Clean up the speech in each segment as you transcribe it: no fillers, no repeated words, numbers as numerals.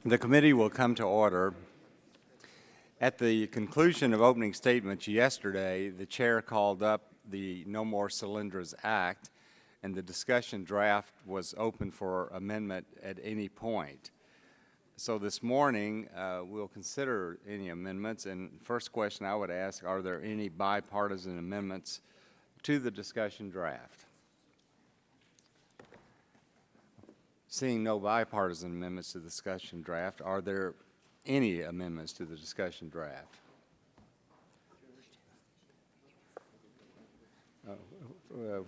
The committee will come to order. At the conclusion of opening statements yesterday, the chair called up the No More Solyndras Act, and the discussion draft was open for amendment at any point. So this morning, we'll consider any amendments, and first question I would ask, are there any bipartisan amendments to the discussion draft? Seeing no bipartisan amendments to the discussion draft, are there any amendments to the discussion draft?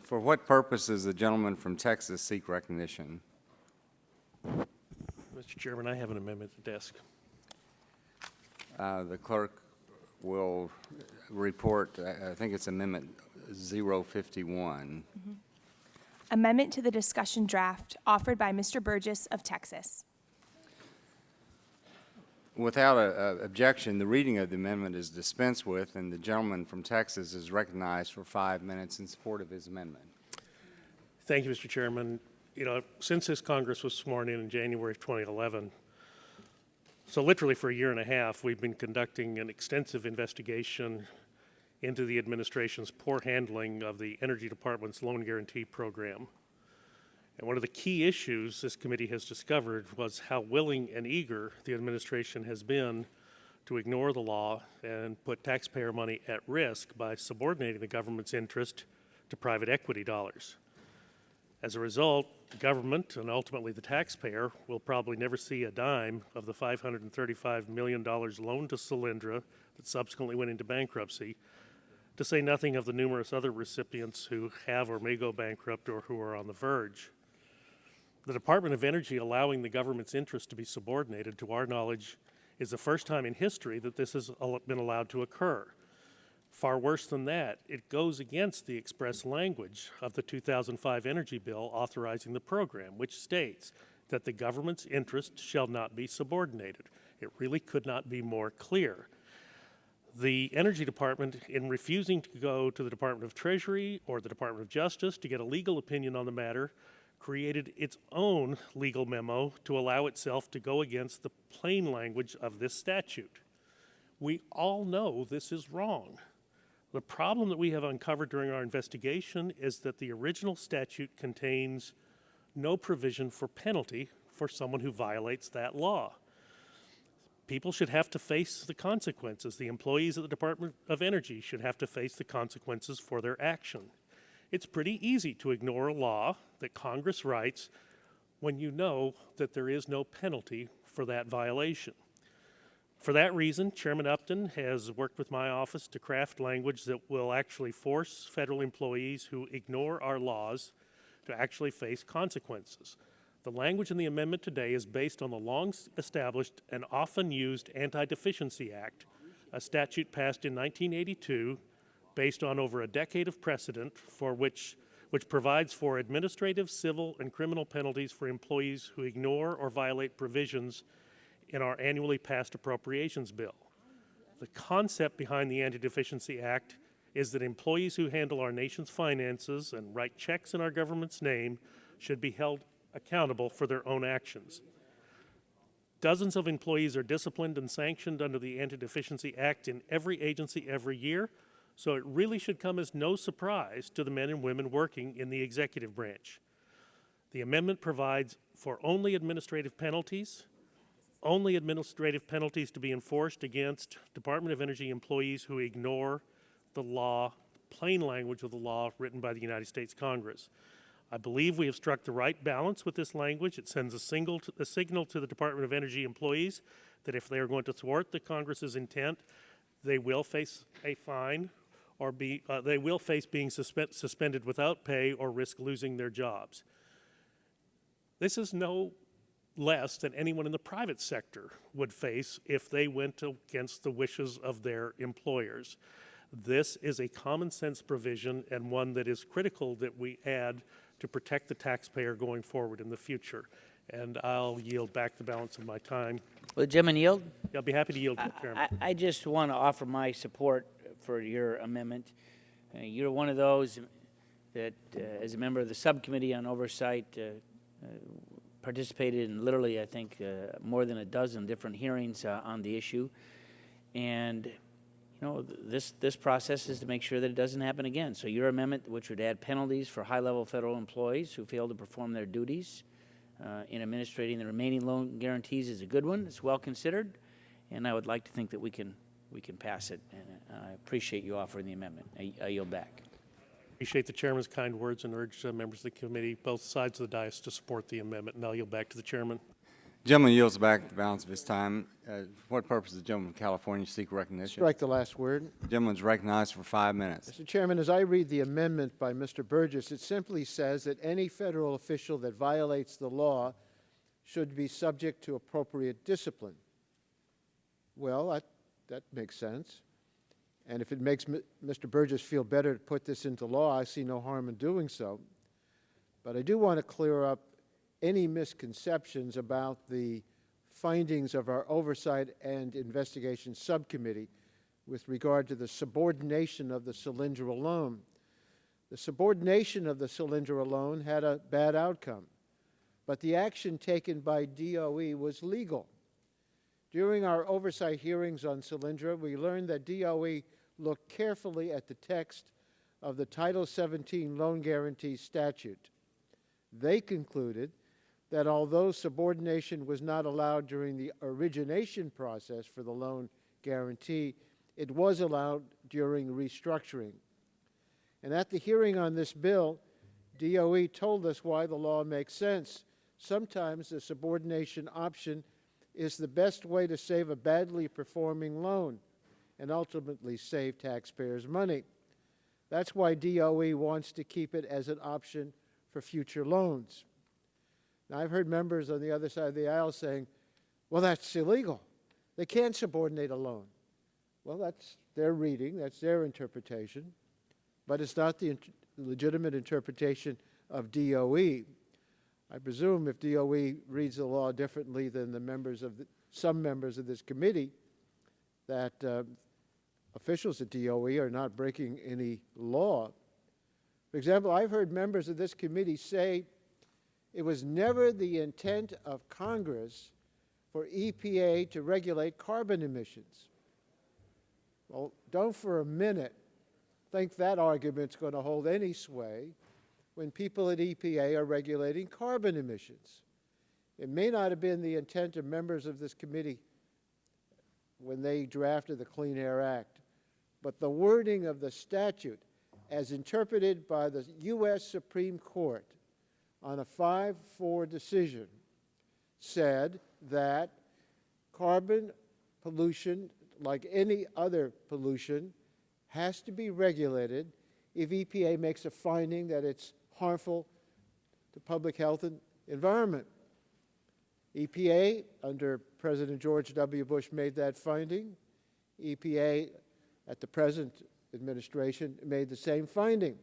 For what purpose does the gentleman from Texas seek recognition? Mr. Chairman, I have an amendment at the desk. The clerk will report, I think it's Amendment 051. Mm-hmm. Amendment to the discussion draft offered by Mr. Burgess of Texas. Without objection, the reading of the amendment is dispensed with, and the gentleman from Texas is recognized for 5 minutes in support of his amendment. Thank you, Mr. Chairman. You know, since this Congress was sworn in January of 2011, so literally for a year and a half, we've been conducting an extensive investigation into the administration's poor handling of the Energy Department's loan guarantee program. And one of the key issues this committee has discovered was how willing and eager the administration has been to ignore the law and put taxpayer money at risk by subordinating the government's interest to private equity dollars. As a result, the government and ultimately the taxpayer will probably never see a dime of the $535 million loaned to Solyndra that subsequently went into bankruptcy, to say nothing of the numerous other recipients who have or may go bankrupt or who are on the verge. The Department of Energy allowing the government's interest to be subordinated, to our knowledge, is the first time in history that this has been allowed to occur. Far worse than that, it goes against the express language of the 2005 Energy Bill authorizing the program, which states that the government's interest shall not be subordinated. It really could not be more clear. The Energy Department, in refusing to go to the Department of Treasury or the Department of Justice to get a legal opinion on the matter, created its own legal memo to allow itself to go against the plain language of this statute. We all know this is wrong. The problem that we have uncovered during our investigation is that the original statute contains no provision for penalty for someone who violates that law. People should have to face the consequences. The employees of the Department of Energy should have to face the consequences for their action. It's pretty easy to ignore a law that Congress writes when you know that there is no penalty for that violation. For that reason, Chairman Upton has worked with my office to craft language that will actually force federal employees who ignore our laws to actually face consequences. The language in the amendment today is based on the long-established and often used Anti-Deficiency Act, a statute passed in 1982 based on over a decade of precedent for which provides for administrative, civil, and criminal penalties for employees who ignore or violate provisions in our annually passed appropriations bill. The concept behind the Anti-Deficiency Act is that employees who handle our nation's finances and write checks in our government's name should be held accountable for their own actions. Dozens of employees are disciplined and sanctioned under the Anti-Deficiency Act in every agency every year, so it really should come as no surprise to the men and women working in the executive branch. The amendment provides for only administrative penalties to be enforced against Department of Energy employees who ignore the law, plain language of the law written by the United States Congress. I believe we have struck the right balance with this language. It sends a signal to the Department of Energy employees that if they are going to thwart the Congress's intent, they will face a fine or they will face being suspended without pay or risk losing their jobs. This is no less than anyone in the private sector would face if they went against the wishes of their employers. This is a common sense provision and one that is critical that we add to protect the taxpayer going forward in the future. And I'll yield back the balance of my time. Will the gentleman yield? I'll be happy to yield, Chairman. I just want to offer my support for your amendment. You're one of those that, as a member of the Subcommittee on Oversight, participated in literally, I think, more than a dozen different hearings on the issue. And, you know, this process is to make sure that it doesn't happen again. So your amendment, which would add penalties for high-level federal employees who fail to perform their duties in administrating the remaining loan guarantees, is a good one. It's well considered, and I would like to think that we can pass it. And I appreciate you offering the amendment. I yield back. Appreciate the chairman's kind words and urge members of the committee, both sides of the dais, to support the amendment. And I'll yield back to the chairman. Gentleman yields back the balance of his time. For what purpose does the gentleman from California seek recognition? Strike the last word. The gentleman's recognized for 5 minutes. Mr. Chairman, as I read the amendment by Mr. Burgess, it simply says that any federal official that violates the law should be subject to appropriate discipline. Well, that makes sense. And if it makes Mr. Burgess feel better to put this into law, I see no harm in doing so. But I do want to clear up any misconceptions about the findings of our Oversight and Investigation Subcommittee with regard to the subordination of the Solyndras loan. The subordination of the Solyndras loan had a bad outcome, but the action taken by DOE was legal. During our oversight hearings on Solyndras, we learned that DOE looked carefully at the text of the Title 17 Loan Guarantee Statute. They concluded that although subordination was not allowed during the origination process for the loan guarantee, it was allowed during restructuring. And at the hearing on this bill, DOE told us why the law makes sense. Sometimes the subordination option is the best way to save a badly performing loan and ultimately save taxpayers money. That's why DOE wants to keep it as an option for future loans. Now, I've heard members on the other side of the aisle saying, well, that's illegal. They can't subordinate a loan. Well, that's their reading, that's their interpretation, but it's not the legitimate interpretation of DOE. I presume if DOE reads the law differently than the members of some members of this committee, that officials at DOE are not breaking any law. For example, I've heard members of this committee say it was never the intent of Congress for EPA to regulate carbon emissions. Well, don't for a minute think that argument's going to hold any sway when people at EPA are regulating carbon emissions. It may not have been the intent of members of this committee when they drafted the Clean Air Act, but the wording of the statute as interpreted by the U.S. Supreme Court on a 5-4 decision said that carbon pollution, like any other pollution, has to be regulated if EPA makes a finding that it's harmful to public health and environment. EPA, under President George W. Bush, made that finding. EPA, at the present administration, made the same finding.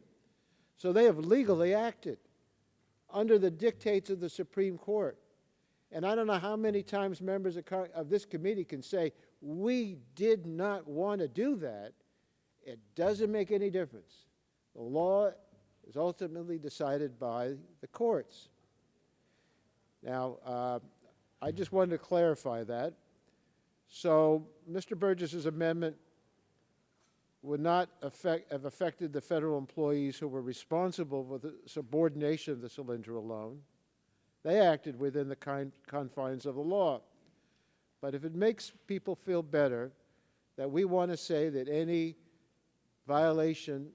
So they have legally acted under the dictates of the Supreme Court. And I don't know how many times members of this committee can say, we did not want to do that. It doesn't make any difference. The law is ultimately decided by the courts. Now, I just wanted to clarify that. So Mr. Burgess's amendment would not have affected the federal employees who were responsible for the subordination of the Solyndras loan. They acted within the confines of the law. But if it makes people feel better that we want to say that any violation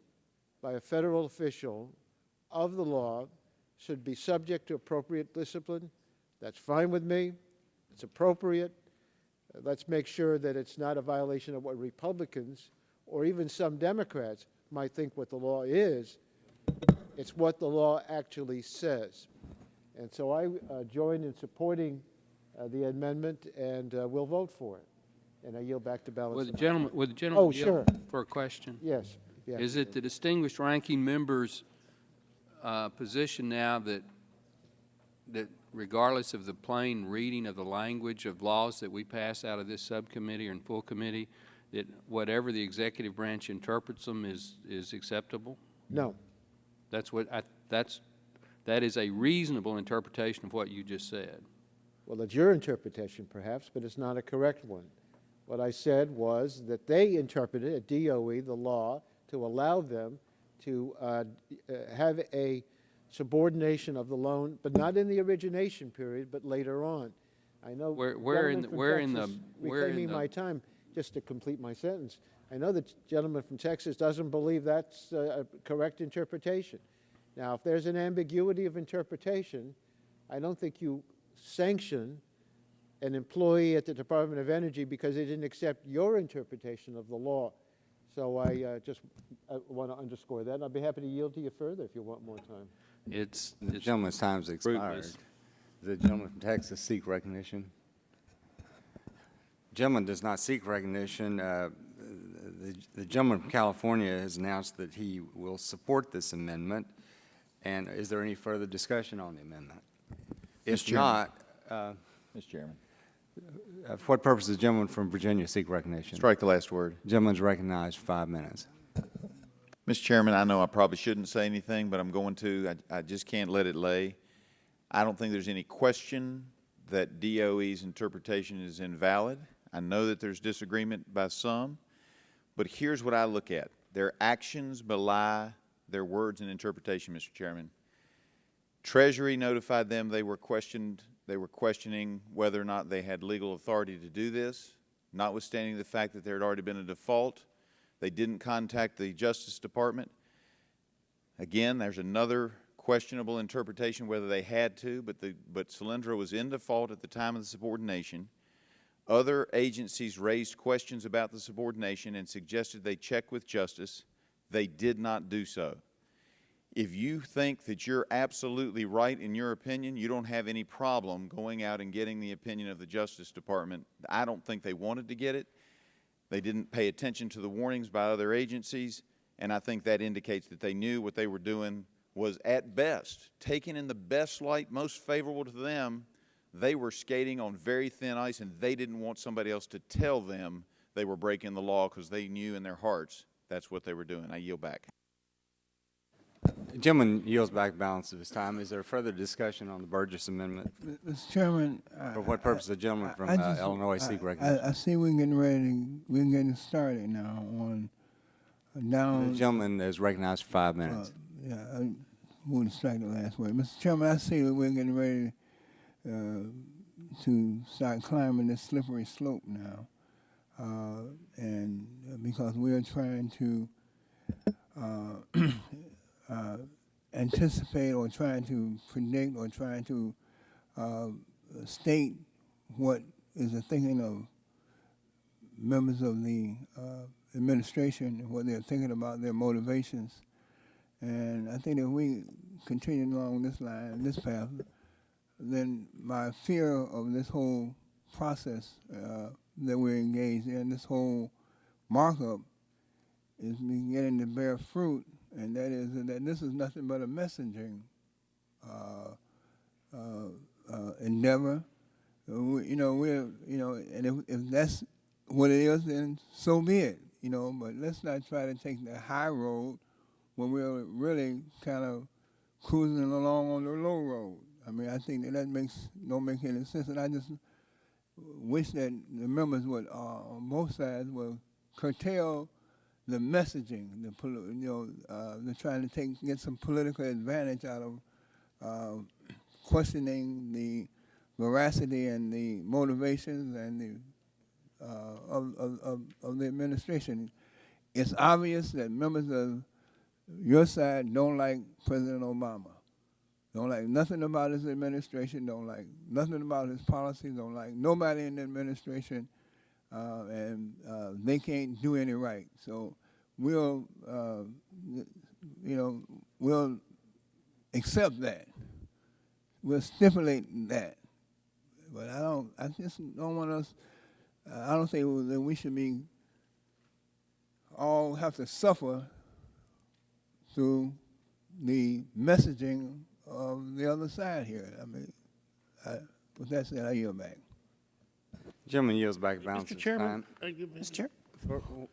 by a federal official of the law should be subject to appropriate discipline, that's fine with me. It's appropriate. Let's make sure that it's not a violation of what Republicans or even some Democrats might think what the law is. It's what the law actually says. And so I join in supporting the amendment, and we'll vote for it. And I yield back to balance. Would the gentleman Oh, yield sure. for a question? Yes. Yes. Is it the distinguished ranking member's position now that regardless of the plain reading of the language of laws that we pass out of this subcommittee or in full committee, that whatever the executive branch interprets them is acceptable? No. That's That is a reasonable interpretation of what you just said. Well, it's your interpretation, perhaps, but it's not a correct one. What I said was that they interpreted at DOE the law to allow them to have a subordination of the loan, but not in the origination period, but later on. I know reclaiming my time just to complete my sentence. I know the gentleman from Texas doesn't believe that's a correct interpretation. Now, if there's an ambiguity of interpretation, I don't think you sanction an employee at the Department of Energy because they didn't accept your interpretation of the law. So I just want to underscore that. And I'll be happy to yield to you further if you want more time. The gentleman's time's expired. Fruitless. Does the gentleman from Texas seek recognition? Gentleman does not seek recognition. The gentleman from California has announced that he will support this amendment. And is there any further discussion on the amendment? If not, Mr. Chairman. for what purpose does the gentleman from Virginia seek recognition? Strike the last word. Gentleman's recognized for 5 minutes. Mr. Chairman, I know I probably shouldn't say anything, but I'm going to. I just can't let it lay. I don't think there's any question that DOE's interpretation is invalid. I know that there's disagreement by some, but here's what I look at. Their actions belie their words and interpretation, Mr. Chairman. Treasury notified them they were questioning whether or not they had legal authority to do this, notwithstanding the fact that there had already been a default. They didn't contact the Justice Department. Again, there's another questionable interpretation whether they had to, but Solyndras was in default at the time of the subordination. Other agencies raised questions about the subordination and suggested they check with Justice. They did not do so. If you think that you're absolutely right in your opinion, you don't have any problem going out and getting the opinion of the Justice Department. I don't think they wanted to get it. They didn't pay attention to the warnings by other agencies, and I think that indicates that they knew what they were doing was, at best, taken in the best light, most favorable to them. They were skating on very thin ice, and they didn't want somebody else to tell them they were breaking the law because they knew in their hearts that's what they were doing. I yield back. The gentleman yields back balance of his time. Is there further discussion on the Burgess Amendment? Mr. Chairman. For what purpose does the gentleman from Illinois seek recognition? I see we're getting started now on down. The gentleman is recognized for 5 minutes. Yeah, I wouldn't strike the last word. Mr. Chairman, I see that we're getting ready to start climbing this slippery slope now. And because we're trying to anticipate or trying to predict or trying to state what is the thinking of members of the administration, what they're thinking about, their motivations. And I think if we continue along this line, this path, then my fear of this whole process that we're engaged in, this whole markup, is beginning to bear fruit, and that is that this is nothing but a messaging endeavor. And if that's what it is, then so be it. But let's not try to take the high road when we're really kind of cruising along on the low road. I mean, I think that don't make any sense, and I just wish that the members would, on both sides, will curtail the messaging. They're trying to get some political advantage out of questioning the veracity and the motivations and of the administration. It's obvious that members of your side don't like President Obama. Don't like nothing about his administration, don't like nothing about his policies, don't like nobody in the administration, and they can't do any right. So we'll accept that. We'll stipulate that. But I just don't want us, I don't think that we should be all have to suffer through the messaging of the other side here. I mean, with that said, I yield back. Gentleman yields back balance Mr. of his Chairman, time. Mr. Chair.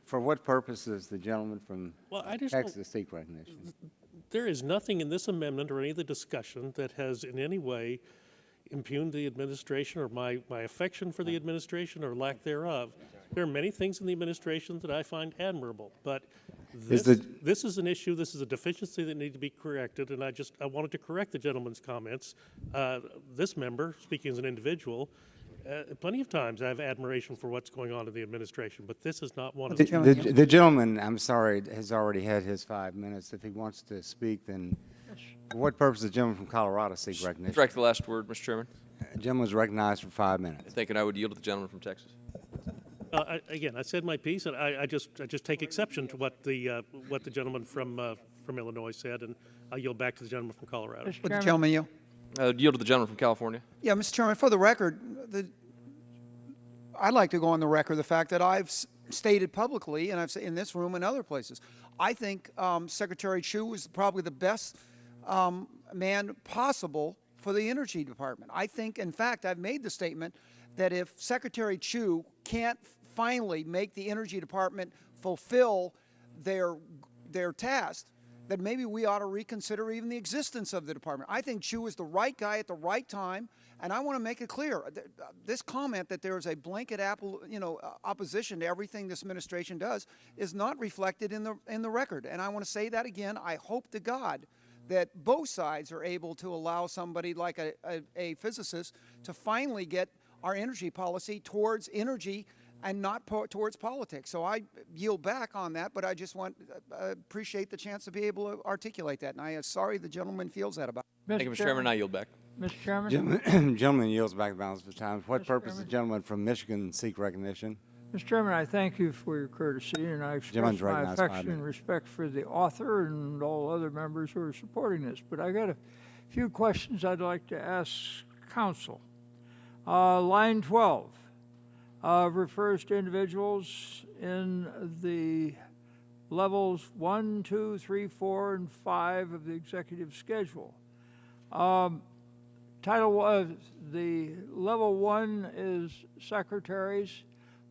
For what purpose does the gentleman from Well, I just Texas seek recognition? There is nothing in this amendment or any of the discussion that has in any way impugned the administration or my affection for the administration or lack thereof. There are many things in the administration that I find admirable, but this is an issue, this is a deficiency that needs to be corrected, and I wanted to correct the gentleman's comments. This member, speaking as an individual, plenty of times I have admiration for what's going on in the administration, but this is not one of them. The gentleman, I'm sorry, has already had his 5 minutes. If he wants to speak, then for what purpose does the gentleman from Colorado seek recognition? Direct the last word, Mr. Chairman. The gentleman is recognized for 5 minutes. Thank you, and I would yield to the gentleman from Texas. Again, I said my piece, and I just take exception to what the gentleman from Illinois said, and I'll yield back to the gentleman from Colorado. Would the gentleman yield? I would yield to the gentleman from California. Yeah, Mr. Chairman, for the record, I'd like to go on the record the fact that I've stated publicly, and I've said in this room and other places, I think Secretary Chu is probably the best man possible for the Energy Department. I think, in fact, I've made the statement that if Secretary Chu can't finally make the Energy Department fulfill their task, that maybe we ought to reconsider even the existence of the department. I think Chu is the right guy at the right time, and I want to make it clear. This comment that there is a blanket opposition to everything this administration does is not reflected in the record. And I want to say that again. I hope to God that both sides are able to allow somebody like a physicist to finally get our energy policy towards energy and not towards politics. So I yield back on that, but I just appreciate the chance to be able to articulate that. And I am sorry the gentleman feels that about it. Thank you, Mr. Chairman. I yield back. Mr. Chairman? Gentleman yields back the balance of the time. For what purpose does the gentleman from Michigan seek recognition? Mr. Chairman, I thank you for your courtesy, and I express Gentleman's my recognized 5 affection and minutes. respect for the author and all other members who are supporting this. But I got a few questions I'd like to ask counsel. Line 12 refers to individuals in the levels 1, 2, 3, 4, and 5 of the executive schedule. The level 1 is secretaries.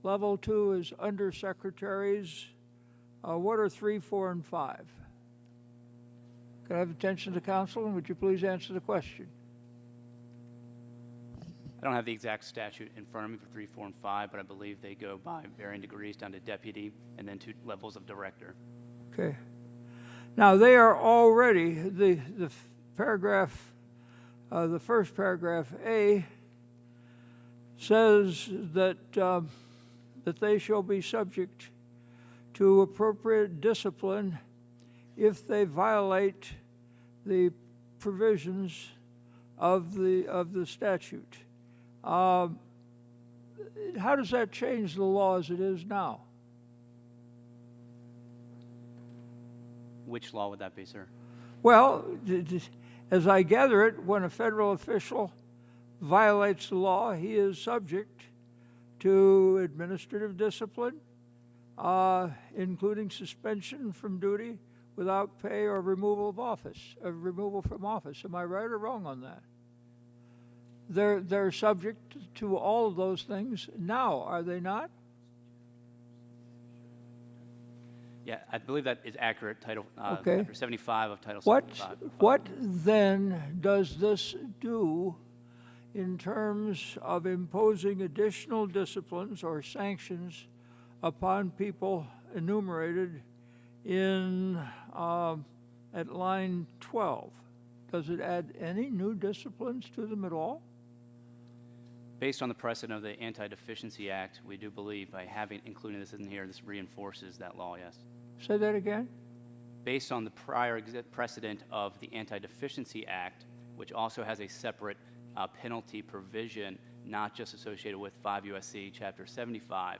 Level 2 is undersecretaries. What are 3, 4, and 5? Can I have attention to counsel, and would you please answer the question? I don't have the exact statute in front of me for 3, 4, and 5, but I believe they go by varying degrees down to deputy and then 2 levels of director. Okay. Now, they are already, the paragraph, the first paragraph A says that that they shall be subject to appropriate discipline if they violate the provisions of the statute. How does that change the law as it is now? Which law would that be, sir? Well, as I gather it, when a federal official violates the law, he is subject to administrative discipline, including suspension from duty without pay or removal from office. Am I right or wrong on that? They're subject to all of those things now, are they not? Yeah, I believe that is accurate. Okay. Chapter 75 of Title 75. What then does this do in terms of imposing additional disciplines or sanctions upon people enumerated in at line 12? Does it add any new disciplines to them at all? Based on the precedent of the Anti-Deficiency Act, we do believe by including this in here, this reinforces that law, yes. Say that again? Based on the prior precedent of the Anti-Deficiency Act, which also has a separate penalty provision, not just associated with 5 U.S.C. Chapter 75,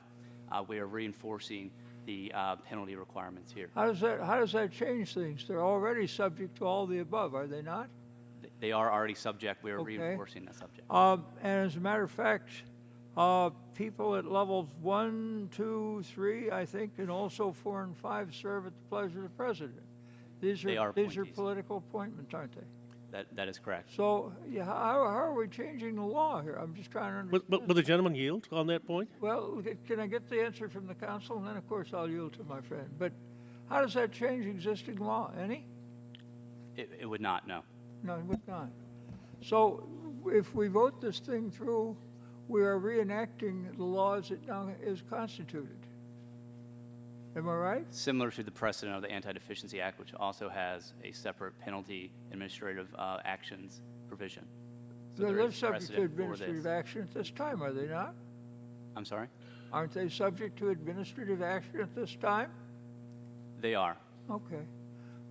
we are reinforcing the penalty requirements here. How does that change things? They're already subject to all the above, are they not? They are already subject. We are Okay. reinforcing that subject. And as a matter of fact, people at levels 1, 2, 3, I think, and also 4 and 5 serve at the pleasure of the president. These are appointees. political appointments, aren't they? That is correct. So, yeah, how are we changing the law here? I'm just trying to understand. Will the gentleman yield on that point? Well, can I get the answer from the council? And then, of course, I'll yield to my friend. But how does that change existing law? Any? It would not, no. No, it would not. So if we vote this thing through, we are reenacting the laws that now is constituted. Am I right? Similar to the precedent of the Anti-Deficiency Act, which also has a separate penalty administrative actions provision. So there They're is subject to precedent for this. administrative action at this time, are they not? I'm sorry? Aren't they subject to administrative action at this time? They are. Okay.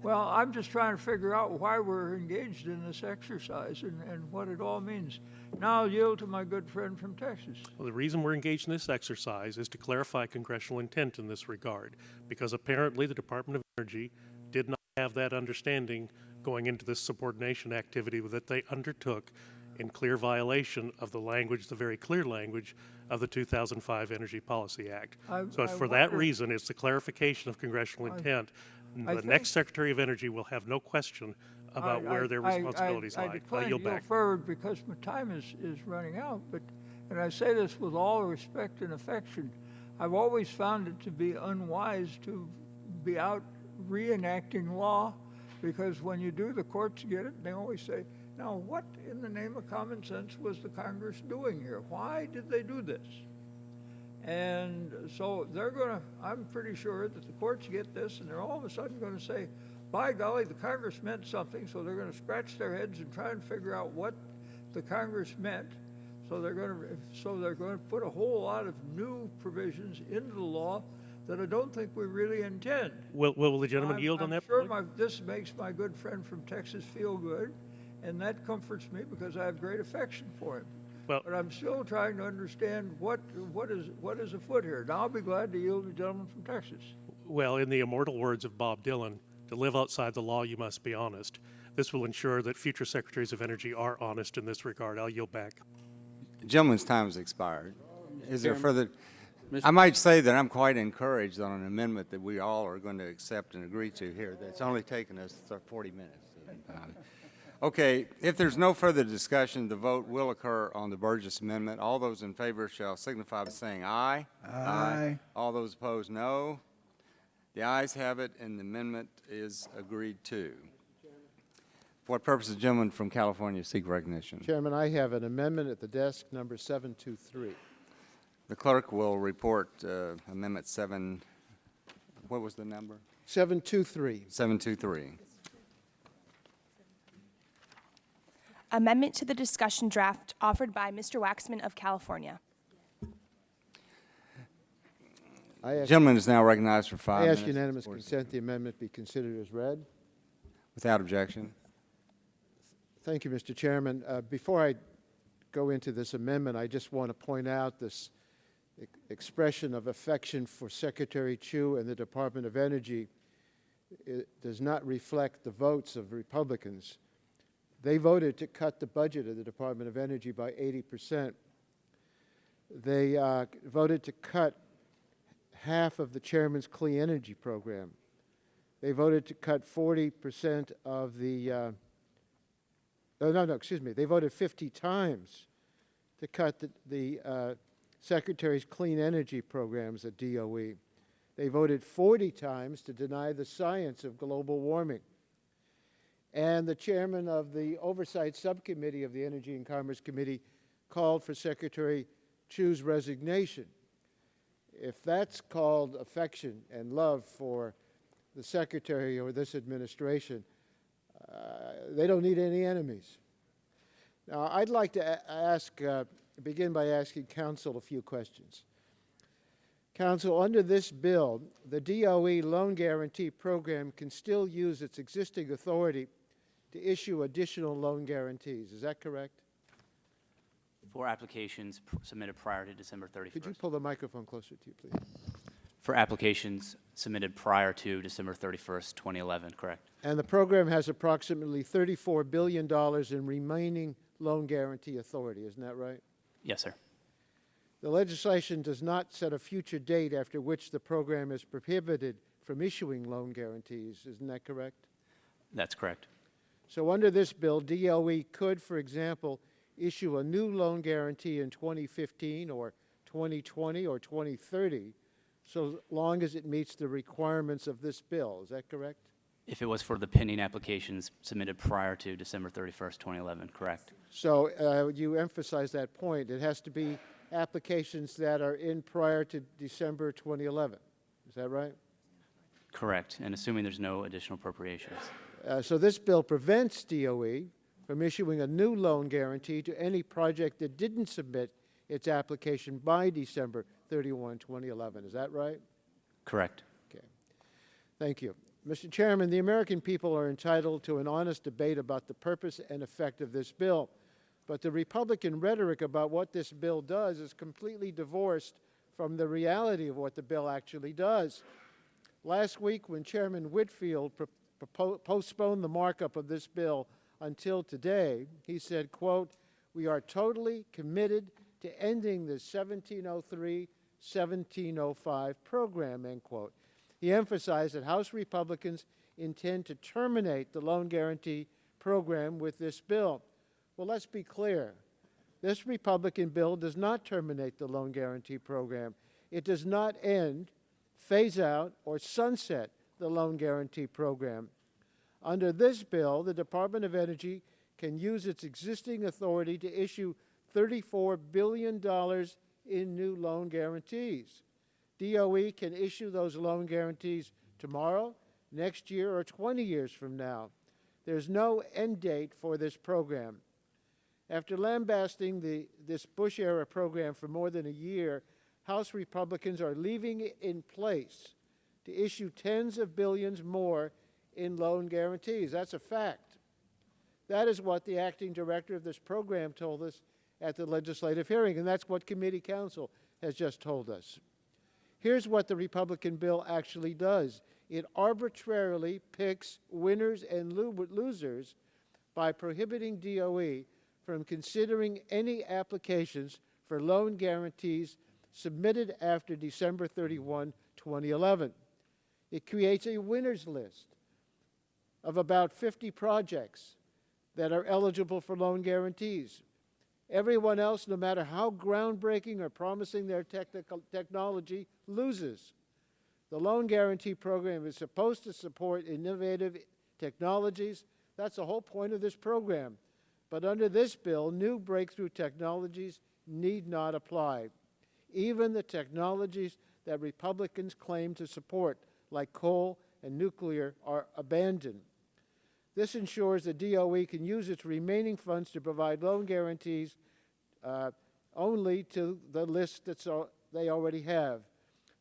Well, I'm just trying to figure out why we're engaged in this exercise and what it all means. Now I'll yield to my good friend from Texas. Well, the reason we're engaged in this exercise is to clarify congressional intent in this regard, because apparently the Department of Energy did not have that understanding going into this subordination activity that they undertook in clear violation of the language, the very clear language of the 2005 Energy Policy Act. So for that reason, it's the clarification of congressional intent. The next Secretary of Energy will have no question about where their responsibilities lie. I decline to go forward because my time is running out, and I say this with all respect and affection, I've always found it to be unwise to be out reenacting law, because when you do, the courts get it, and they always say, now what in the name of common sense was the Congress doing here? Why did they do this? And so I'm pretty sure that the courts get this, and they're all of a sudden going to say, by golly, the Congress meant something, so they're going to scratch their heads and try and figure out what the Congress meant. So they're going to put a whole lot of new provisions into the law that I don't think we really intend. Will the gentleman yield on that I'm point? sure this makes my good friend from Texas feel good, and that comforts me because I have great affection for him. Well, but I'm still trying to understand what is afoot here. Now I'll be glad to yield to the gentleman from Texas. Well, in the immortal words of Bob Dylan, to live outside the law, you must be honest. This will ensure that future Secretaries of Energy are honest in this regard. I'll yield back. The gentleman's time has expired. Is there further? I might say that I'm quite encouraged on an amendment that we all are going to accept and agree to here. That's only taken us 40 minutes. Okay, if there's no further discussion, the vote will occur on the Burgess Amendment. All those in favor shall signify by saying aye. Aye. All those opposed, no. The ayes have it, and the amendment is agreed to. For what purpose does the gentleman from California seek recognition? Chairman, I have an amendment at the desk, number 723. The clerk will report Amendment 7, what was the number? 723. 723. Amendment to the discussion draft offered by Mr. Waxman of California. The gentleman is now recognized for 5 minutes. I ask unanimous consent the amendment be considered as read. Without objection. Thank you, Mr. Chairman. Before I go into this amendment, I just want to point out this expression of affection for Secretary Chu and the Department of Energy. It does not reflect the votes of Republicans. They voted to cut the budget of the Department of Energy by 80%. They voted to cut half of the chairman's clean energy program. They voted to cut 40% of the, they voted 50 times to cut the Secretary's clean energy programs at DOE. They voted 40 times to deny the science of global warming. And the chairman of the Oversight Subcommittee of the Energy and Commerce Committee called for Secretary Chu's resignation. If that's called affection and love for the Secretary or this administration, they don't need any enemies. Now, I'd like to begin by asking Council a few questions. Council, under this bill, the DOE Loan Guarantee Program can still use its existing authority to issue additional loan guarantees. Is that correct? For applications submitted prior to December 31st. Could you pull the microphone closer to you, please? For applications submitted prior to December 31st, 2011, correct. And the program has approximately $34 billion in remaining loan guarantee authority. Isn't that right? Yes, sir. The legislation does not set a future date after which the program is prohibited from issuing loan guarantees. Isn't that correct? That's correct. So under this bill, DOE could, for example, issue a new loan guarantee in 2015 or 2020 or 2030, so long as it meets the requirements of this bill. Is that correct? If it was for the pending applications submitted prior to December 31st, 2011, correct? So you emphasize that point. It has to be applications that are in prior to December 2011. Is that right? Correct, and assuming there's no additional appropriations. So this bill prevents DOE from issuing a new loan guarantee to any project that didn't submit its application by December 31, 2011. Is that right? Correct. Okay. Thank you. Mr. Chairman, the American people are entitled to an honest debate about the purpose and effect of this bill, but the Republican rhetoric about what this bill does is completely divorced from the reality of what the bill actually does. Last week, when Chairman Whitfield postponed the markup of this bill until today, he said, quote, "We are totally committed to ending the 1703-1705 program," end quote. He emphasized that House Republicans intend to terminate the loan guarantee program with this bill. Well, let's be clear. This Republican bill does not terminate the loan guarantee program. It does not end, phase out, or sunset the loan guarantee program. Under this bill, the Department of Energy can use its existing authority to issue $34 billion in new loan guarantees. DOE can issue those loan guarantees tomorrow, next year, or 20 years from now. There's no end date for this program. After lambasting this Bush-era program for more than a year, House Republicans are leaving it in place to issue tens of billions more in loan guarantees. That's a fact. That is what the acting director of this program told us at the legislative hearing, and that's what committee counsel has just told us. Here's what the Republican bill actually does. It arbitrarily picks winners and losers by prohibiting DOE from considering any applications for loan guarantees submitted after December 31, 2011. It creates a winners list of about 50 projects that are eligible for loan guarantees. Everyone else, no matter how groundbreaking or promising their technology, loses. The loan guarantee program is supposed to support innovative technologies. That's the whole point of this program. But under this bill, new breakthrough technologies need not apply. Even the technologies that Republicans claim to support, like coal and nuclear, are abandoned. This ensures that DOE can use its remaining funds to provide loan guarantees only to the list that they already have.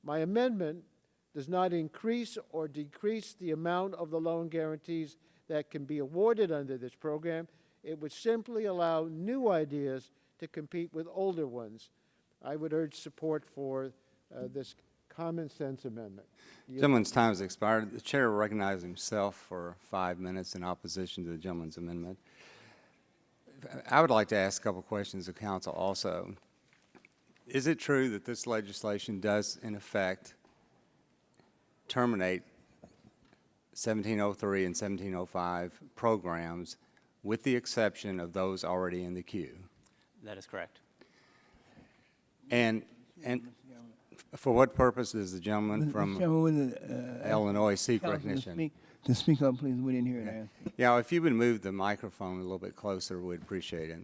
My amendment does not increase or decrease the amount of the loan guarantees that can be awarded under this program. It would simply allow new ideas to compete with older ones. I would urge support for this common sense amendment. Gentleman's time has expired. The chair will recognize himself for 5 minutes in opposition to the gentleman's amendment. I would like to ask a couple questions of council also. Is it true that this legislation does, in effect, terminate 1703 and 1705 programs with the exception of those already in the queue? That is correct. And for what purpose does the gentleman from Illinois seek recognition? To speak up, please. We didn't hear that. Yeah, if you would move the microphone a little bit closer, we'd appreciate it.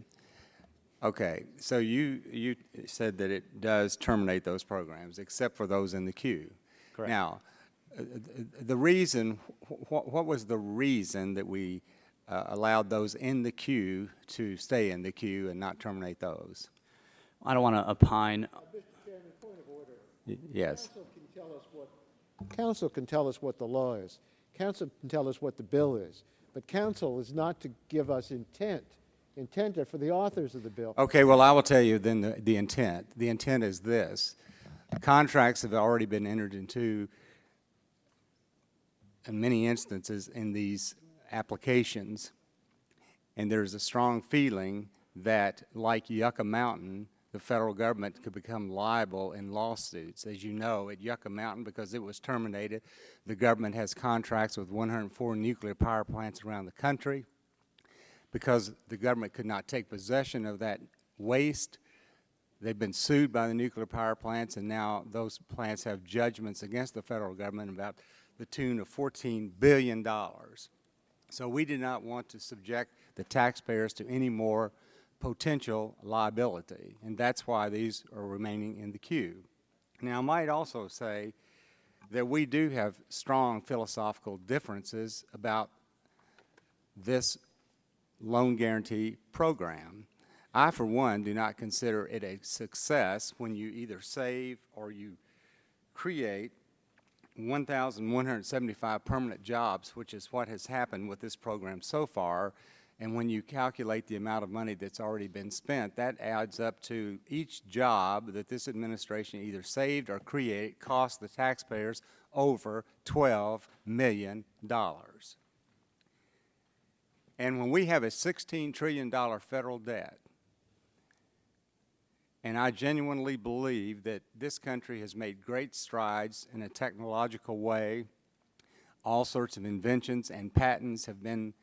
Okay, so you said that it does terminate those programs, except for those in the queue. Correct. Now, the reason, what was the reason that we allowed those in the queue to stay in the queue and not terminate those? I don't want to opine. Mr. Chairman, point of order. Yes. Council can tell us what the law is. Council can tell us what the bill is. But council is not to give us intent. Intent are for the authors of the bill. Okay, well, I will tell you then the intent. The intent is this. Contracts have already been entered into in many instances in these applications, and there's a strong feeling that, like Yucca Mountain, the federal government could become liable in lawsuits. As you know, at Yucca Mountain, because it was terminated, the government has contracts with 104 nuclear power plants around the country. Because the government could not take possession of that waste, they've been sued by the nuclear power plants, and now those plants have judgments against the federal government about the tune of $14 billion. So we do not want to subject the taxpayers to any more potential liability, and that's why these are remaining in the queue. Now, I might also say that we do have strong philosophical differences about this loan guarantee program. I, for one, do not consider it a success when you either save or you create 1,175 permanent jobs, which is what has happened with this program so far. And when you calculate the amount of money that's already been spent, that adds up to each job that this administration either saved or created cost the taxpayers over $12 million. And when we have a $16 trillion federal debt, and I genuinely believe that this country has made great strides in a technological way, all sorts of inventions and patents have been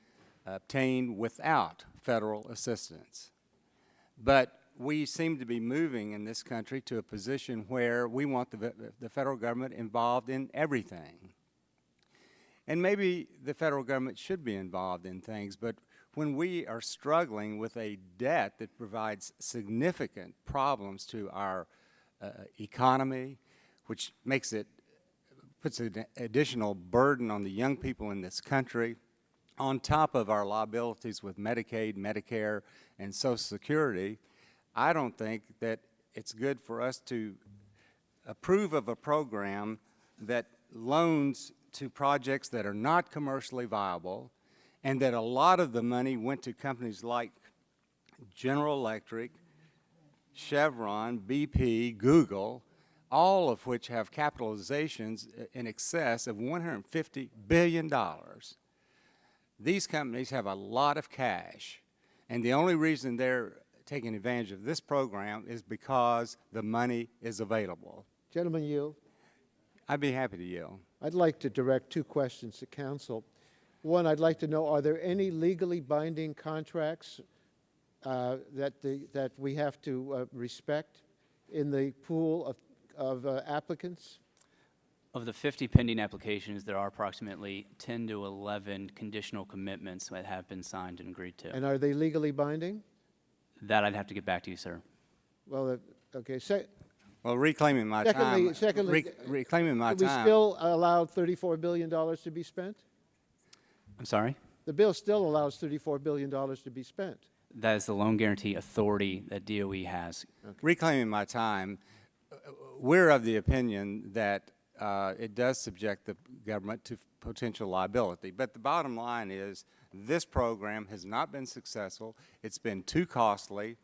obtained without federal assistance. But we seem to be moving in this country to a position where we want the federal government involved in everything. And maybe the federal government should be involved in things, but when we are struggling with a debt that provides significant problems to our economy, which puts an additional burden on the young people in this country, on top of our liabilities with Medicaid, Medicare, and Social Security, I don't think that it's good for us to approve of a program that loans to projects that are not commercially viable, and that a lot of the money went to companies like General Electric, Chevron, BP, Google, all of which have capitalizations in excess of $150 billion. These companies have a lot of cash, and the only reason they're taking advantage of this program is because the money is available. Gentlemen, yield. I'd be happy to yield. I'd like to direct two questions to council. One, I'd like to know, are there any legally binding contracts that we have to respect in the pool of applicants? Of the 50 pending applications, there are approximately 10 to 11 conditional commitments that have been signed and agreed to. And are they legally binding? That I'd have to get back to you, sir. Well, okay. Well, reclaiming my time. Reclaiming my do we time. still allow $34 billion to be spent? I'm sorry? The bill still allows $34 billion to be spent. That is the loan guarantee authority that DOE has. Okay. Reclaiming my time, we're of the opinion that it does subject the government to potential liability. But the bottom line is this program has not been successful. It's been too costly.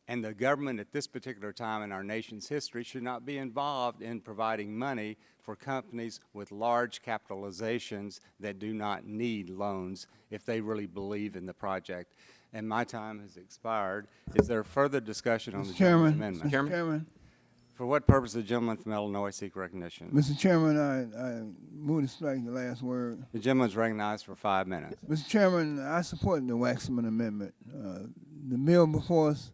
And the government at this particular time in our nation's history should not be involved in providing money for companies with large capitalizations that do not need loans if they really believe in the project. And my time has expired. Is there further discussion on the gentleman's amendment? Mr. Chairman. For what purpose does the gentleman from Illinois seek recognition? Mr. Chairman, I move to strike the last word. The gentleman is recognized for 5 minutes. Mr. Chairman, I support the Waxman Amendment. The bill before us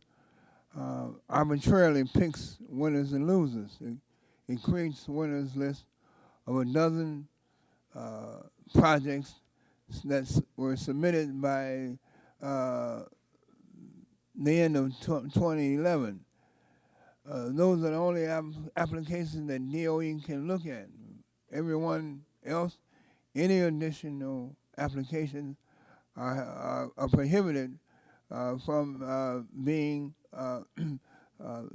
arbitrarily picks winners and losers. It creates a winners list of a dozen projects that were submitted by the end of 2011. Those are the only applications that DOE can look at. Everyone else, any additional applications are prohibited from being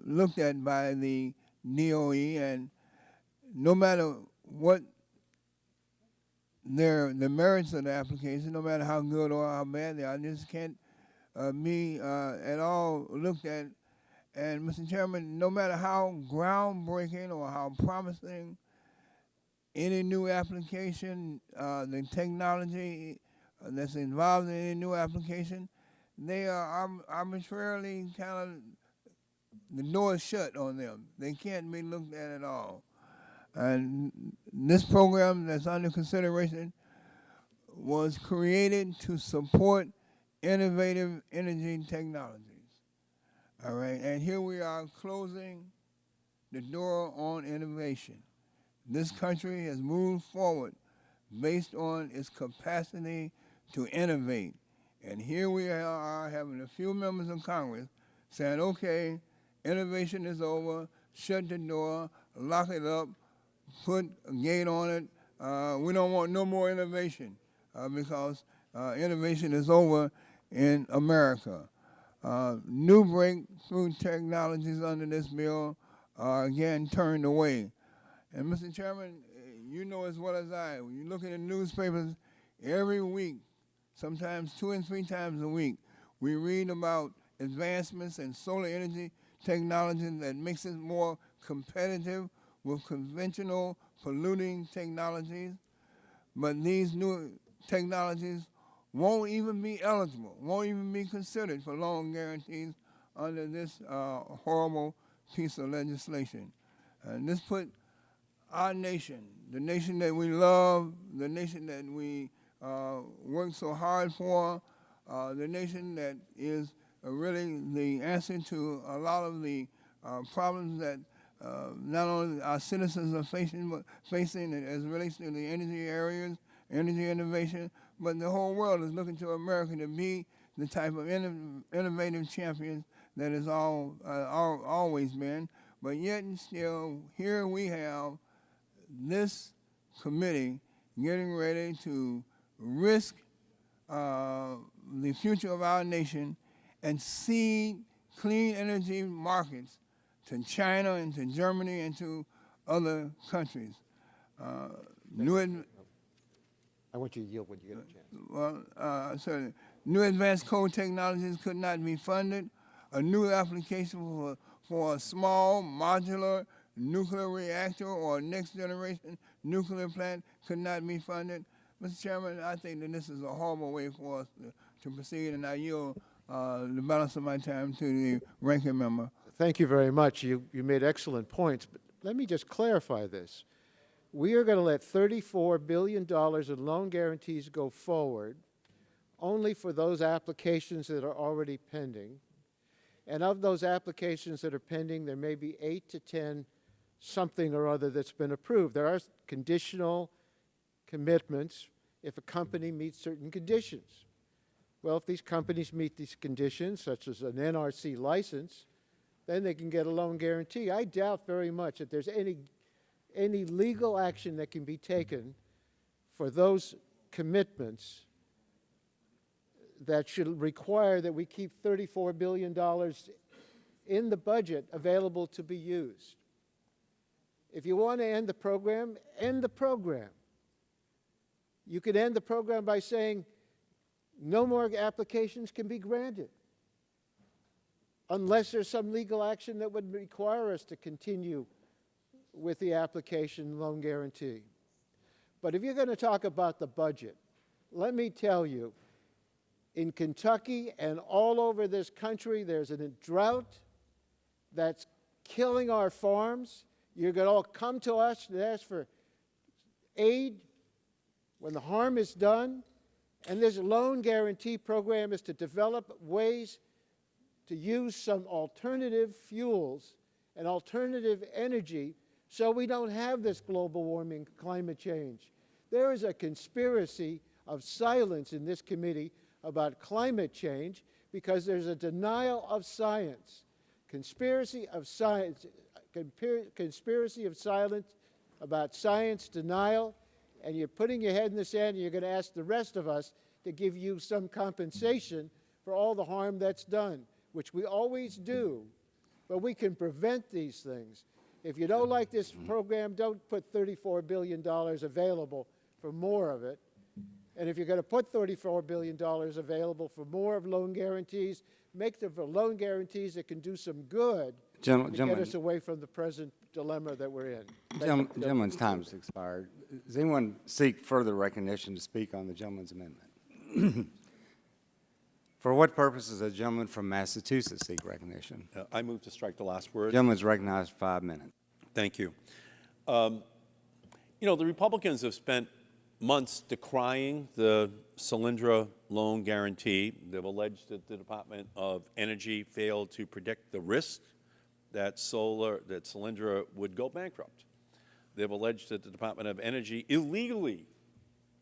looked at by the DOE, and no matter what the merits of the application, no matter how good or how bad they are, just can't be at all looked at. And Mr. Chairman, no matter how groundbreaking or how promising any new application, the technology that's involved in any new application, they are arbitrarily kind of, the door is shut on them. They can't be looked at all. And this program that's under consideration was created to support innovative energy technologies. All right, and here we are closing the door on innovation. This country has moved forward based on its capacity to innovate. And here we are having a few members of Congress saying, okay, innovation is over, shut the door, lock it up, put a gate on it. We don't want no more innovation because innovation is over in America. New breakthrough technologies under this bill are again turned away. And Mr. Chairman, you know as well as I, when you look in the newspapers every week, sometimes 2 and 3 times a week, we read about advancements in solar energy technology that makes it more competitive with conventional polluting technologies. But these new technologies won't even be eligible, won't even be considered for loan guarantees under this horrible piece of legislation. And this put our nation, the nation that we love, the nation that we work so hard for, the nation that is really the answer to a lot of the problems that not only our citizens are facing as it relates to the energy areas, energy innovation, but the whole world is looking to America to be the type of innovative champions that has always been. But yet and still, here we have this committee getting ready to risk the future of our nation and cede clean energy markets to China and to Germany and to other countries. I want you to yield when you get a chance. Well, sorry. New advanced coal technologies could not be funded. A new application for a small modular nuclear reactor or next generation nuclear plant could not be funded. Mr. Chairman, I think that this is a horrible way for us to proceed, and I yield the balance of my time to the ranking member. Thank you very much. You made excellent points, but let me just clarify this. We are going to let $34 billion in loan guarantees go forward only for those applications that are already pending. And of those applications that are pending, there may be 8 to 10 something or other that's been approved. There are conditional commitments if a company meets certain conditions. Well, if these companies meet these conditions, such as an NRC license, then they can get a loan guarantee. I doubt very much that there's any legal action that can be taken for those commitments that should require that we keep $34 billion in the budget available to be used. If you want to end the program, end the program. You could end the program by saying no more applications can be granted unless there's some legal action that would require us to continue with the application loan guarantee. But if you're going to talk about the budget, let me tell you, in Kentucky and all over this country, there's a drought that's killing our farms. You're going to all come to us and ask for aid when the harm is done. And this loan guarantee program is to develop ways to use some alternative fuels and alternative energy so we don't have this global warming, climate change. There is a conspiracy of silence in this committee about climate change because there's a denial of science. Conspiracy of science, conspiracy of silence about science denial, and you're putting your head in the sand and you're going to ask the rest of us to give you some compensation for all the harm that's done, which we always do. But we can prevent these things. If you don't like this program, don't put $34 billion available for more of it. And if you're going to put $34 billion available for more of loan guarantees, make them for loan guarantees that can do some good to get us away from the present dilemma that we're in. Gentleman's time has expired. Does anyone seek further recognition to speak on the gentleman's amendment? For what purpose does a gentleman from Massachusetts seek recognition? I move to strike the last word. Gentleman's recognized for 5 minutes. Thank you. You know, the Republicans have spent months decrying the Solyndra loan guarantee. They've alleged that the Department of Energy failed to predict the risk that Solyndra would go bankrupt. They've alleged that the Department of Energy illegally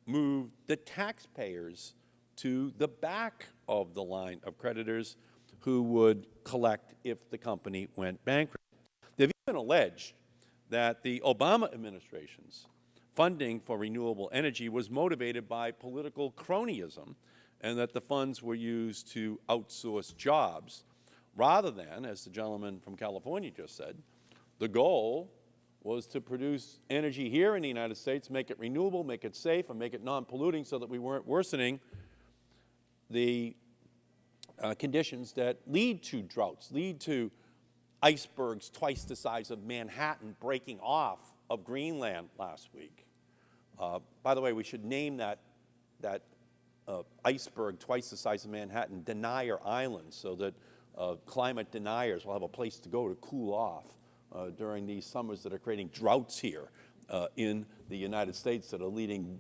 moved the taxpayers to the back of the line of creditors who would collect if the company went bankrupt. They've even alleged that the Obama administration's funding for renewable energy was motivated by political cronyism and that the funds were used to outsource jobs rather than, as the gentleman from California just said, the goal was to produce energy here in the United States, make it renewable, make it safe, and make it non-polluting so that we weren't worsening the conditions that lead to droughts, lead to icebergs twice the size of Manhattan breaking off of Greenland last week. By the way, we should name that iceberg twice the size of Manhattan Denier Island so that climate deniers will have a place to go to cool off during these summers that are creating droughts here in the United States that are leading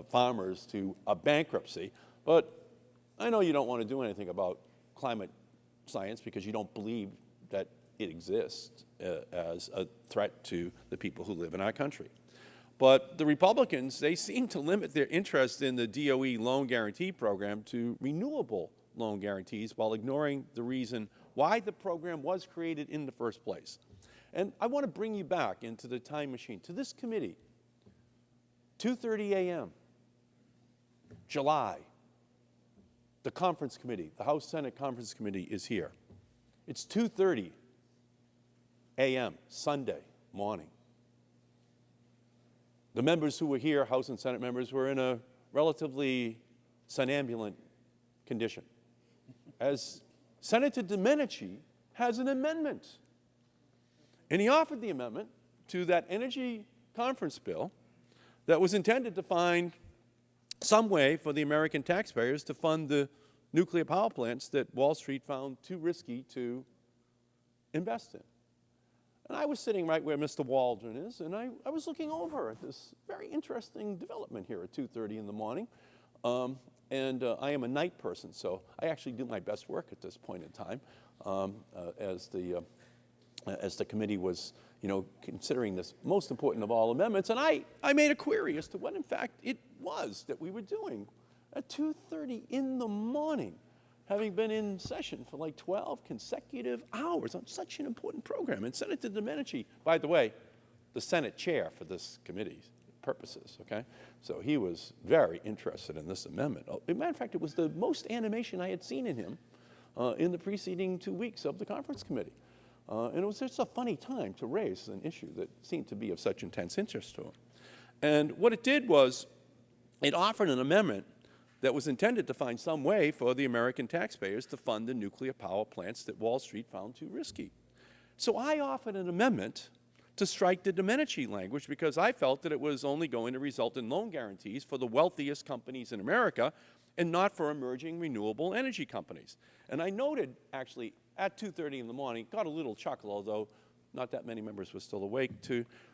farmers to bankruptcy. But I know you don't want to do anything about climate science because you don't believe that it exists as a threat to the people who live in our country. But the Republicans, they seem to limit their interest in the DOE loan guarantee program to renewable loan guarantees while ignoring the reason why the program was created in the first place. And I want to bring you back into the time machine, to this committee, 2:30 a.m., July. The conference committee, the House-Senate Conference Committee is here. It's 2:30 a.m., Sunday morning. The members who were here, House and Senate members, were in a relatively somnambulant condition, as Senator Domenici has an amendment. And he offered the amendment to that energy conference bill that was intended to find some way for the American taxpayers to fund the nuclear power plants that Wall Street found too risky to invest in. And I was sitting right where Mr. Waldron is, and I was looking over at this very interesting development here at 2:30 in the morning. I am a night person, so I actually do my best work at this point in time as the committee was, considering this most important of all amendments. And I made a query as to what, in fact, it was that we were doing at 2:30 in the morning, having been in session for like 12 consecutive hours on such an important program. And Senator Domenici, by the way, the Senate chair for this committee's purposes, okay? So he was very interested in this amendment. As a matter of fact, it was the most animation I had seen in him in the preceding 2 weeks of the conference committee. And it was just a funny time to raise an issue that seemed to be of such intense interest to him. And what it did was it offered an amendment that was intended to find some way for the American taxpayers to fund the nuclear power plants that Wall Street found too risky. So I offered an amendment to strike the Domenici language because I felt that it was only going to result in loan guarantees for the wealthiest companies in America and not for emerging renewable energy companies. And I noted, actually, at 2:30 in the morning, got a little chuckle, although not that many members were still awake,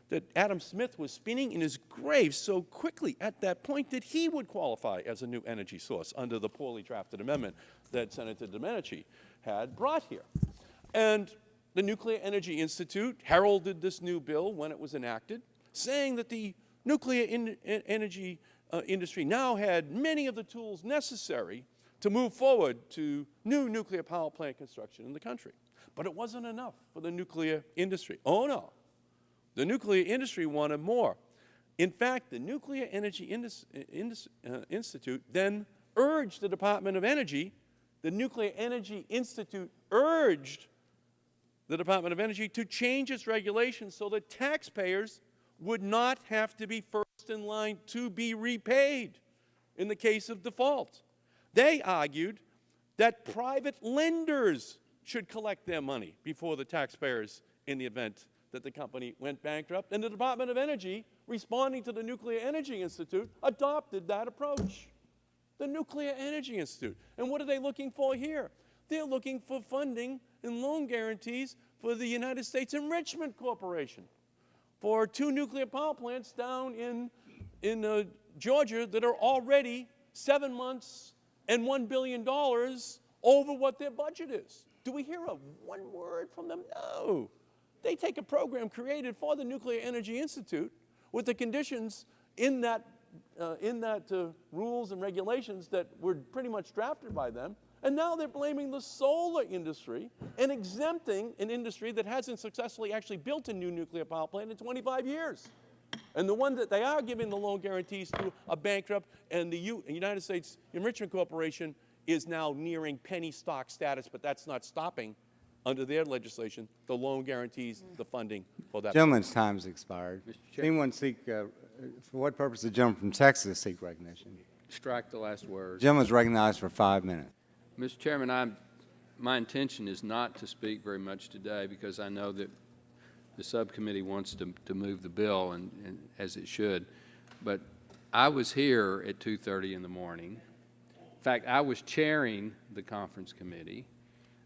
that Adam Smith was spinning in his grave so quickly at that point that he would qualify as a new energy source under the poorly drafted amendment that Senator Domenici had brought here. And the Nuclear Energy Institute heralded this new bill when it was enacted, saying that the nuclear energy industry now had many of the tools necessary to move forward to new nuclear power plant construction in the country. But it wasn't enough for the nuclear industry. Oh, no. The nuclear industry wanted more. In fact, the Nuclear Energy Institute then urged the Department of Energy, the Nuclear Energy Institute urged the Department of Energy to change its regulations so that taxpayers would not have to be first in line to be repaid in the case of default. They argued that private lenders should collect their money before the taxpayers in the event that the company went bankrupt. And the Department of Energy, responding to the Nuclear Energy Institute, adopted that approach. The Nuclear Energy Institute. And what are they looking for here? They're looking for funding and loan guarantees for the United States Enrichment Corporation for 2 nuclear power plants down in Georgia that are already 7 months and $1 billion over what their budget is. Do we hear one word from them? No. they take a program created for the Nuclear Energy Institute with the conditions in that rules and regulations that were pretty much drafted by them, and now they're blaming the solar industry and exempting an industry that hasn't successfully actually built a new nuclear power plant in 25 years. And the one that they are giving the loan guarantees to are bankrupt, and the United States Enrichment Corporation is now nearing penny stock status, but that's not stopping, under their legislation, the loan guarantees, the funding for that. Gentleman's time has expired. Anyone seek, for what purpose the gentleman from Texas seek recognition? Strike the last word. Gentleman's recognized for 5 minutes. Mr. Chairman, my intention is not to speak very much today because I know that the subcommittee wants to move the bill, and as it should. But I was here at 2:30 in the morning. In fact, I was chairing the conference committee,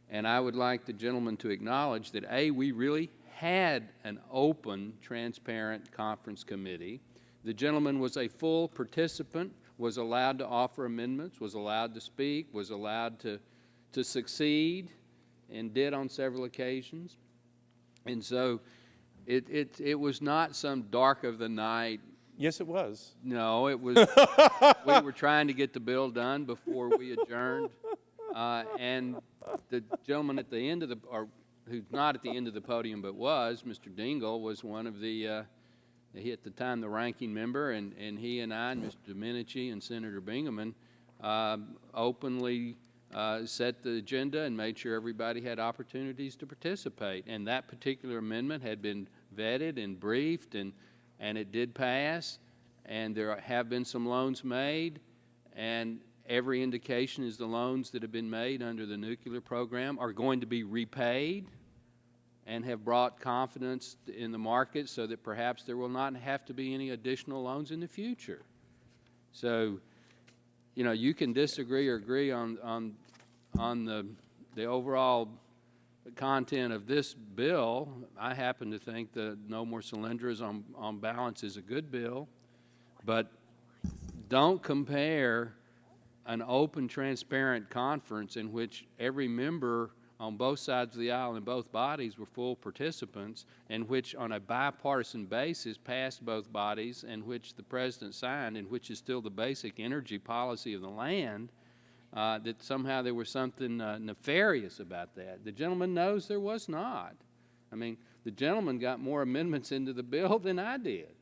and I would like the gentleman to acknowledge that, A, we really had an open, transparent conference committee. The gentleman was a full participant, was allowed to offer amendments, was allowed to speak, was allowed to succeed, and did on several occasions. And so it was not some dark of the night. Yes, it was. No, it was. We were trying to get the bill done before we adjourned, and the gentleman at the end of or who's not at the end of the podium but was, Mr. Dingell, was one of the, he at the time the ranking member, and he and I, and Mr. Domenici and Senator Bingaman, openly set the agenda and made sure everybody had opportunities to participate. And that particular amendment had been vetted and briefed, and it did pass, and there have been some loans made, and every indication is the loans that have been made under the nuclear program are going to be repaid and have brought confidence in the market so that perhaps there will not have to be any additional loans in the future. So, you know, you can disagree or agree on the overall content of this bill. I happen to think that No More Solyndras on balance is a good bill, but don't compare an open, transparent conference in which every member on both sides of the aisle in both bodies were full participants, and which on a bipartisan basis passed both bodies, and which the President signed, and which is still the basic energy policy of the land, that somehow there was something nefarious about that. The gentleman knows there was not. I mean, the gentleman got more amendments into the bill than I did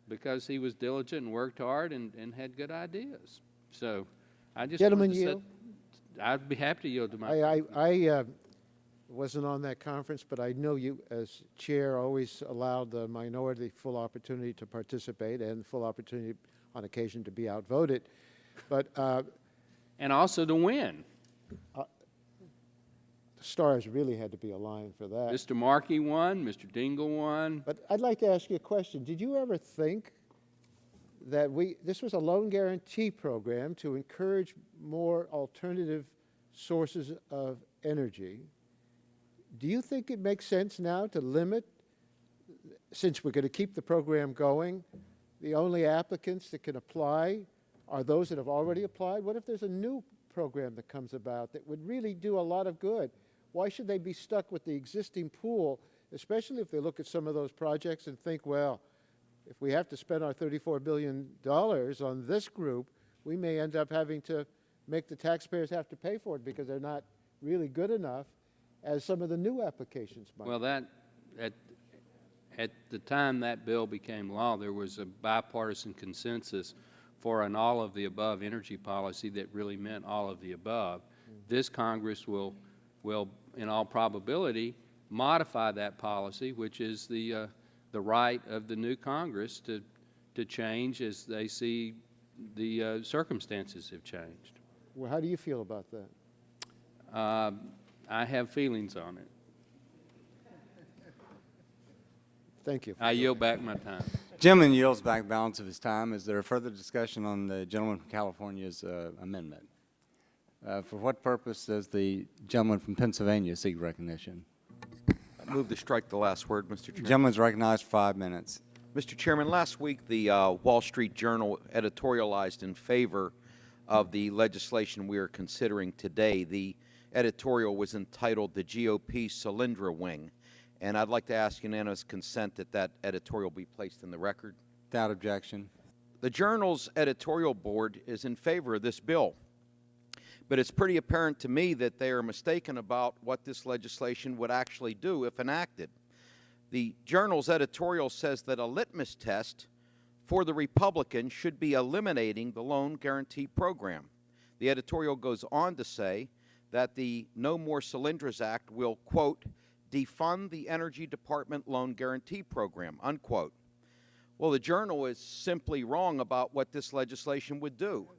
because he was diligent and worked hard and had good ideas. So I just Gentlemen, wanted to yield. I'd be happy to yield to my I wasn't on that conference, but I know you, as chair, always allowed the minority full opportunity to participate and full opportunity on occasion to be outvoted. But and also to win. the stars really had to be aligned for that. Mr. Markey won, Mr. Dingell won. But I'd like to ask you a question. Did you ever think that this was a loan guarantee program to encourage more alternative sources of energy? Do you think it makes sense now to limit, since we're going to keep the program going, the only applicants that can apply are those that have already applied? What if there's a new program that comes about that would really do a lot of good? Why should they be stuck with the existing pool, especially if they look at some of those projects and think, well, if we have to spend our $34 billion on this group, we may end up having to make the taxpayers have to pay for it because they're not really good enough as some of the new applications might. Well, that at the time that bill became law, there was a bipartisan consensus for an all-of-the-above energy policy that really meant all of the above. This Congress will, in all probability, modify that policy, which is the right of the new Congress to change as they see the circumstances have changed. Well, how do you feel about that? I have feelings on it. Thank you. I yield back my time. Gentleman yields back balance of his time. Is there further discussion on the gentleman from California's amendment? For what purpose does the gentleman from Pennsylvania seek recognition? I move to strike the last word, Mr. Chairman. Gentleman's recognized for 5 minutes. Mr. Chairman, last week the Wall Street Journal editorialized in favor of the legislation we are considering today. The editorial was entitled "The GOP Solyndra Wing," And I'd like to ask unanimous consent that that editorial be placed in the record. Without objection. The Journal's editorial board is in favor of this bill, but it's pretty apparent to me that they are mistaken about what this legislation would actually do if enacted. The Journal's editorial says that a litmus test for the Republicans should be eliminating the loan guarantee program. The editorial goes on to say that the No More Solyndras Act will, quote, defund the Energy Department loan guarantee program, unquote. Well, the Journal is simply wrong about what this legislation would do.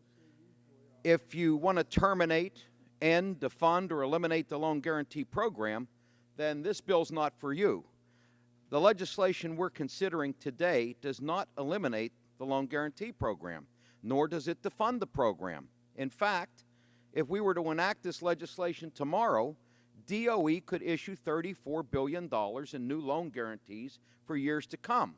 If you want to terminate, end, defund, or eliminate the loan guarantee program, then this bill's not for you. The legislation we're considering today does not eliminate the loan guarantee program, nor does it defund the program. In fact, if we were to enact this legislation tomorrow, DOE could issue $34 billion in new loan guarantees for years to come.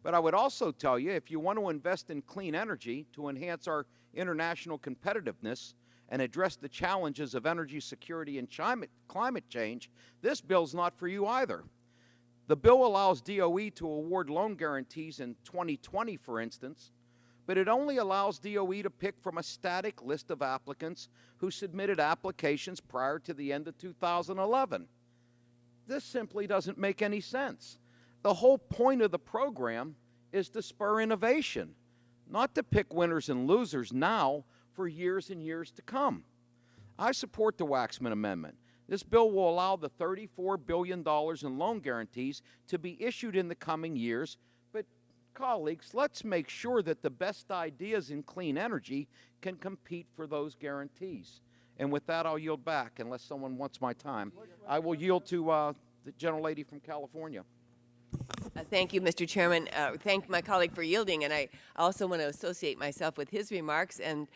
But I would also tell you, if you want to invest in clean energy to enhance our international competitiveness and address the challenges of energy security and climate change, this bill's not for you either. The bill allows DOE to award loan guarantees in 2020, for instance, but it only allows DOE to pick from a static list of applicants who submitted applications prior to the end of 2011. This simply doesn't make any sense. The whole point of the program is to spur innovation, not to pick winners and losers now for years and years to come. I support the Waxman Amendment. This bill will allow the $34 billion in loan guarantees to be issued in the coming years, but colleagues, let's make sure that the best ideas in clean energy can compete for those guarantees. And with that, I'll yield back, unless someone wants my time. I will yield to the gentlelady from California. Thank you, Mr. Chairman. Thank my colleague for yielding, and I also want to associate myself with his remarks and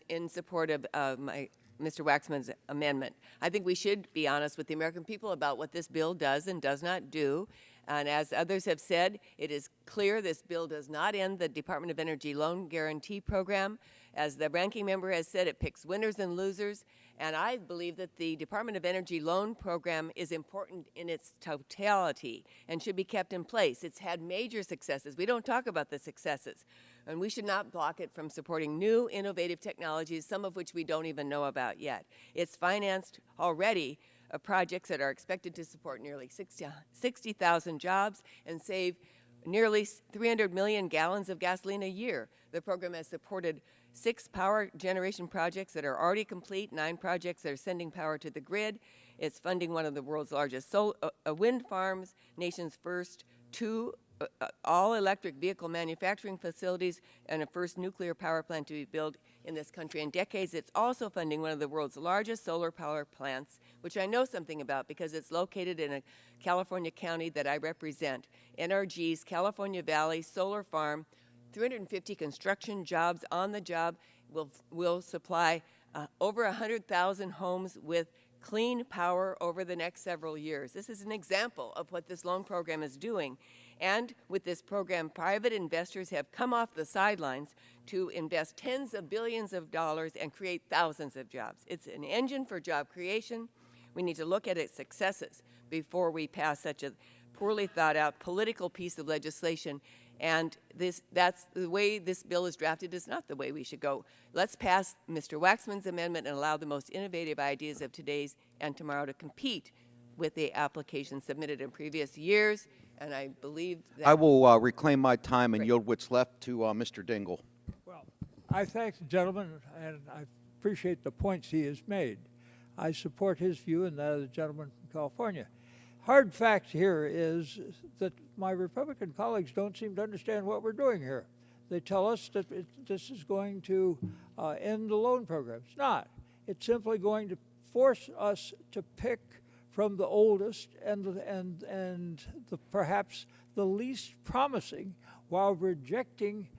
in support of Mr. Waxman's amendment. I think we should be honest with the American people about what this bill does and does not do. And as others have said, it is clear this bill does not end the Department of Energy loan guarantee program. As the ranking member has said, it picks winners and losers. And I believe that the Department of Energy loan program is important in its totality and should be kept in place. It's had major successes. We don't talk about the successes. And we should not block it from supporting new innovative technologies, some of which we don't even know about yet. It's financed already projects that are expected to support nearly 60,000 jobs and save nearly 300 million gallons of gasoline a year. The program has supported 6 power generation projects that are already complete, 9 projects that are sending power to the grid. It's funding one of the world's largest wind farms, nation's first 2 all-electric vehicle manufacturing facilities, and a first nuclear power plant to be built in this country in decades. It's also funding one of the world's largest solar power plants, which I know something about because it's located in a California county that I represent. NRG's California Valley Solar Farm, 350 construction jobs on the job, will supply over 100,000 homes with clean power over the next several years. This is an example of what this loan program is doing. And with this program, private investors have come off the sidelines to invest tens of billions of dollars and create thousands of jobs. It's an engine for job creation. We need to look at its successes before we pass such a poorly thought out political piece of legislation. And that's the way this bill is drafted is not the way we should go. Let's pass Mr. Waxman's amendment and allow the most innovative ideas of today's and tomorrow to compete with the applications submitted in previous years. And I believe that I will reclaim my time and yield what's left to Mr. Dingell. Well, I thank the gentleman, and I appreciate the points he has made. I support his view and that of the gentleman from California. Hard fact here is that my Republican colleagues don't seem to understand what we're doing here. They tell us that this is going to end the loan program. It's not. It's simply going to force us to pick from the oldest and perhaps the least promising, while rejecting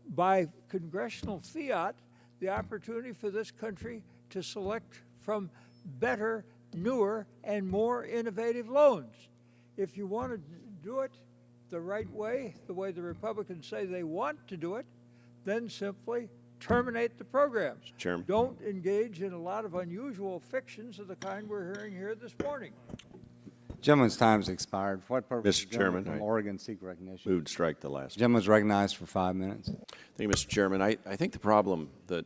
by congressional fiat the opportunity for this country to select from better, newer, and more innovative loans. If you want to do it the right way, the way the Republicans say they want to do it, then simply terminate the programs. Chairman. Don't engage in a lot of unusual fictions of the kind we're hearing here this morning. Gentleman's time's expired. For what purpose? Mr. Chairman, From I Oregon seek recognition. Move to strike the last. Gentleman's recognized for 5 minutes. Thank you, Mr. Chairman. I think the problem that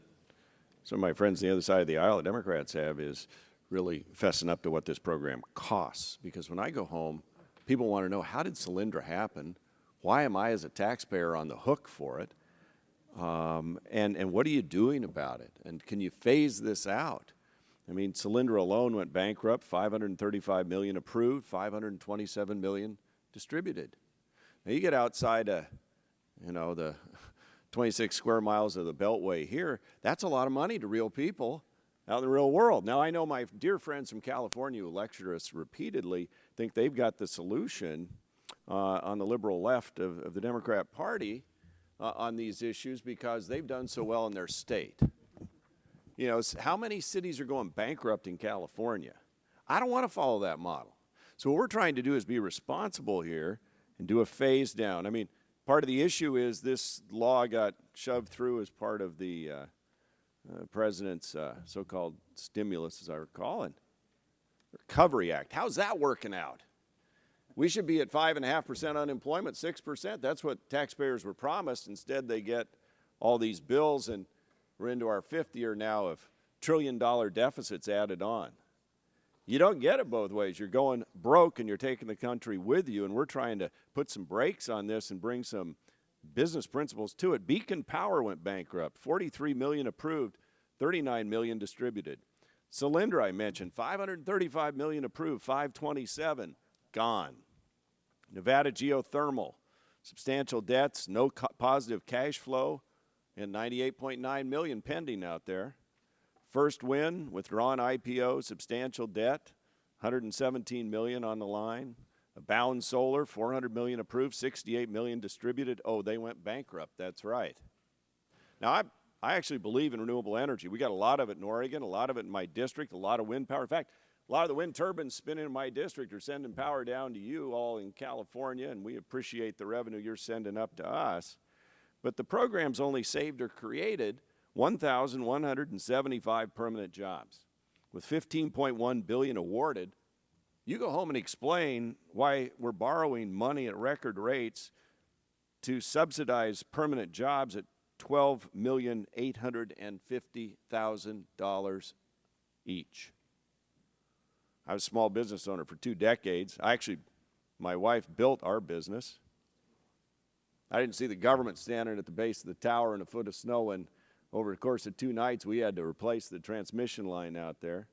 some of my friends on the other side of the aisle, the Democrats, have is really fessing up to what this program costs. Because when I go home, people want to know, how did Solyndra happen? Why am I, as a taxpayer, on the hook for it? And what are you doing about it? And can you phase this out? I mean, Solyndra alone went bankrupt, $535 million approved, $527 million distributed. Now, you get outside, the 26 square miles of the Beltway here, that's a lot of money to real people out in the real world. Now, I know my dear friends from California who lecture us repeatedly think they've got the solution on the liberal left of the Democrat Party on these issues because they've done so well in their state. You know, how many cities are going bankrupt in California? I don't want to follow that model. So what we're trying to do is be responsible here and do a phase down. I mean, part of the issue is this law got shoved through as part of the president's so-called stimulus, as I recall, and Recovery Act. How's that working out? We should be at 5.5% unemployment, 6%. That's what taxpayers were promised. Instead, they get all these bills, and we're into our 5th year now of trillion-dollar deficits added on. You don't get it both ways. You're going broke, and you're taking the country with you, and we're trying to put some brakes on this and bring some business principles to it. Beacon Power went bankrupt, $43 million approved, $39 million distributed. Solyndra, I mentioned, $535 million approved, $527 gone. Nevada Geothermal, substantial debts, no positive cash flow, and $98.9 million pending out there. First Wind, withdrawn IPO, substantial debt, $117 million on the line. Abound Solar, $400 million approved, $68 million distributed. Oh, they went bankrupt, that's right. Now, I actually believe in renewable energy. We got a lot of it in Oregon, a lot of it in my district, a lot of wind power. In fact, a lot of the wind turbines spinning in my district are sending power down to you all in California, and we appreciate the revenue you're sending up to us. But the program's only saved or created 1,175 permanent jobs. With $15.1 billion awarded, you go home and explain why we're borrowing money at record rates to subsidize permanent jobs at $12,850,000 each. I was a small business owner for 2 decades. My wife built our business. I didn't see the government standing at the base of the tower in a foot of snow, and over the course of 2 nights, we had to replace the transmission line out there.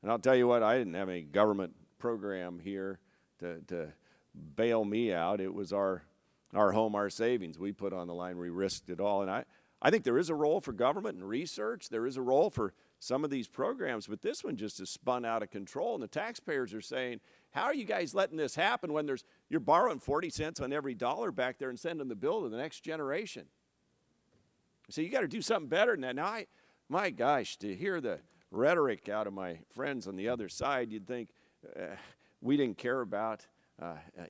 And I'll tell you what, I didn't have any government program here to bail me out. It was our home, our savings. We put on the line, we risked it all. And I think there is a role for government and research. There is a role for some of these programs, but this one just has spun out of control. And the taxpayers are saying, how are you guys letting this happen when you're borrowing 40 cents on every dollar back there and sending the bill to the next generation? So you got to do something better than that. Now, my gosh, to hear the rhetoric out of my friends on the other side, you'd think we didn't care about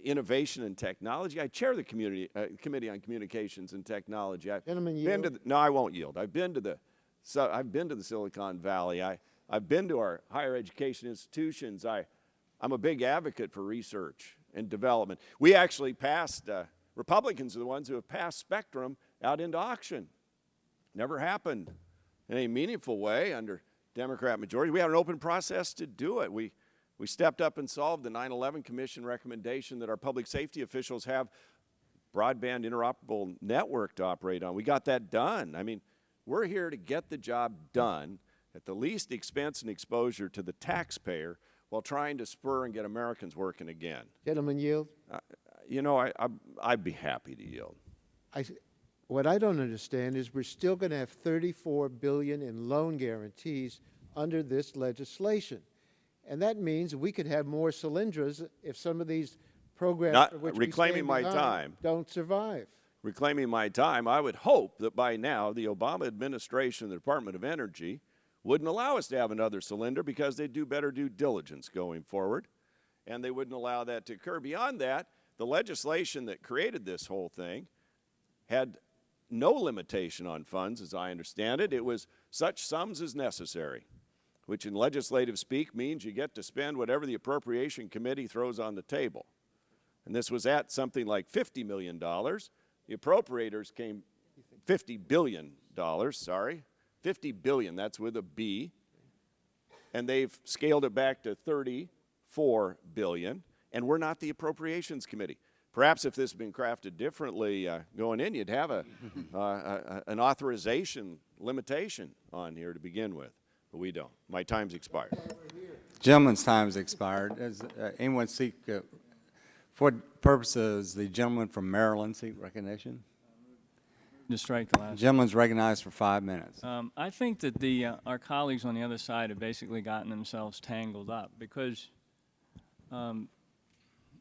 innovation and technology. I chair the Committee on Communications and Technology. Gentlemen, yield. No, I won't yield. I've been to the Silicon Valley. I've been to our higher education institutions. I'm a big advocate for research and development. We actually passed, Republicans are the ones who have passed Spectrum out into auction. Never happened in a meaningful way under Democrat majority. We had an open process to do it. We stepped up and solved the 9/11 Commission recommendation that our public safety officials have broadband interoperable network to operate on. We got that done. I mean, we're here to get the job done at the least expense and exposure to the taxpayer while trying to spur and get Americans working again. Gentlemen, yield. I'd be happy to yield. What I don't understand is we're still going to have $34 billion in loan guarantees under this legislation. And that means we could have more Solyndras if some of these programs for which reclaiming my time don't survive. Reclaiming my time, I would hope that by now the Obama administration, the Department of Energy, wouldn't allow us to have another Solyndra because they'd do better due diligence going forward, and they wouldn't allow that to occur. Beyond that, the legislation that created this whole thing had no limitation on funds, as I understand it. It was such sums as necessary. which in legislative speak means you get to spend whatever the Appropriation Committee throws on the table. And this was at something like $50 million. The appropriators came $50 billion, sorry. 50 billion, that's with a B. And they've scaled it back to 34 billion. And we're not the Appropriations Committee. Perhaps if this had been crafted differently going in, you'd have an authorization limitation on here to begin with. But we don't. My time's expired. Gentleman's time's expired. Does anyone seek, for what purposes, the gentleman from Maryland seek recognition? To strike the last. Gentleman's recognized for 5 minutes. I think that our colleagues on the other side have basically gotten themselves tangled up because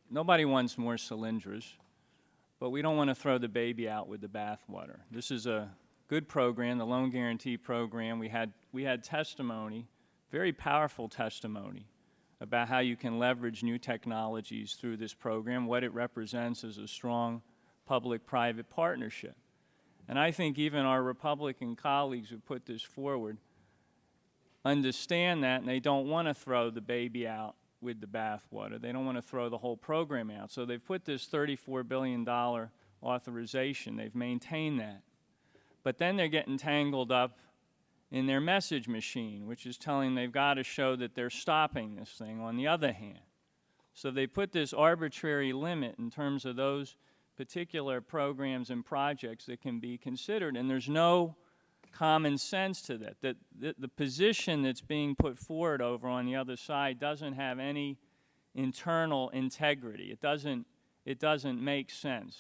nobody wants more Solyndras, but we don't want to throw the baby out with the bathwater. This is a good program, the loan guarantee program. We had testimony, very powerful testimony, about how you can leverage new technologies through this program, what it represents as a strong public-private partnership. And I think even our Republican colleagues who put this forward understand that, and they don't want to throw the baby out with the bathwater. They don't want to throw the whole program out. So they've put this $34 billion authorization. They've maintained that. But then they're getting tangled up in their message machine, which is telling they've got to show that they're stopping this thing on the other hand. So they put this arbitrary limit in terms of those particular programs and projects that can be considered, and there's no common sense to that. The position that's being put forward over on the other side doesn't have any internal integrity. It doesn't make sense.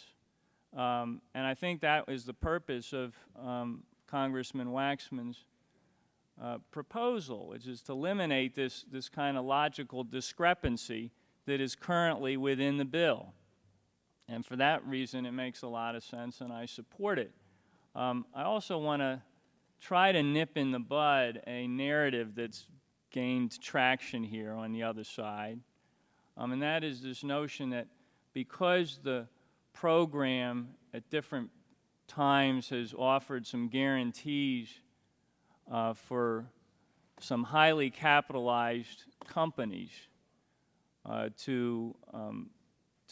And I think that is the purpose of Congressman Waxman's proposal, which is to eliminate this kind of logical discrepancy that is currently within the bill. And for that reason, it makes a lot of sense, and I support it. I also want to try to nip in the bud a narrative that's gained traction here on the other side, and that is this notion that because the program at different times has offered some guarantees for some highly capitalized companies to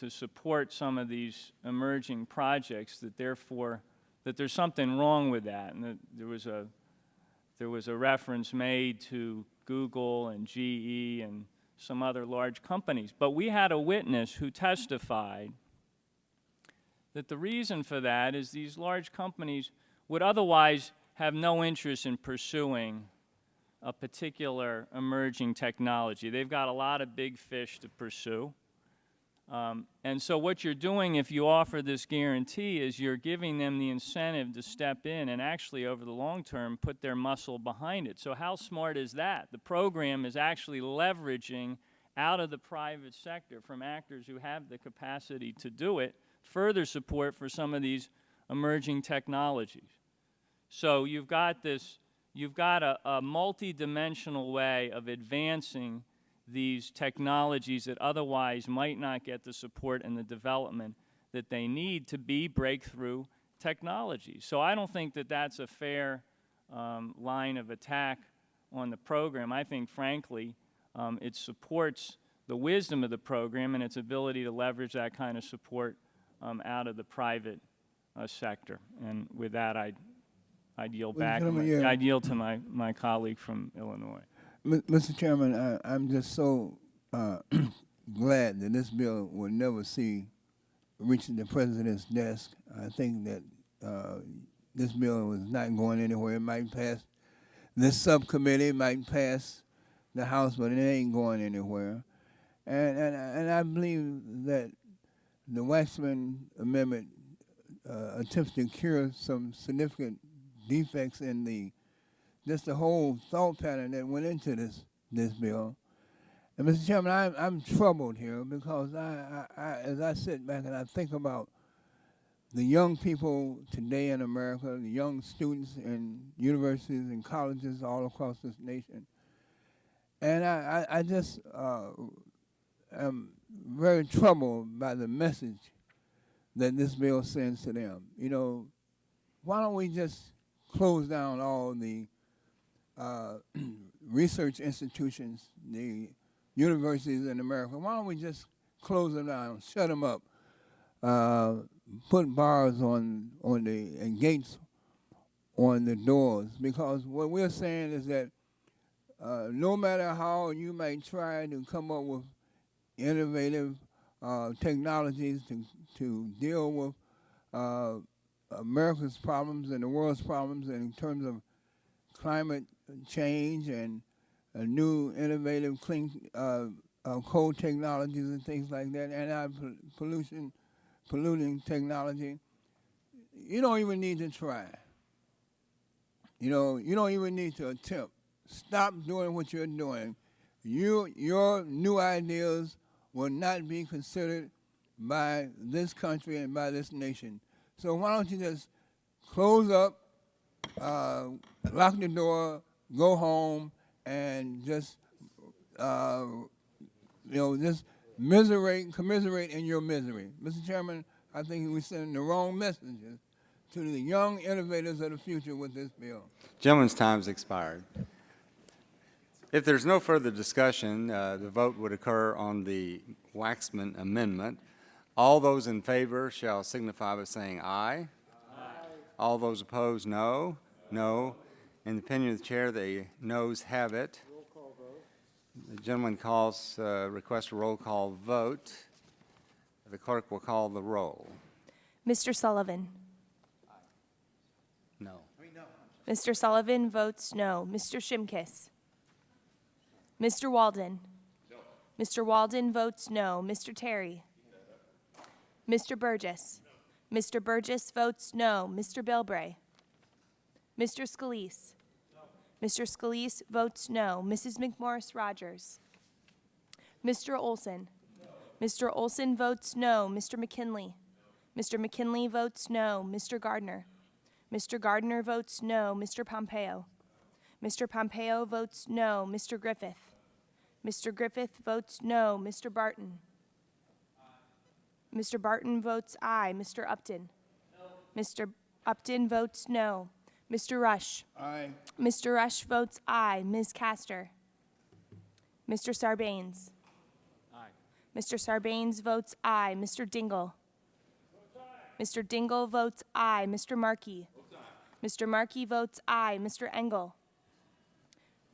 support some of these emerging projects, that therefore that there's something wrong with that, and that there was a reference made to Google and GE and some other large companies. But we had a witness who testified that the reason for that is these large companies would otherwise have no interest in pursuing a particular emerging technology. They've got a lot of big fish to pursue. And so what you're doing if you offer this guarantee is you're giving them the incentive to step in and actually over the long term put their muscle behind it. So how smart is that? The program is actually leveraging out of the private sector from actors who have the capacity to do it, further support for some of these emerging technologies. So you've got a multi-dimensional way of advancing these technologies that otherwise might not get the support and the development that they need to be breakthrough technologies. So I don't think that that's a fair line of attack on the program. I think, frankly, it supports the wisdom of the program and its ability to leverage that kind of support out of the private sector. And with that, I'd yield back. I'd yield to my colleague from Illinois. Mr. Chairman, I'm just so glad that this bill will never see reaching the president's desk. I think that this bill is not going anywhere. It might pass this subcommittee, it might pass the House, but it ain't going anywhere. And I believe that the Waxman Amendment attempts to cure some significant defects in just the whole thought pattern that went into this bill. And Mr. Chairman, I'm troubled here because as I sit back and I think about the young people today in America, the young students in universities and colleges all across this nation, and I just am very troubled by the message that this bill sends to them. You know, why don't we just close down all the research institutions, the universities in America, why don't we just close them down, shut them up, put bars on the and gates on the doors? Because what we're saying is that no matter how you might try to come up with innovative technologies to deal with America's problems and the world's problems in terms of climate change and new innovative clean coal technologies and things like that, polluting technology, you don't even need to try. You don't even need to attempt. Stop doing what you're doing. Your new ideas will not be considered by this country and by this nation. So why don't you just close up, lock the door, go home, and just, just commiserate in your misery. Mr. Chairman, I think we're sending the wrong messages to the young innovators of the future with this bill. Gentleman's time's expired. If there's no further discussion, the vote would occur on the Waxman amendment. All those in favor shall signify by saying aye. Aye. All those opposed, no. No. In the opinion of the chair, the noes have it. Roll call vote. The gentleman requests a roll call vote. The clerk will call the roll. Mr. Sullivan? No. Mr. Sullivan votes no. Mr. Shimkus? Mr. Walden? No. Mr. Walden votes no. Mr. Terry? Mr. Burgess? No. Mr. Burgess votes no. Mr. Bilbray? Mr. Scalise? No. Mr. Scalise votes no. Mrs. McMorris Rogers? Mr. Olson? No. Mr. Olson votes no. Mr. McKinley? No. Mr. McKinley votes no. Mr. Gardner? Mr. Gardner votes no. Mr. Pompeo? Mr. Pompeo votes no. Mr. Griffith? Mr. Griffith votes no. Mr. Barton? Mr. Barton votes aye. Mr. Upton? No. Mr. Upton votes no. Mr. Rush? Aye. Mr. Rush votes aye. Ms. Castor? Mr. Sarbanes? Aye. Mr. Sarbanes votes aye. Mr. Dingle? Mr. Dingle votes aye. Mr. Markey? Mr. Markey votes aye. Mr. Engel?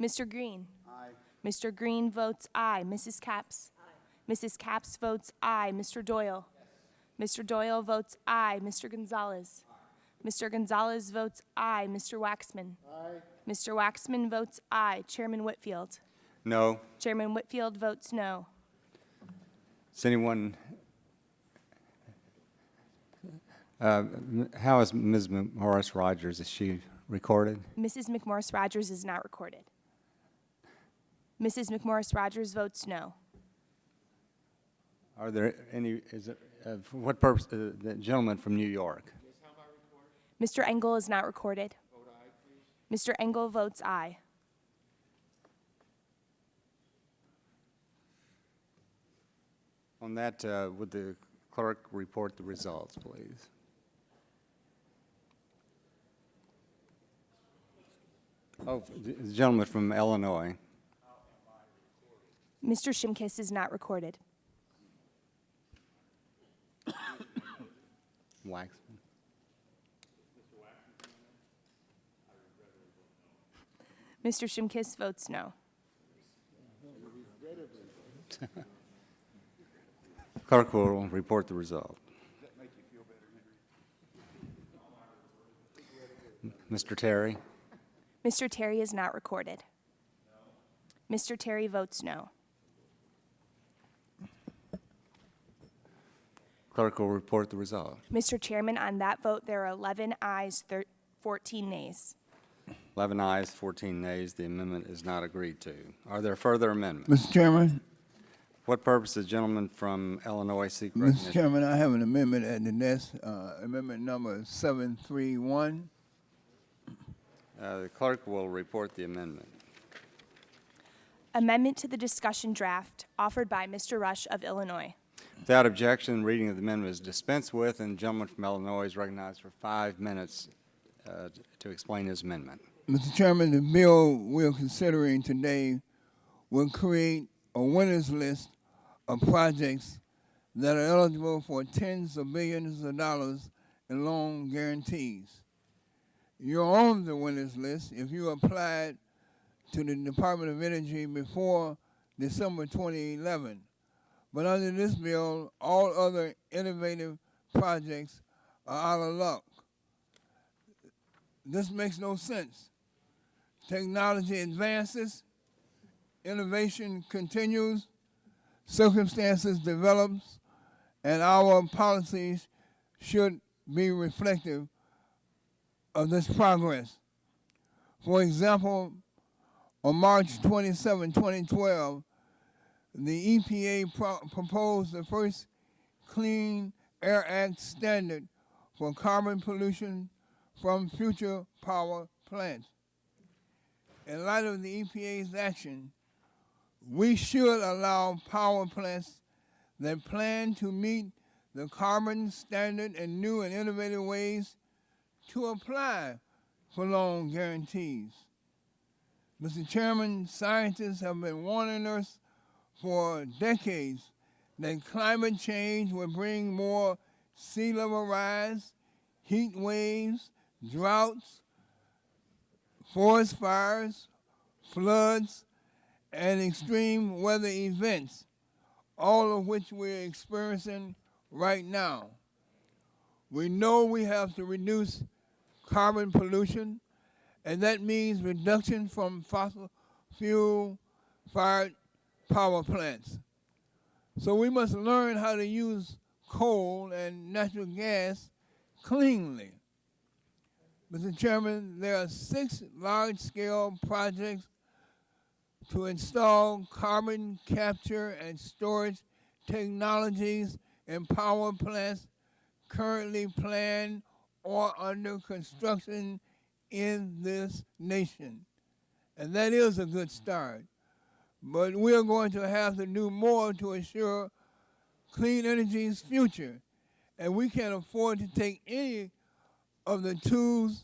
Mr. Green? Aye. Mr. Green votes aye. Mrs. Capps? Aye. Mrs. Capps votes aye. Mr. Doyle? Yes. Mr. Doyle votes aye. Mr. Gonzalez? Aye. Mr. Gonzalez votes aye. Mr. Waxman? Aye. Mr. Waxman votes aye. Chairman Whitfield? No. Chairman Whitfield votes no. Does anyone, how is Ms. McMorris Rogers? Is she recorded? Mrs. McMorris Rogers is not recorded. Mrs. McMorris Rogers votes no. Are there any, is it, for what purpose, the gentleman from New York? Mr. Engel is not recorded. Vote aye, please. Mr. Engel votes aye. On that, would the clerk report the results, please? Oh, the gentleman from Illinois. Mr. Shimkus is not recorded. Waxman. Mr. Shimkus votes no. Clerk will report the result. Mr. Terry? Mr. Terry is not recorded. Mr. Terry votes no. Clerk will report the result. Mr. Chairman, on that vote, there are 11 ayes, 14 nays. 11 ayes, 14 nays. The amendment is not agreed to. Are there further amendments? Mr. Chairman? What purpose does the gentleman from Illinois seek Mr. recognition? Chairman, I have an amendment at the desk, amendment number 731. The clerk will report the amendment. Amendment to the discussion draft offered by Mr. Rush of Illinois. Without objection, reading of the amendment is dispensed with, and the gentleman from Illinois is recognized for 5 minutes to explain his amendment. Mr. Chairman, the bill we're considering today will create a winners list of projects that are eligible for tens of billions of dollars in loan guarantees. You're on the winners list if you applied to the Department of Energy before December 2011. But under this bill, all other innovative projects are out of luck. This makes no sense. Technology advances, innovation continues, circumstances develops, and our policies should be reflective of this progress. For example, on March 27, 2012, the EPA proposed the first Clean Air Act standard for carbon pollution from future power plants. In light of the EPA's action, we should allow power plants that plan to meet the carbon standard in new and innovative ways to apply for loan guarantees. Mr. Chairman, scientists have been warning us for decades that climate change will bring more sea level rise, heat waves, droughts, forest fires, floods, and extreme weather events, all of which we're experiencing right now. We know we have to reduce carbon pollution, and that means reduction from fossil fuel-fired power plants. So we must learn how to use coal and natural gas cleanly. Mr. Chairman, there are 6 large-scale projects to install carbon capture and storage technologies in power plants currently planned or under construction in this nation. And that is a good start. But we're going to have to do more to assure clean energy's future. And we can't afford to take any of the tools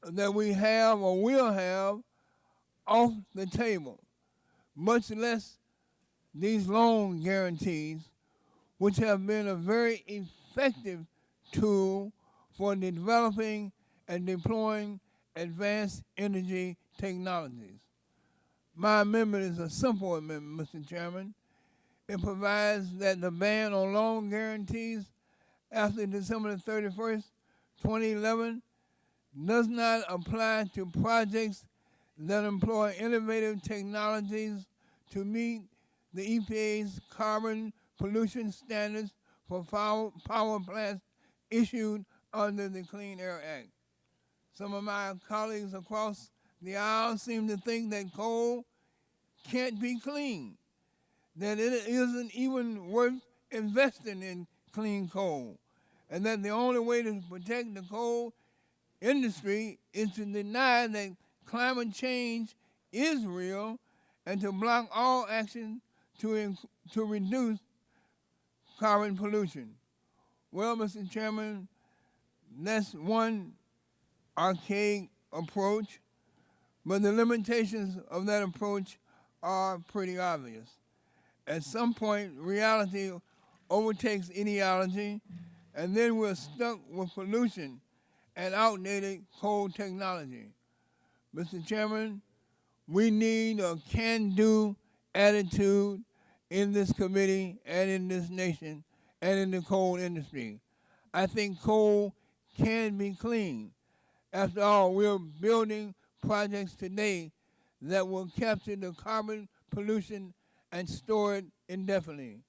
that we have or will have off the table, much less these loan guarantees, which have been a very effective tool for developing and deploying advanced energy technologies. My amendment is a simple amendment, Mr. Chairman. It provides that the ban on loan guarantees after December 31st, 2011 does not apply to projects that employ innovative technologies to meet the EPA's carbon pollution standards for power plants issued under the Clean Air Act. Some of my colleagues across the aisle seem to think that coal can't be clean, that it isn't even worth investing in clean coal, and that the only way to protect the coal industry is to deny that climate change is real and to block all action to reduce carbon pollution. Well, Mr. Chairman, that's one archaic approach, but the limitations of that approach are pretty obvious. At some point, reality overtakes ideology, and then we're stuck with pollution and outdated coal technology. Mr. Chairman, we need a can-do attitude in this committee and in this nation and in the coal industry. I think coal can be clean. After all, we're building projects today that will capture the carbon pollution and store it indefinitely.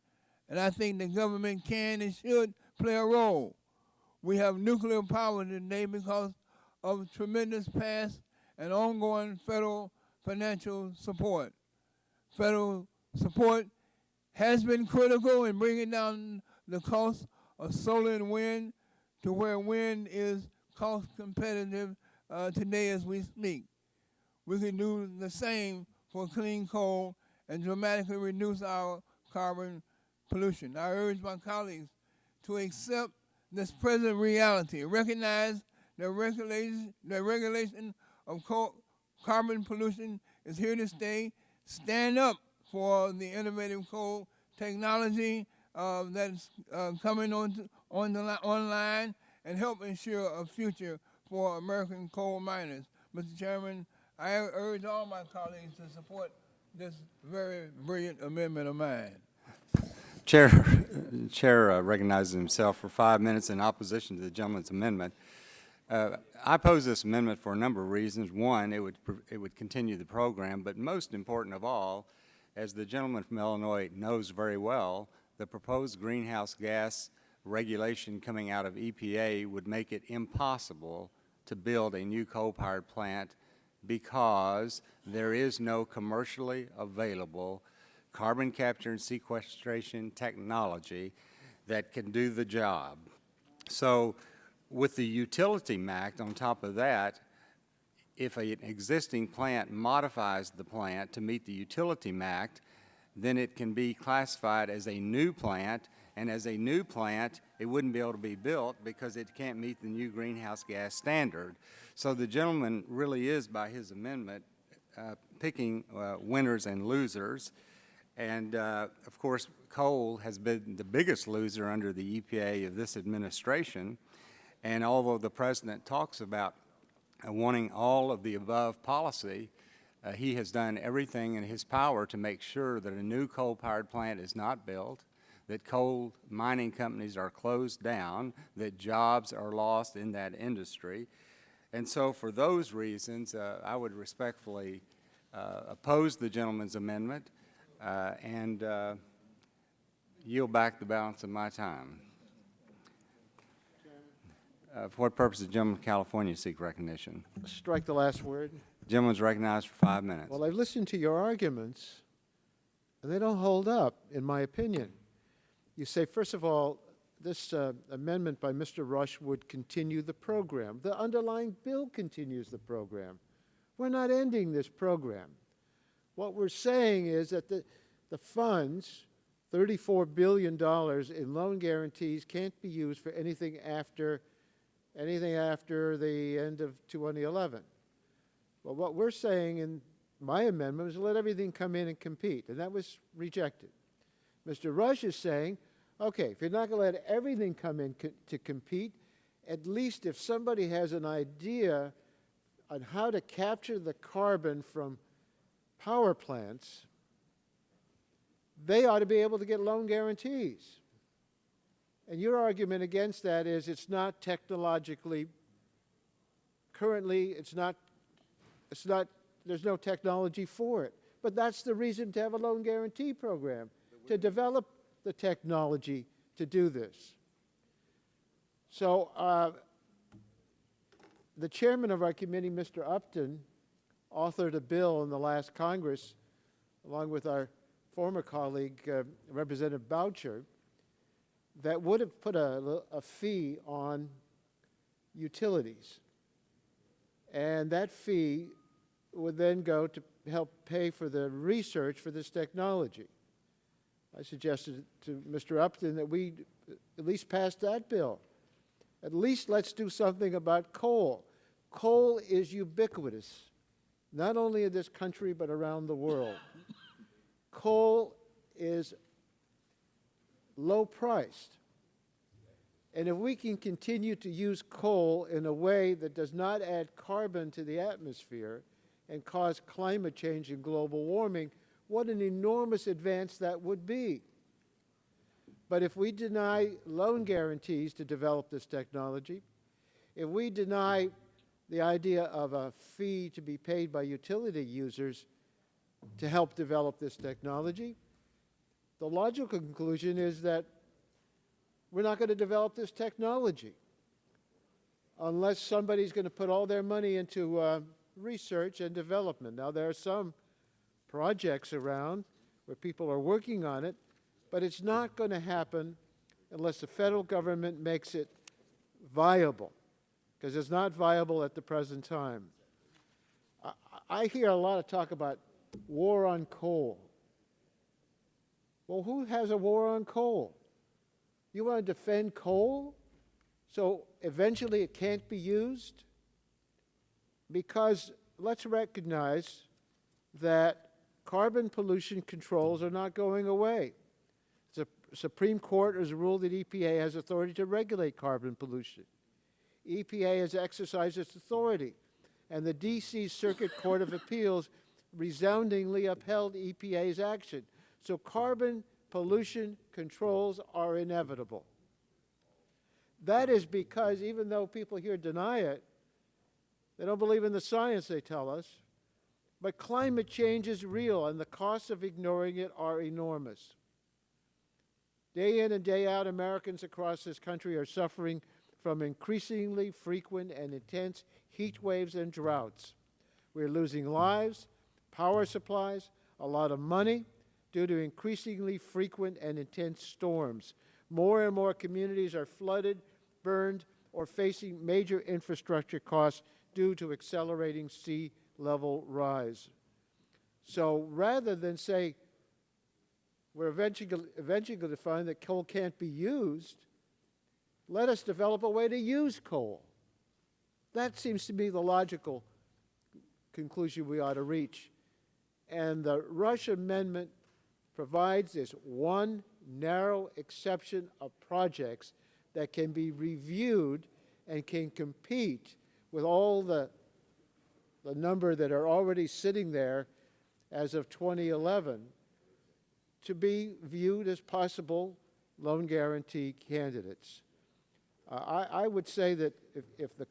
And I think the government can and should play a role. We have nuclear power today because of tremendous past and ongoing federal financial support. Federal support has been critical in bringing down the cost of solar and wind to where wind is cost competitive today as we speak. We can do the same for clean coal and dramatically reduce our carbon pollution. I urge my colleagues to accept this present reality, recognize the regulation of carbon pollution is here to stay. Stand up for the innovative coal technology that's coming online and help ensure a future for American coal miners. Mr. Chairman, I urge all my colleagues to support this very brilliant amendment of mine. Chair recognizes himself for 5 minutes in opposition to the gentleman's amendment. I oppose this amendment for a number of reasons. One, it would continue the program, but most important of all, as the gentleman from Illinois knows very well, the proposed greenhouse gas regulation coming out of EPA would make it impossible to build a new coal-powered plant because there is no commercially available carbon capture and sequestration technology that can do the job. So with the Utility Act on top of that, if an existing plant modifies the plant to meet the Utility Act, then it can be classified as a new plant, and as a new plant, it wouldn't be able to be built because it can't meet the new greenhouse gas standard. So the gentleman really is, by his amendment, picking winners and losers. And, of course, coal has been the biggest loser under the EPA of this administration. And although the President talks about wanting all of the above policy, he has done everything in his power to make sure that a new coal-powered plant is not built, that coal mining companies are closed down, that jobs are lost in that industry. And so for those reasons, I would respectfully oppose the gentleman's amendment and yield back the balance of my time. For what purpose does the gentleman from California seek recognition? Strike the last word. The gentleman's recognized for 5 minutes. Well, I've listened to your arguments, and they don't hold up, in my opinion. You say, first of all, this amendment by Mr. Rush would continue the program. The underlying bill continues the program. We're not ending this program. What we're saying is that the funds, $34 billion in loan guarantees, can't be used for anything after the end of 2011. Well, what we're saying in my amendment is let everything come in and compete, and that was rejected. Mr. Rush is saying, okay, if you're not going to let everything come in to compete, at least if somebody has an idea on how to capture the carbon from power plants, they ought to be able to get loan guarantees. And your argument against that is it's not technologically, currently there's no technology for it. But that's the reason to have a loan guarantee program, to develop the technology to do this. So the chairman of our committee, Mr. Upton, authored a bill in the last Congress, along with our former colleague, Representative Boucher, that would have put a fee on utilities. And that fee would then go to help pay for the research for this technology. I suggested to Mr. Upton that we at least pass that bill. At least let's do something about coal. Coal is ubiquitous, not only in this country but around the world. Coal is low priced. And if we can continue to use coal in a way that does not add carbon to the atmosphere and cause climate change and global warming, what an enormous advance that would be. But if we deny loan guarantees to develop this technology, if we deny the idea of a fee to be paid by utility users to help develop this technology, the logical conclusion is that we're not going to develop this technology unless somebody's going to put all their money into research and development. Now, there are some projects around where people are working on it, but it's not going to happen unless the federal government makes it viable, because it's not viable at the present time. I hear a lot of talk about war on coal. Well, who has a war on coal? You want to defend coal so eventually it can't be used? because let's recognize that carbon pollution controls are not going away. The Supreme Court has ruled that EPA has authority to regulate carbon pollution. EPA has exercised its authority, and the D.C. Circuit Court of Appeals resoundingly upheld EPA's action. So carbon pollution controls are inevitable. That is because even though people here deny it, they don't believe in the science, they tell us, but climate change is real and the costs of ignoring it are enormous. Day in and day out, Americans across this country are suffering from increasingly frequent and intense heat waves and droughts. We're losing lives, power supplies, a lot of money due to increasingly frequent and intense storms. More and more communities are flooded, burned, or facing major infrastructure costs due to accelerating sea level rise. So rather than say we're eventually going to find that coal can't be used, let us develop a way to use coal. That seems to be the logical conclusion we ought to reach. And the Rush Amendment provides this one narrow exception of projects that can be reviewed and can compete with all the number that are already sitting there as of 2011 to be viewed as possible loan guarantee candidates. I would say that if the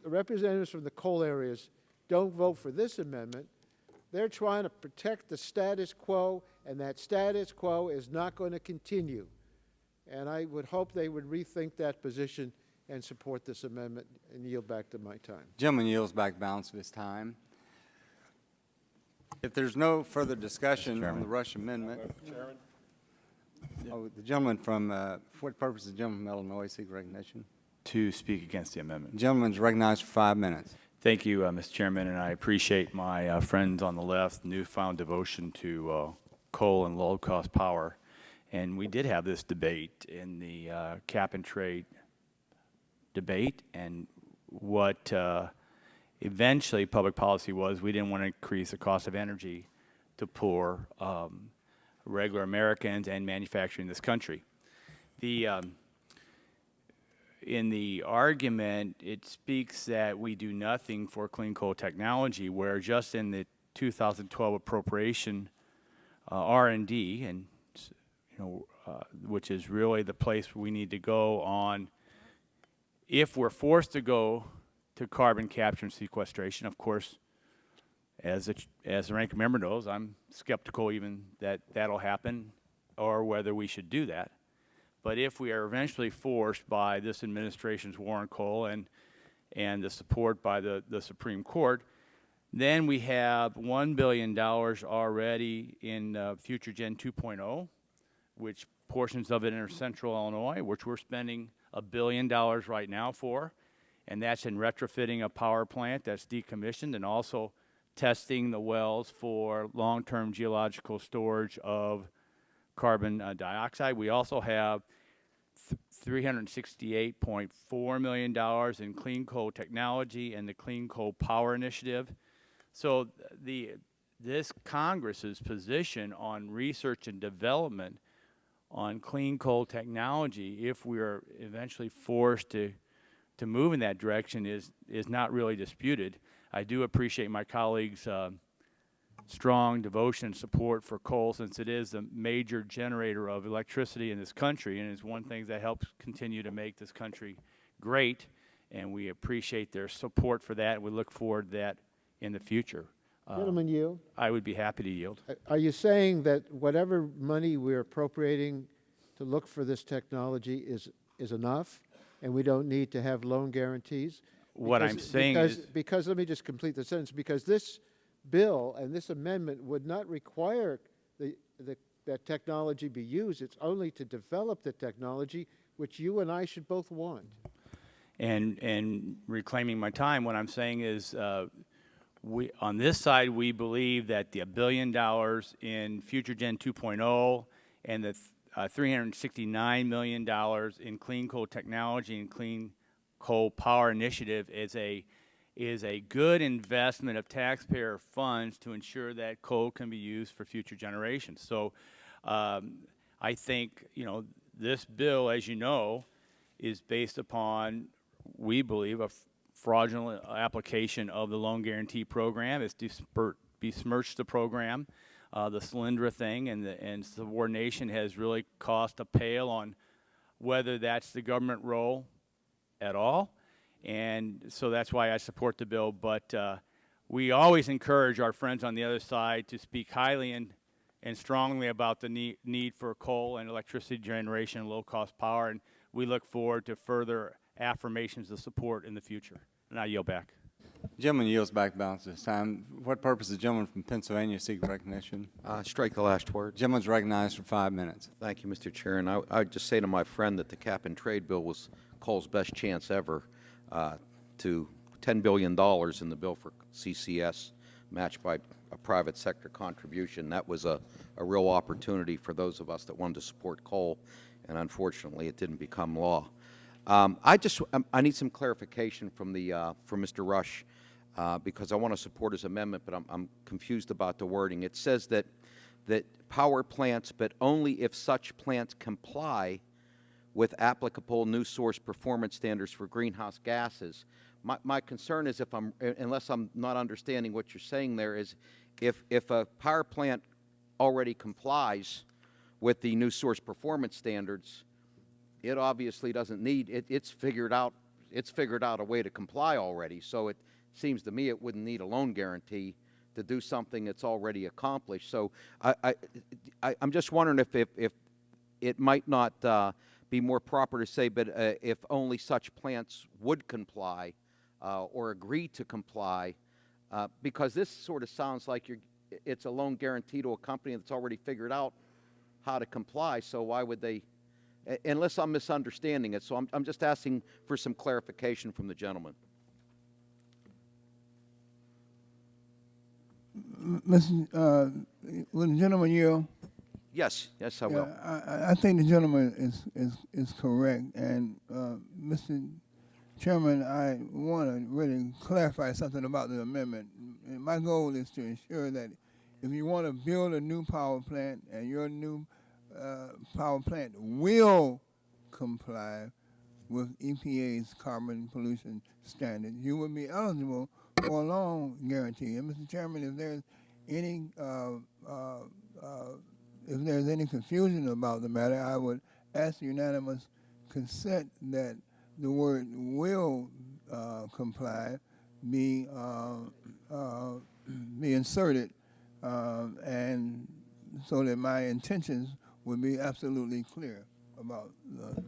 representatives from the coal areas don't vote for this amendment, they're trying to protect the status quo, and that status quo is not going to continue. And I would hope they would rethink that position and support this amendment and yield back to my time. Gentleman yields back balance of his time. If there's no further discussion on the Rush Amendment, the gentleman from, for what purpose is the gentleman from Illinois seek recognition? To speak against the amendment. The gentleman's recognized for 5 minutes. Thank you, Mr. Chairman, and I appreciate my friends on the left newfound devotion to coal and low-cost power. And we did have this debate in the cap and trade debate, and what eventually public policy was, we didn't want to increase the cost of energy to poor regular Americans and manufacturing in this country. In the argument, it speaks that we do nothing for clean coal technology, where just in the 2012 appropriation, R&D, and which is really the place we need to go on, if we're forced to go to carbon capture and sequestration. Of course, as the ranking member knows, I'm skeptical even that that'll happen or whether we should do that. But if we are eventually forced by this administration's war on coal and the support by the Supreme Court, then we have $1 billion already in Future Gen 2.0, which portions of it in central Illinois, which we're spending $1 billion right now for, and that's in retrofitting a power plant that's decommissioned and also testing the wells for long-term geological storage of carbon dioxide. We also have $368.4 million in clean coal technology and the Clean Coal Power Initiative. So this Congress's position on research and development on clean coal technology, if we are eventually forced to move in that direction, is not really disputed. I do appreciate my colleagues' strong devotion and support for coal, since it is a major generator of electricity in this country and is one thing that helps continue to make this country great, and we appreciate their support for that, and we look forward to that in the future. Gentleman, yield. I would be happy to yield. Are you saying that whatever money we're appropriating to look for this technology is enough, and we don't need to have loan guarantees? What I'm saying is... Because, let me just complete the sentence, because this bill and this amendment would not require that technology be used. It's only to develop the technology, which you and I should both want. And reclaiming my time, what I'm saying is on this side, we believe that the $1 billion in Future Gen 2.0 and the $369 million in clean coal technology and clean coal power initiative is a is a good investment of taxpayer funds to ensure that coal can be used for future generations. So I think, you know, this bill, as you know, is based upon, we believe, a fraudulent application of the loan guarantee program. It's besmirched the program. The Solyndra thing and subordination has really cost a pale on whether that's the government role at all. And so that's why I support the bill. But we always encourage our friends on the other side to speak highly and strongly about the need for coal and electricity generation and low-cost power. And we look forward to further affirmations of support in the future. And I yield back. Gentleman yields back balance this time. What purpose does the gentleman from Pennsylvania seek recognition? Strike the last word. Gentleman's recognized for 5 minutes. Thank you, Mr. Chair. And I would just say to my friend that the cap-and-trade bill was coal's best chance ever to $10 billion in the bill for CCS, matched by a private sector contribution. That was a real opportunity for those of us that wanted to support coal, and unfortunately it didn't become law. I need some clarification from Mr. Rush because I want to support his amendment, but I'm confused about the wording. It says that power plants, but only if such plants comply with applicable new source performance standards for greenhouse gases. My concern is unless I'm not understanding what you're saying there, is if a power plant already complies with the new source performance standards, it obviously doesn't need, it's figured out a way to comply already. So it seems to me it wouldn't need a loan guarantee to do something that's already accomplished. So I'm just wondering if it might not be more proper to say, but if only such plants would comply or agree to comply, because this sort of sounds like it's a loan guarantee to a company that's already figured out how to comply. So why would they? Unless I'm misunderstanding it. So I'm just asking for some clarification from the gentleman. Will the gentleman yield? Yes, I will. I think the gentleman is correct. And Mr. Chairman, I want to really clarify something about the amendment. And my goal is to ensure that if you want to build a new power plant and your new power plant will comply with EPA's carbon pollution standards, you will be eligible for a loan guarantee. And Mr. Chairman, if there's any confusion about the matter, I would ask unanimous consent that the word "will comply" be inserted, and so that my intentions would be absolutely clear about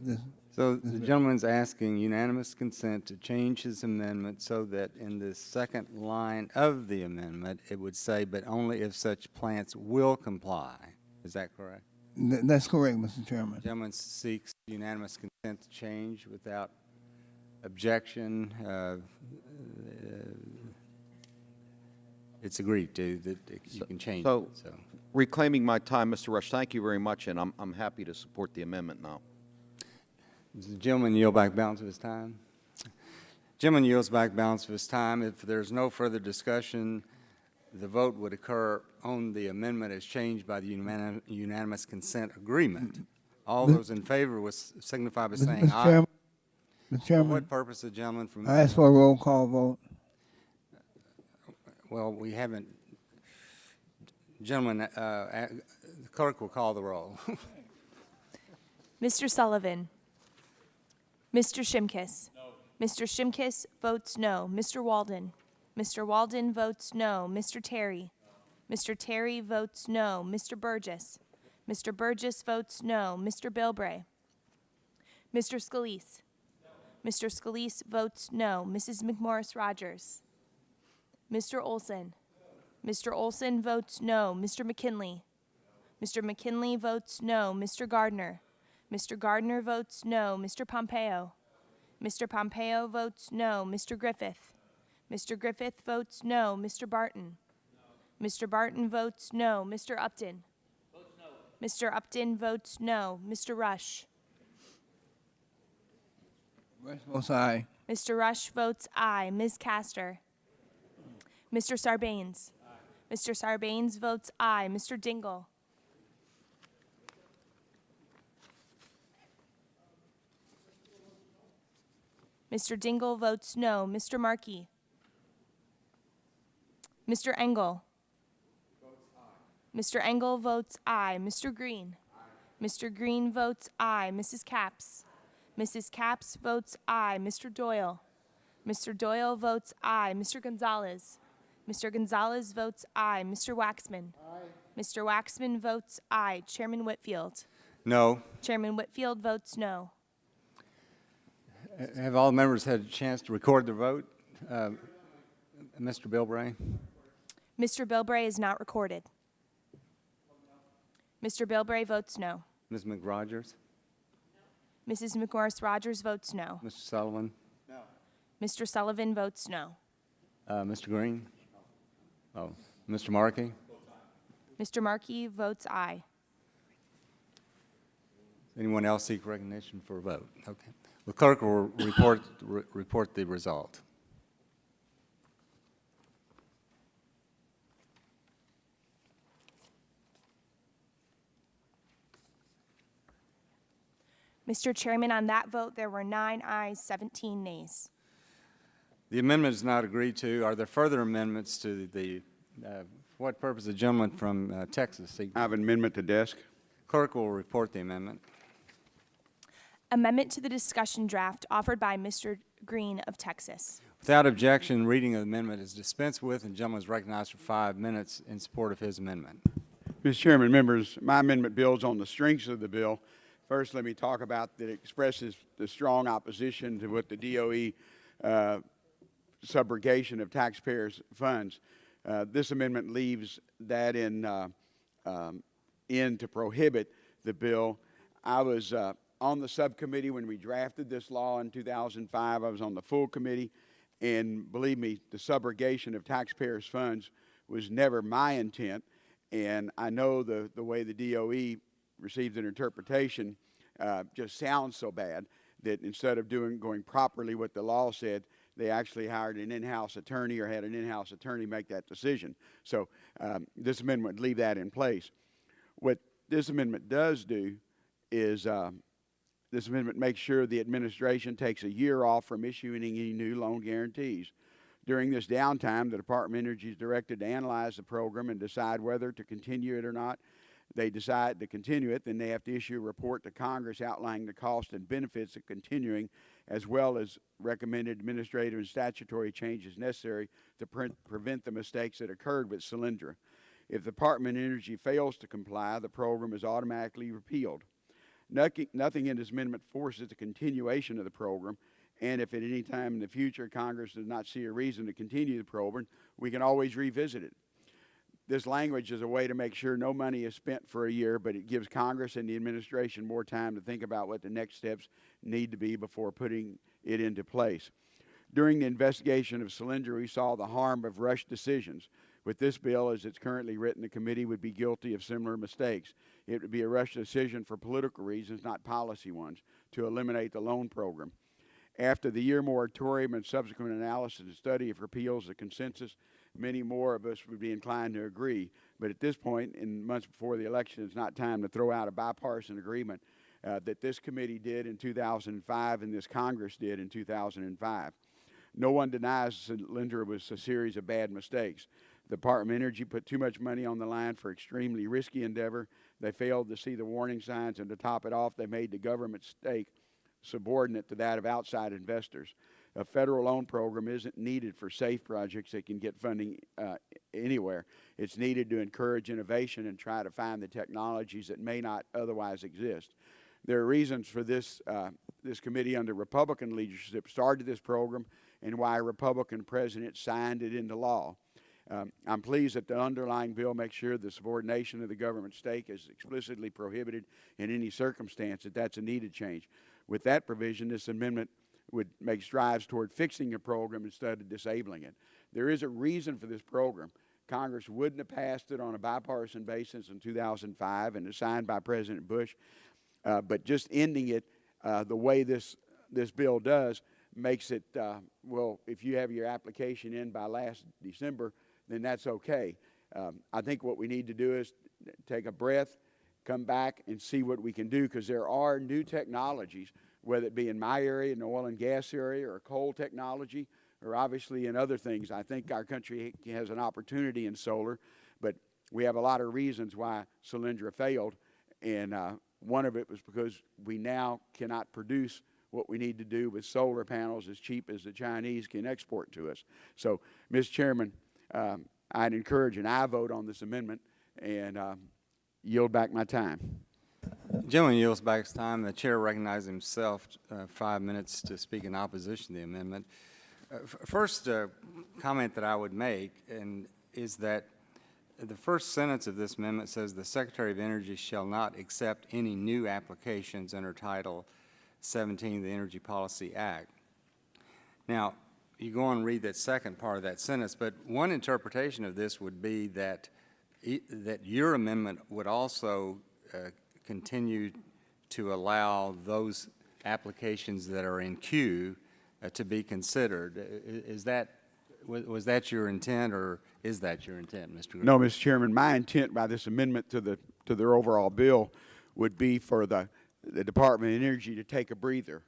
this. So the gentleman's asking unanimous consent to change his amendment so that in the second line of the amendment, it would say, but only if such plants will comply. Is that correct? That's correct, Mr. Chairman. The gentleman seeks unanimous consent to change without objection. It's agreed to that you can change it. So. Reclaiming my time, Mr. Rush, thank you very much, and I'm happy to support the amendment now. Does the gentleman yield back balance of his time? Gentleman yields back balance of his time. If there's no further discussion, the vote would occur on the amendment as changed by the unanimous consent agreement. All those in favor would signify by saying aye. Mr. Chairman, for what purpose the gentleman from... I ask for a roll call vote. Well, we haven't... Gentlemen, the clerk will call the roll. Mr. Sullivan. Mr. Shimkus. No. Mr. Shimkus votes no. Mr. Walden. Mr. Walden votes no. Mr. Terry. Mr. Terry votes no. Mr. Burgess. Mr. Burgess votes no. Mr. Bilbray. Mr. Scalise. Mr. Scalise votes no. Mrs. McMorris Rogers. Mr. Olson. Mr. Olson votes no. Mr. McKinley. Mr. McKinley votes no. Mr. Gardner. Mr. Gardner votes no. Mr. Pompeo. Mr. Pompeo votes no. Mr. Griffith. Mr. Griffith votes no. Mr. Barton. Mr. Barton votes no. Mr. Upton. Mr. Upton votes no. Mr. Rush. Rush votes aye. Mr. Rush votes aye. Ms. Castor? Mr. Sarbanes? Mr. Sarbanes votes aye. Mr. Dingle? Mr. Dingle votes no. Mr. Markey? Mr. Engel? Mr. Engel votes aye. Mr. Green? Mr. Green votes aye. Mrs. Capps? Mrs. Capps votes aye. Mr. Doyle? Mr. Doyle votes aye. Mr. Gonzalez? Mr. Gonzalez votes aye. Mr. Waxman? Mr. Waxman votes aye. Chairman Whitfield? No. Chairman Whitfield votes no. Have all members had a chance to record their vote? Mr. Bilbray? Mr. Bilbray is not recorded. Mr. Bilbray votes no. Ms. McRogers? Mrs. McMorris-Rogers votes no. Mr. Sullivan? No. Mr. Sullivan votes no. Mr. Green? Oh, Mr. Markey? Mr. Markey votes aye. Anyone else seek recognition for a vote? Okay. The clerk will report the result. Mr. Chairman, on that vote, there were 9 ayes, 17 nays. The amendment is not agreed to. Are there further amendments to the, for what purpose the gentleman from Texas seek? I have an amendment to desk. Clerk will report the amendment. Amendment to the discussion draft offered by Mr. Green of Texas. Without objection, reading of the amendment is dispensed with, and the gentleman is recognized for 5 minutes in support of his amendment. Mr. Chairman, members, my amendment builds on the strengths of the bill. First, let me talk about that it expresses the strong opposition to what the DOE subrogation of taxpayers' funds. This amendment leaves that in to prohibit the bill. I was on the subcommittee when we drafted this law in 2005. I was on the full committee, and believe me, the subrogation of taxpayers' funds was never my intent. And I know the way the DOE received an interpretation just sounds so bad that instead of going properly what the law said, they actually hired an in-house attorney or had an in-house attorney make that decision. So this amendment would leave that in place. What this amendment does do is this amendment makes sure the administration takes a year off from issuing any new loan guarantees. During this downtime, the Department of Energy is directed to analyze the program and decide whether to continue it or not. They decide to continue it, then they have to issue a report to Congress outlining the cost and benefits of continuing, as well as recommended administrative and statutory changes necessary to prevent the mistakes that occurred with Solyndra. If the Department of Energy fails to comply, the program is automatically repealed. Nothing in this amendment forces the continuation of the program, and if at any time in the future Congress does not see a reason to continue the program, we can always revisit it. This language is a way to make sure no money is spent for a year, but it gives Congress and the administration more time to think about what the next steps need to be before putting it into place. During the investigation of Solyndra, we saw the harm of rushed decisions. With this bill, as it's currently written, the committee would be guilty of similar mistakes. It would be a rushed decision for political reasons, not policy ones, to eliminate the loan program. After the year moratorium and subsequent analysis and study of repeals, the consensus, many more of us would be inclined to agree. But at this point, in months before the election, it's not time to throw out a bipartisan agreement that this committee did in 2005 and this Congress did in 2005. No one denies Solyndra was a series of bad mistakes. The Department of Energy put too much money on the line for extremely risky endeavor. They failed to see the warning signs, and to top it off, they made the government stake subordinate to that of outside investors. A federal loan program isn't needed for safe projects that can get funding anywhere. It's needed to encourage innovation and try to find the technologies that may not otherwise exist. There are reasons for this committee under Republican leadership started this program and why a Republican president signed it into law. I'm pleased that the underlying bill makes sure the subordination of the government stake is explicitly prohibited in any circumstance, that's a needed change. With that provision, this amendment would make strides toward fixing a program instead of disabling it. There is a reason for this program. Congress wouldn't have passed it on a bipartisan basis in 2005 and signed by President Bush, but just ending it the way this bill does makes it, well, if you have your application in by last December, then that's okay. I think what we need to do is take a breath, come back and see what we can do, because there are new technologies, whether it be in my area, in the oil and gas area, or coal technology, or obviously in other things. I think our country has an opportunity in solar, but we have a lot of reasons why Solyndra failed, and one of it was because we now cannot produce what we need to do with solar panels as cheap as the Chinese can export to us. So, Mr. Chairman, I'd encourage an aye vote on this amendment and yield back my time. Gentleman yields back his time. The chair recognizes himself 5 minutes to speak in opposition to the amendment. First comment that I would make is that the first sentence of this amendment says the Secretary of Energy shall not accept any new applications under Title 17 of the Energy Policy Act. Now, you go on and read that second part of that sentence, but one interpretation of this would be that your amendment would also continue to allow those applications that are in queue to be considered. Was that your intent, or is that your intent, Mr. Green? No, Mr. Chairman, my intent by this amendment to their overall bill would be for the Department of Energy to take a breather.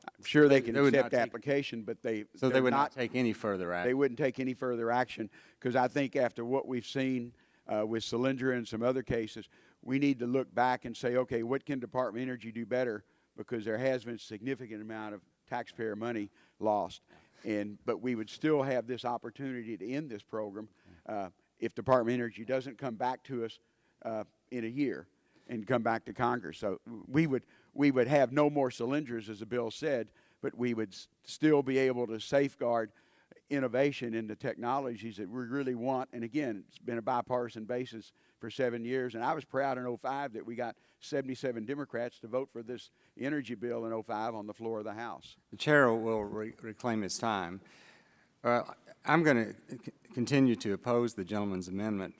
I'm sure they can accept the application, but they would not take any further action. They wouldn't take any further action, because I think after what we've seen with Solyndra and some other cases, we need to look back and say, okay, what can Department of Energy do better? Because there has been a significant amount of taxpayer money lost. But we would still have this opportunity to end this program if Department of Energy doesn't come back to us in a year and come back to Congress. So we would have no more Solyndras, as the bill said, but we would still be able to safeguard innovation in the technologies that we really want. And again, it's been a bipartisan basis for 7 years. And I was proud in 2005 that we got 77 Democrats to vote for this energy bill in 2005 on the floor of the House. The chair will reclaim his time. I'm going to continue to oppose the gentleman's amendment.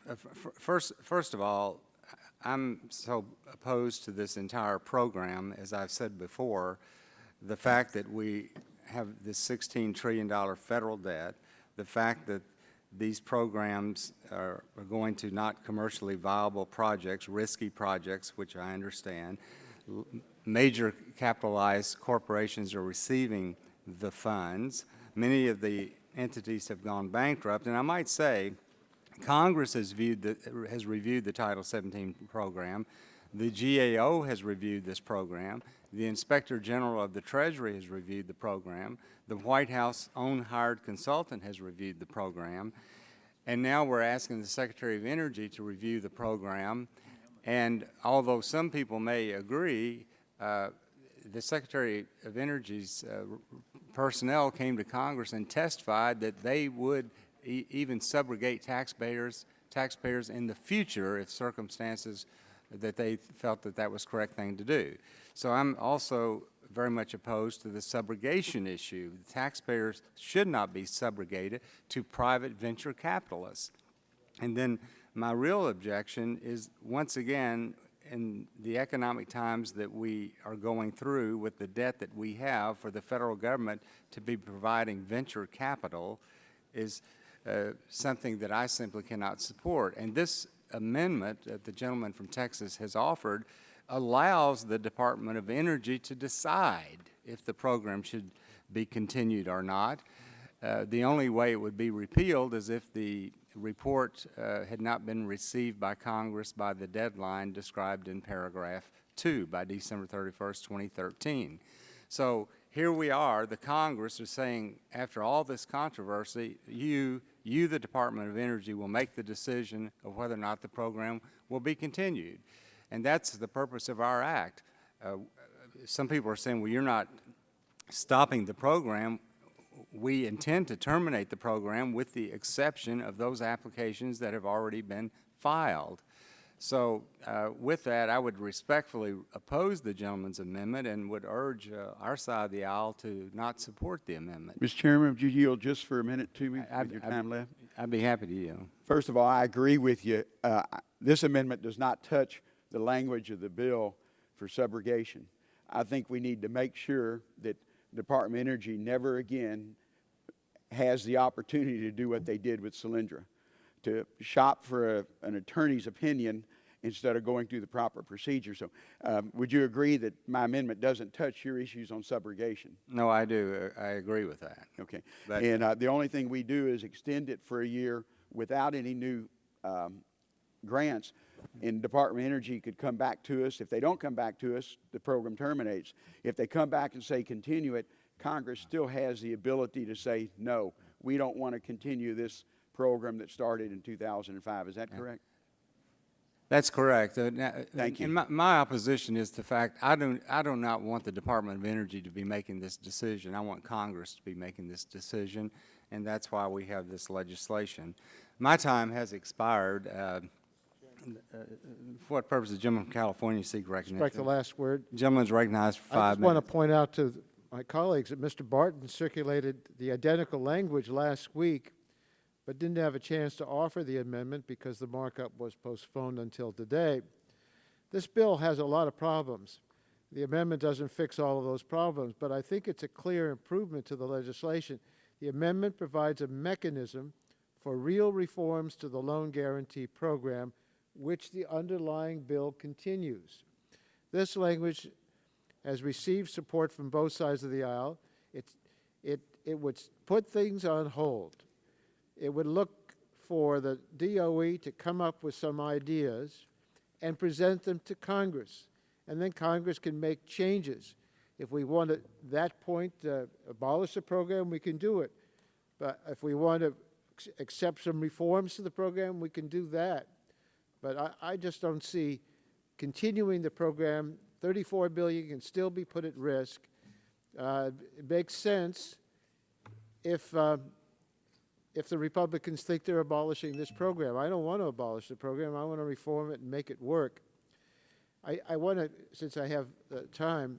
First of all, I'm so opposed to this entire program, as I've said before, the fact that we have this $16 trillion federal debt, the fact that these programs are going to not commercially viable projects, risky projects, which I understand. Major capitalized corporations are receiving the funds. Many of the entities have gone bankrupt, and I might say Congress has reviewed the Title 17 program. The GAO has reviewed this program. The Inspector General of the Treasury has reviewed the program. The White House own hired consultant has reviewed the program. And now we're asking the Secretary of Energy to review the program. And although some people may agree, the Secretary of Energy's personnel came to Congress and testified that they would even subrogate taxpayers in the future if circumstances that they felt that that was the correct thing to do. So I'm also very much opposed to the subrogation issue. The taxpayers should not be subrogated to private venture capitalists. And then my real objection is, once again, in the economic times that we are going through with the debt that we have, for the federal government to be providing venture capital is something that I simply cannot support. And this amendment that the gentleman from Texas has offered allows the Department of Energy to decide if the program should be continued or not. The only way it would be repealed is if the report had not been received by Congress by the deadline described in paragraph 2 by December 31st, 2013. So here we are, the Congress is saying, after all this controversy, you, the Department of Energy, will make the decision of whether or not the program will be continued. And that's the purpose of our act. Some people are saying, well, you're not stopping the program. We intend to terminate the program with the exception of those applications that have already been filed. So with that, I would respectfully oppose the gentleman's amendment and would urge our side of the aisle to not support the amendment. Mr. Chairman, would you yield just for a minute to me with your time left? I'd be happy to yield. First of all, I agree with you. This amendment does not touch the language of the bill for subrogation. I think we need to make sure that Department of Energy never again has the opportunity to do what they did with Solyndra, to shop for an attorney's opinion instead of going through the proper procedure. So would you agree that my amendment doesn't touch your issues on subrogation? No, I do. I agree with that. Okay. And the only thing we do is extend it for a year without any new grants. And Department of Energy could come back to us. If they don't come back to us, the program terminates. If they come back and say continue it, Congress still has the ability to say, no, we don't want to continue this program that started in 2005. Is that correct? That's correct. Thank you. And my opposition is the fact I do not want the Department of Energy to be making this decision. I want Congress to be making this decision, and that's why we have this legislation. My time has expired. For what purpose does the gentleman from California seek recognition? Respect the last word. The gentleman is recognized for 5 minutes. I just want to point out to my colleagues that Mr. Barton circulated the identical language last week, but didn't have a chance to offer the amendment because the markup was postponed until today. This bill has a lot of problems. The amendment doesn't fix all of those problems, but I think it's a clear improvement to the legislation. The amendment provides a mechanism for real reforms to the loan guarantee program, which the underlying bill continues. This language has received support from both sides of the aisle. It would put things on hold. It would look for the DOE to come up with some ideas and present them to Congress, and then Congress can make changes. If we want to, at that point, abolish the program, we can do it. But if we want to accept some reforms to the program, we can do that. But I just don't see continuing the program. $34 billion can still be put at risk. It makes sense if the Republicans think they're abolishing this program. I don't want to abolish the program. I want to reform it and make it work. I want to, since I have time,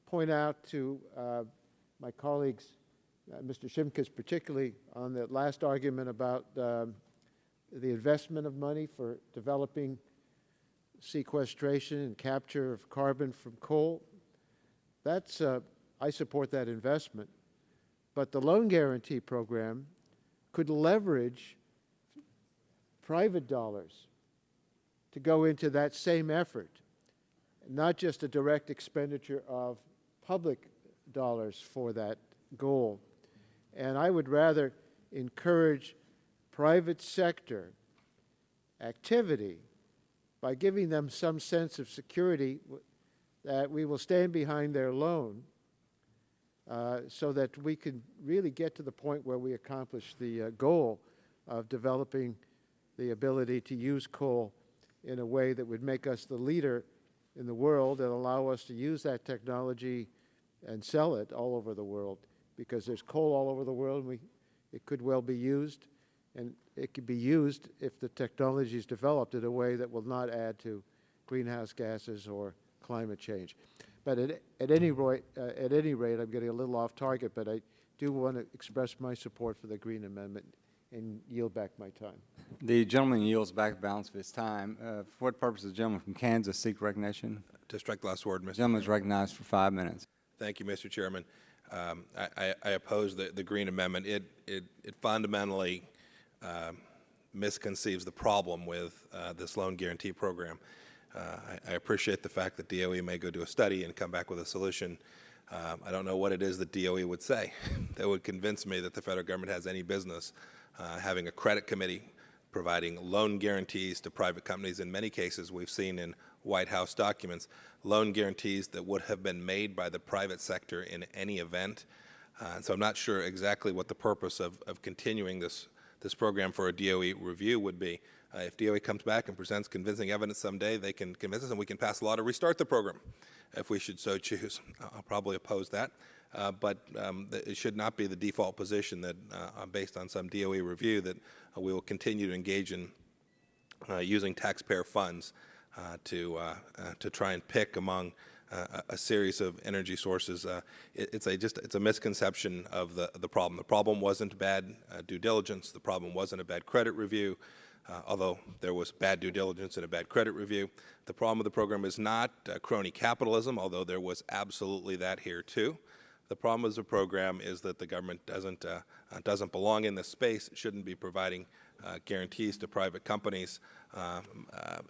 point out to my colleagues, Mr. Shimkus particularly, on the last argument about the investment of money for developing sequestration and capture of carbon from coal. That's, I support that investment. But the loan guarantee program could leverage private dollars to go into that same effort, not just a direct expenditure of public dollars for that goal. And I would rather encourage private sector activity by giving them some sense of security that we will stand behind their loan so that we can really get to the point where we accomplish the goal of developing the ability to use coal in a way that would make us the leader in the world and allow us to use that technology and sell it all over the world, because there's coal all over the world and it could well be used, and it could be used if the technology is developed in a way that will not add to greenhouse gases or climate change. But at any rate, I'm getting a little off target, but I do want to express my support for the Green Amendment and yield back my time. The gentleman yields back the balance of his time. For what purpose does the gentleman from Kansas seek recognition? To strike the last word, Mr. The gentleman is recognized for 5 minutes. Thank you, Mr. Chairman. I oppose the Green Amendment. It fundamentally misconceives the problem with this loan guarantee program. I appreciate the fact that DOE may go do a study and come back with a solution. I don't know what it is that DOE would say that would convince me that the federal government has any business having a credit committee providing loan guarantees to private companies. In many cases, we've seen in White House documents, loan guarantees that would have been made by the private sector in any event. And so I'm not sure exactly what the purpose of continuing this program for a DOE review would be. If DOE comes back and presents convincing evidence someday, they can convince us and we can pass a law to restart the program if we should so choose. I'll probably oppose that. But it should not be the default position that, based on some DOE review, that we will continue to engage in using taxpayer funds to try and pick among a series of energy sources. It's a misconception of the problem. The problem wasn't bad due diligence. The problem wasn't a bad credit review, although there was bad due diligence and a bad credit review. The problem with the program is not crony capitalism, although there was absolutely that here too. The problem with the program is that the government doesn't belong in this space. It shouldn't be providing guarantees to private companies,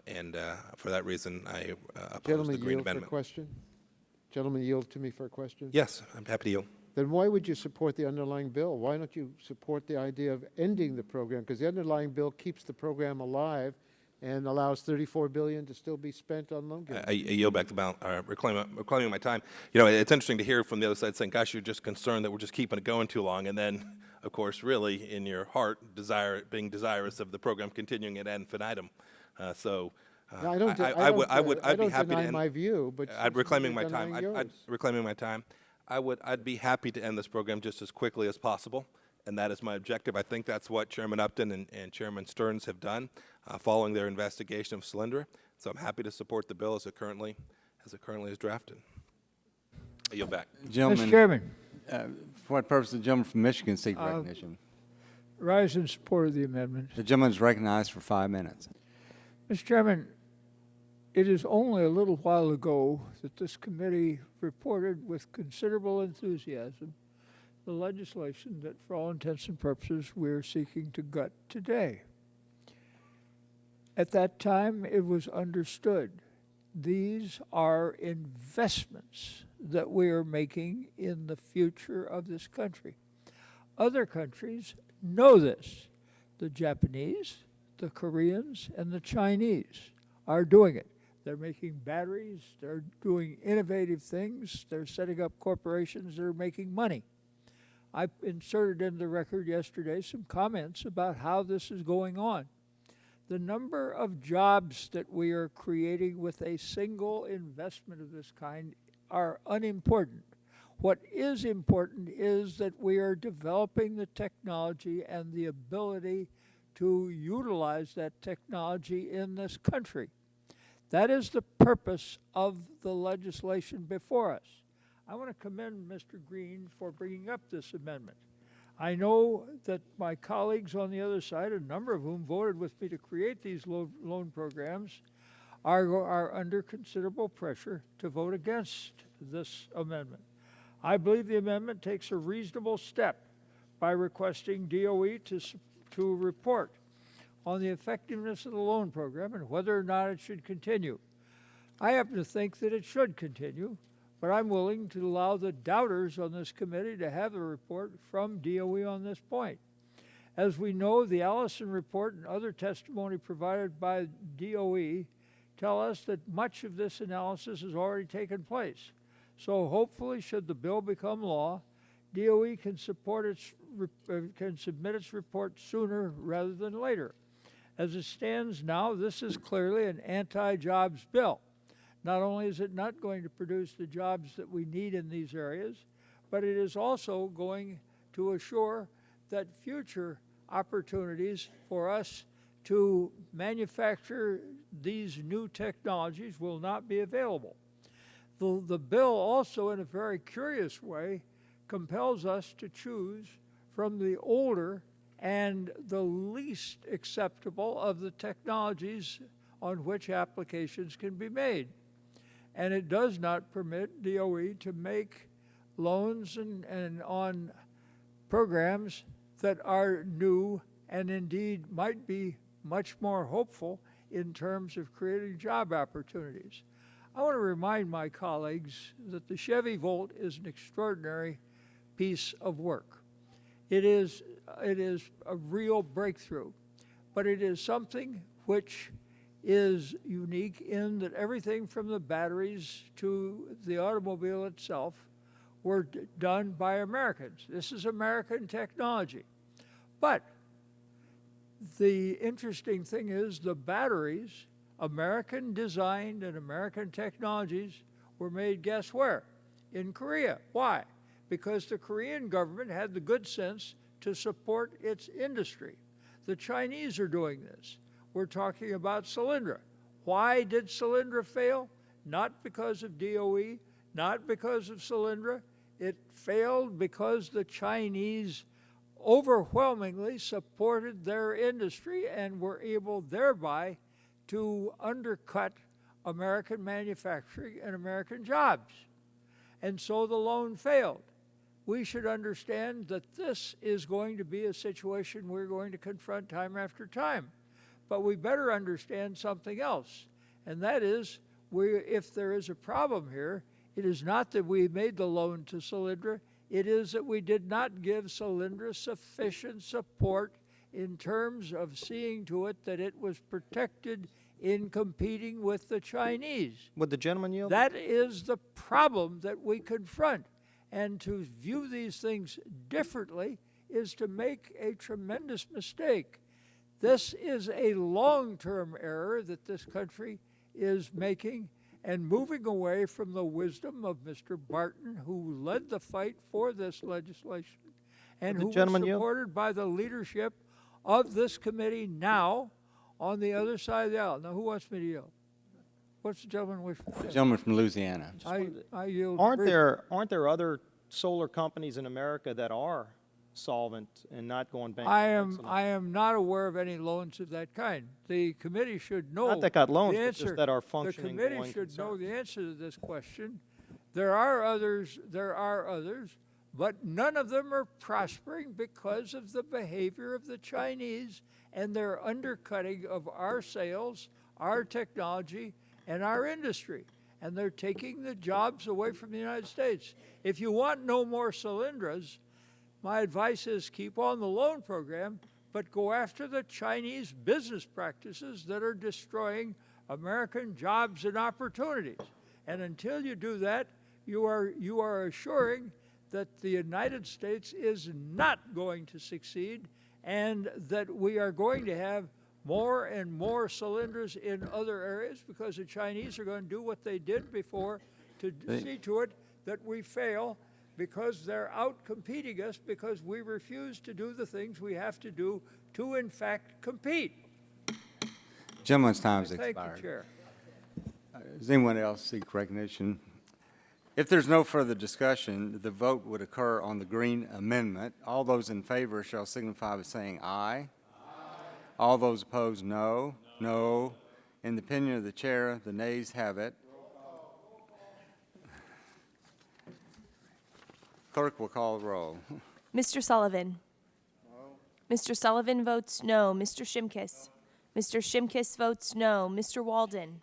and for that reason, I oppose the Green Amendment. Gentlemen, yield to me for a question? Yes, I'm happy to yield. Then why would you support the underlying bill? Why don't you support the idea of ending the program? Because the underlying bill keeps the program alive and allows $34 billion to still be spent on loan guarantees. I yield back the balance, reclaiming my time. You know, it's interesting to hear from the other side saying, gosh, you're just concerned that we're just keeping it going too long. And then, of course, really, in your heart, being desirous of the program continuing ad infinitum. No, I don't be happy to deny end my view, but reclaiming my time. yours. Reclaiming my time. I'd be happy to end this program just as quickly as possible, and that is my objective. I think that's what Chairman Upton and Chairman Stearns have done following their investigation of Solyndra. So I'm happy to support the bill as it currently is drafted. I yield back. Gentlemen, Mr. Chairman. For what purpose the gentleman from Michigan seek recognition? Rise in support of the amendment. The gentleman is recognized for 5 minutes. Mr. Chairman, it is only a little while ago that this committee reported with considerable enthusiasm the legislation that, for all intents and purposes, we're seeking to gut today. At that time, it was understood these are investments that we are making in the future of this country. Other countries know this. The Japanese, the Koreans, and the Chinese are doing it. They're making batteries, they're doing innovative things, they're setting up corporations that are making money. I inserted in the record yesterday some comments about how this is going on. The number of jobs that we are creating with a single investment of this kind are unimportant. What is important is that we are developing the technology and the ability to utilize that technology in this country. That is the purpose of the legislation before us. I want to commend Mr. Green for bringing up this amendment. I know that my colleagues on the other side, a number of whom voted with me to create these loan programs, are under considerable pressure to vote against this amendment. I believe the amendment takes a reasonable step by requesting DOE to report on the effectiveness of the loan program and whether or not it should continue. I happen to think that it should continue, but I'm willing to allow the doubters on this committee to have a report from DOE on this point. As we know, the Allison report and other testimony provided by DOE tell us that much of this analysis has already taken place. So hopefully, should the bill become law, DOE can submit its report sooner rather than later. As it stands now, this is clearly an anti-jobs bill. Not only is it not going to produce the jobs that we need in these areas, but it is also going to assure that future opportunities for us to manufacture these new technologies will not be available. The bill also, in a very curious way, compels us to choose from the older and the least acceptable of the technologies on which applications can be made. And it does not permit DOE to make loans and on programs that are new and indeed might be much more hopeful in terms of creating job opportunities. I want to remind my colleagues that the Chevy Volt is an extraordinary piece of work. It is a real breakthrough, but it is something which is unique in that everything from the batteries to the automobile itself were done by Americans. This is American technology. But the interesting thing is the batteries, American designed and American technologies, were made, guess where? In Korea. Why? Because the Korean government had the good sense to support its industry. The Chinese are doing this. We're talking about Solyndra. Why did Solyndra fail? Not because of DOE, not because of Solyndra. It failed because the Chinese overwhelmingly supported their industry and were able thereby to undercut American manufacturing and American jobs. And so the loan failed. we should understand that this is going to be a situation we're going to confront time after time. But we better understand something else, and that is, if there is a problem here, it is not that we made the loan to Solyndra, it is that we did not give Solyndra sufficient support in terms of seeing to it that it was protected in competing with the Chinese. Would the gentleman yield? That is the problem that we confront. And to view these things differently is to make a tremendous mistake. This is a long-term error that this country is making and moving away from the wisdom of Mr. Barton, who led the fight for this legislation and who was supported by the leadership of this committee now on the other side of the aisle. Now, who wants me to yield? What's the gentleman wish to say? The gentleman from Louisiana. I yield. Aren't there other solar companies in America that are solvent and not going bankrupt? I am not aware of any loans of that kind. The committee should know Not that got loans, the but answer. just that are functioning. The committee should know the answer to this question. There are others, but none of them are prospering because of the behavior of the Chinese and their undercutting of our sales, our technology, and our industry. And they're taking the jobs away from the United States. If you want no more Solyndras, my advice is keep on the loan program, but go after the Chinese business practices that are destroying American jobs and opportunities. And until you do that, you are assuring that the United States is not going to succeed and that we are going to have more and more Solyndras in other areas because the Chinese are going to do what they did before to see to it that we fail because they're out competing us because we refuse to do the things we have to do to, in fact, compete. Gentleman's time has Thank expired. you, Chair. Does anyone else seek recognition? If there's no further discussion, the vote would occur on the Green Amendment. All those in favor shall signify by saying aye. All those opposed, no. No. In the opinion of the chair, the nays have it. Clerk will call the roll. Mr. Sullivan. No. Mr. Sullivan votes no. Mr. Shimkus. Mr. Shimkus votes no. Mr. Walden.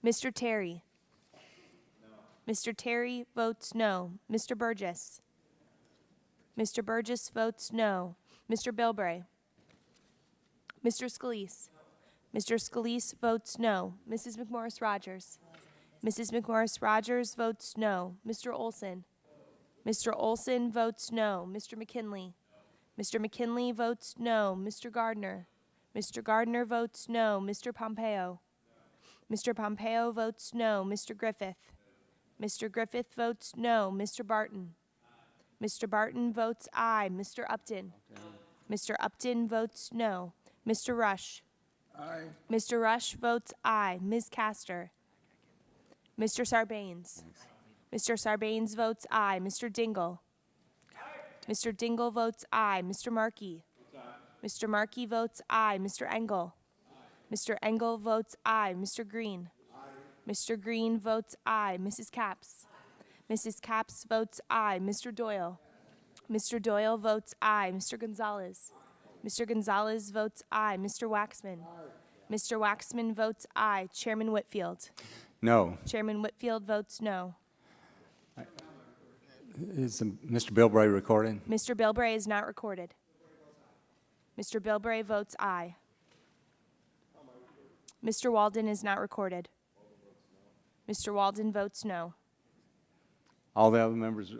Mr. Terry. No. Mr. Terry votes no. Mr. Burgess. Mr. Burgess votes no. Mr. Bilbray. Mr. Scalise. Mr. Scalise votes no. Mrs. McMorris Rogers. Mrs. McMorris Rogers votes no. Mr. Olson. Mr. Olson votes no. Mr. McKinley. Mr. McKinley votes no. Mr. Gardner. Mr. Gardner votes no. Mr. Pompeo. Mr. Pompeo votes no. Mr. Griffith. Mr. Griffith votes no. Mr. Barton. Mr. Barton votes aye. Mr. Upton. Mr. Upton votes no. Mr. Rush. Aye. Mr. Rush votes aye. Ms. Castor. Mr. Sarbanes. Mr. Sarbanes votes aye. Mr. Dingle. Mr. Dingle votes aye. Mr. Markey. Mr. Markey votes aye. Mr. Engel. Mr. Engel votes aye. Mr. Green. Mr. Green votes aye. Mrs. Capps. Mrs. Capps votes aye. Mr. Doyle. Mr. Doyle votes aye. Mr. Gonzalez. Mr. Gonzalez votes aye. Mr. Waxman. Mr. Waxman votes aye. Chairman Whitfield. No. Chairman Whitfield votes no. Is Mr. Bilbray recorded? Mr. Bilbray is not recorded. Mr. Bilbray votes aye. Mr. Walden is not recorded. Mr. Walden votes no. All the other members,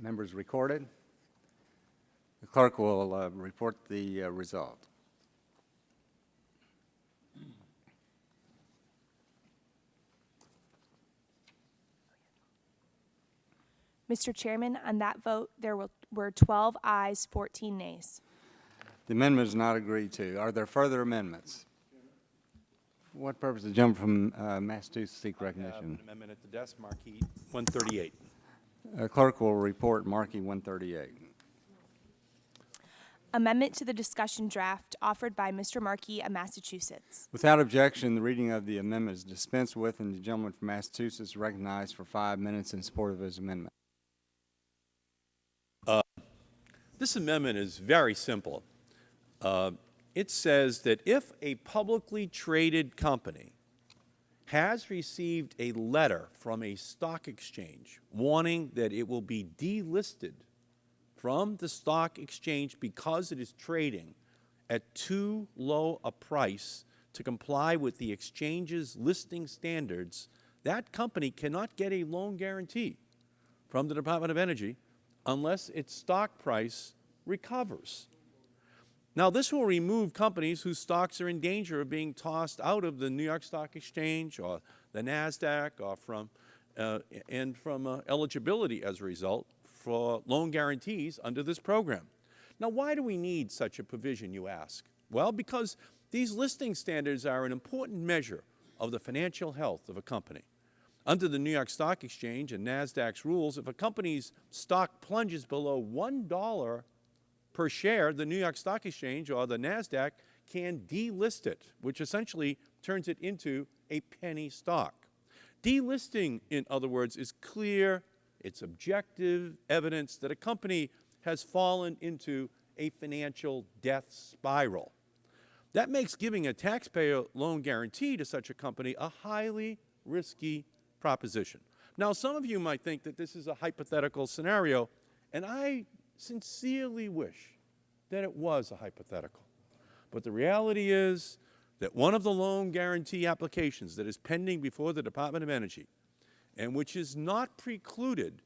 members recorded. The clerk will report the result. Mr. Chairman, on that vote, there were 12 ayes, 14 nays. The amendment is not agreed to. Are there further amendments? For what purpose does the gentleman from Massachusetts seek recognition? An amendment at the desk, Marquis 138. Clerk will report Markey 138. Amendment to the discussion draft offered by Mr. Markey of Massachusetts. Without objection, the reading of the amendment is dispensed with, and the gentleman from Massachusetts is recognized for 5 minutes in support of his amendment. This amendment is very simple. It says that if a publicly traded company has received a letter from a stock exchange warning that it will be delisted from the stock exchange because it is trading at too low a price to comply with the exchange's listing standards, that company cannot get a loan guarantee from the Department of Energy unless its stock price recovers. Now, this will remove companies whose stocks are in danger of being tossed out of the New York Stock Exchange or the NASDAQ or from eligibility as a result for loan guarantees under this program. Now, why do we need such a provision, you ask? Well, because these listing standards are an important measure of the financial health of a company. Under the New York Stock Exchange and NASDAQ's rules, if a company's stock plunges below $1 per share, the New York Stock Exchange or the NASDAQ can delist it, which essentially turns it into a penny stock. Delisting, in other words, is clear, it's objective evidence that a company has fallen into a financial death spiral. That makes giving a taxpayer loan guarantee to such a company a highly risky proposition. Now, some of you might think that this is a hypothetical scenario, and I sincerely wish that it was a hypothetical. But the reality is that one of the loan guarantee applications that is pending before the Department of Energy, and which is not precluded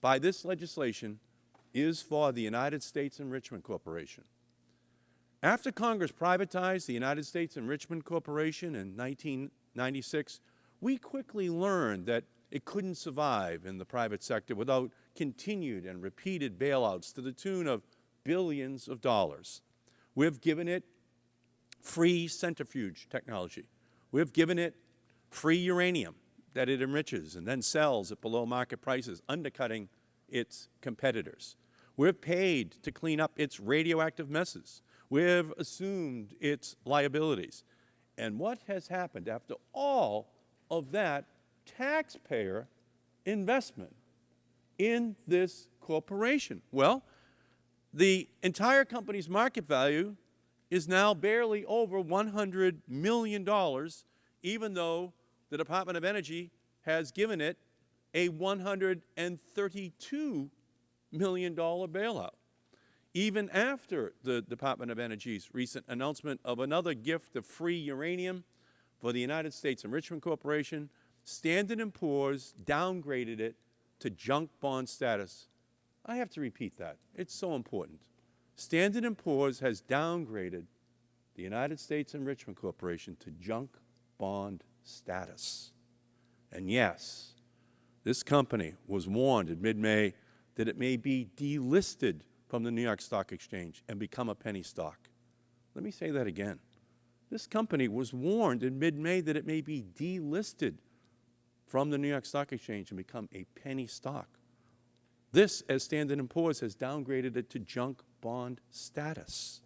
by this legislation, is for the United States Enrichment Corporation. After Congress privatized the United States Enrichment Corporation in 1996, we quickly learned that it couldn't survive in the private sector without continued and repeated bailouts to the tune of billions of dollars. We've given it free centrifuge technology. We've given it free uranium that it enriches and then sells at below market prices, undercutting its competitors. We've paid to clean up its radioactive messes. We've assumed its liabilities. And what has happened after all of that taxpayer investment in this corporation? Well, the entire company's market value is now barely over $100 million, even though the Department of Energy has given it a $132 million bailout. Even after the Department of Energy's recent announcement of another gift of free uranium for the United States Enrichment Corporation, Standard & Poor's downgraded it to junk bond status. I have to repeat that. It's so important. Standard & Poor's has downgraded the United States Enrichment Corporation to junk bond status. And yes, this company was warned in mid-May that it may be delisted from the New York Stock Exchange and become a penny stock. Let me say that again. This company was warned in mid-May that it may be delisted from the New York Stock Exchange and become a penny stock. This, as Standard & Poor's has downgraded it to junk bond status.